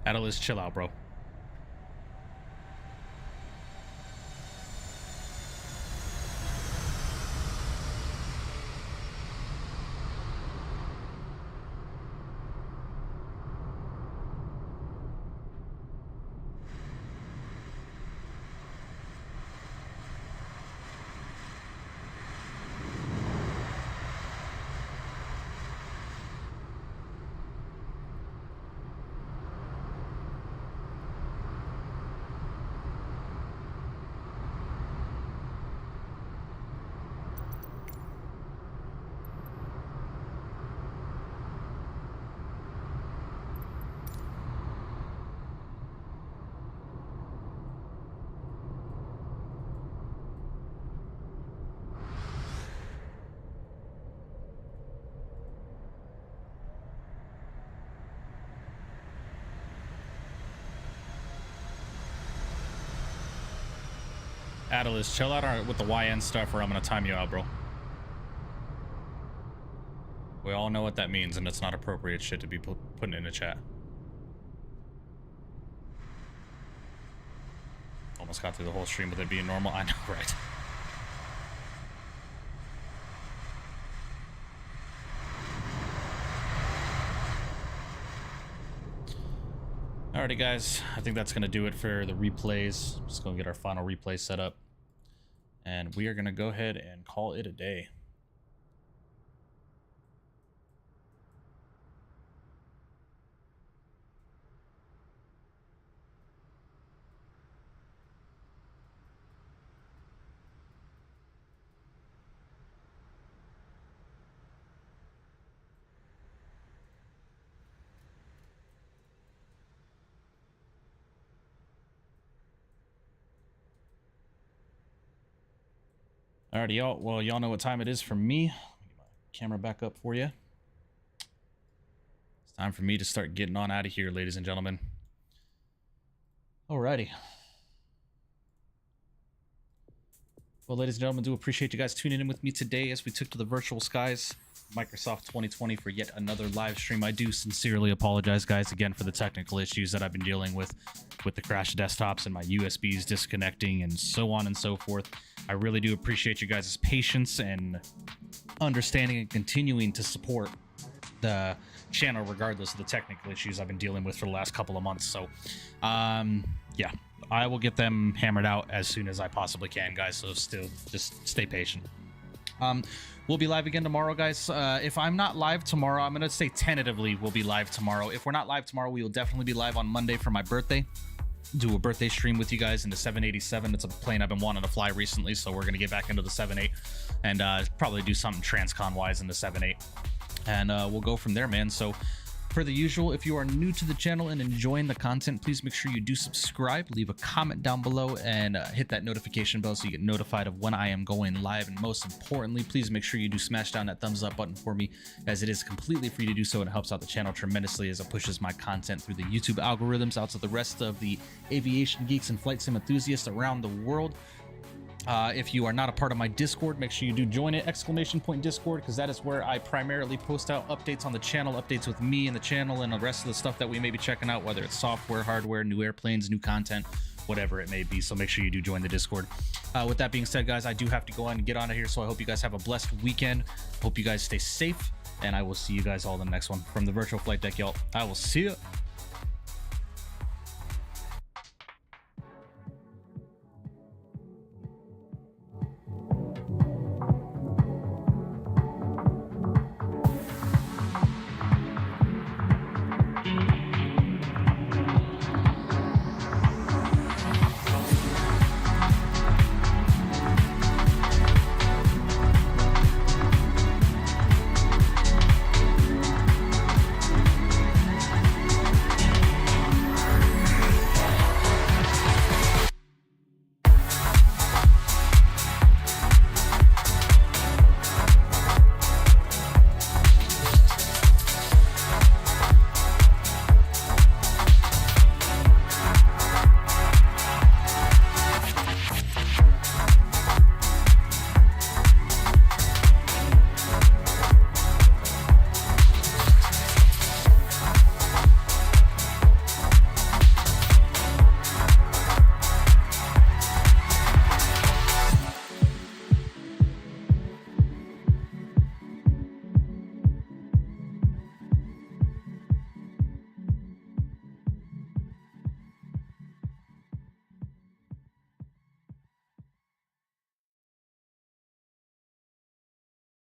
Catalyst, chill out, bro. Atlas, chill out with the YN stuff, or I'm gonna time you out, bro. We all know what that means, and it's not appropriate shit to be putting in a chat. Almost got through the whole stream with it being normal. I know, right? Alrighty, guys. I think that's gonna do it for the replays. Just gonna get our final replay set up, and we are gonna go ahead and call it a day. Alrighty, y'all. Well, y'all know what time it is for me. Let me get my camera back up for you. It's time for me to start getting on out of here, ladies and gentlemen. Alrighty. Well, ladies and gentlemen, do appreciate you guys tuning in with me today as we took to the virtual skies. Microsoft 2020 for yet another live stream. I do sincerely apologize, guys, again for the technical issues that I've been dealing with the crashed desktops and my USBs disconnecting and so on and so forth. I really do appreciate you guys' patience and understanding and continuing to support the channel regardless of the technical issues I've been dealing with for the last couple of months. So yeah, I will get them hammered out as soon as I possibly can, guys, so still just stay patient. We'll be live again tomorrow, guys. If I'm not live tomorrow, I'm gonna say tentatively we'll be live tomorrow. If we're not live tomorrow, we will definitely be live on Monday for my birthday. Do a birthday stream with you guys in the 787. It's a plane I've been wanting to fly recently, so we're gonna get back into the 78 and probably do something transcon wise in the 78, and we'll go from there, man. So per the usual, if you are new to the channel and enjoying the content, please make sure you do subscribe, leave a comment down below, and hit that notification bell so you get notified of when I am going live. And most importantly, please make sure you do smash down that thumbs up button for me, as it is completely free to do so, and it helps out the channel tremendously as it pushes my content through the YouTube algorithms out to the rest of the aviation geeks and flight sim enthusiasts around the world. If you are not a part of my Discord, make sure you do join it, !Discord, because that is where I primarily post out updates on the channel, updates with me and the channel and the rest of the stuff that we may be checking out, whether it's software, hardware, new airplanes, new content, whatever it may be. So make sure you do join the Discord. With that being said, guys, I do have to go on and get on here, so I hope you guys have a blessed weekend. Hope you guys stay safe, and I will see you guys all in the next one from the virtual flight deck, y'all. I will see you.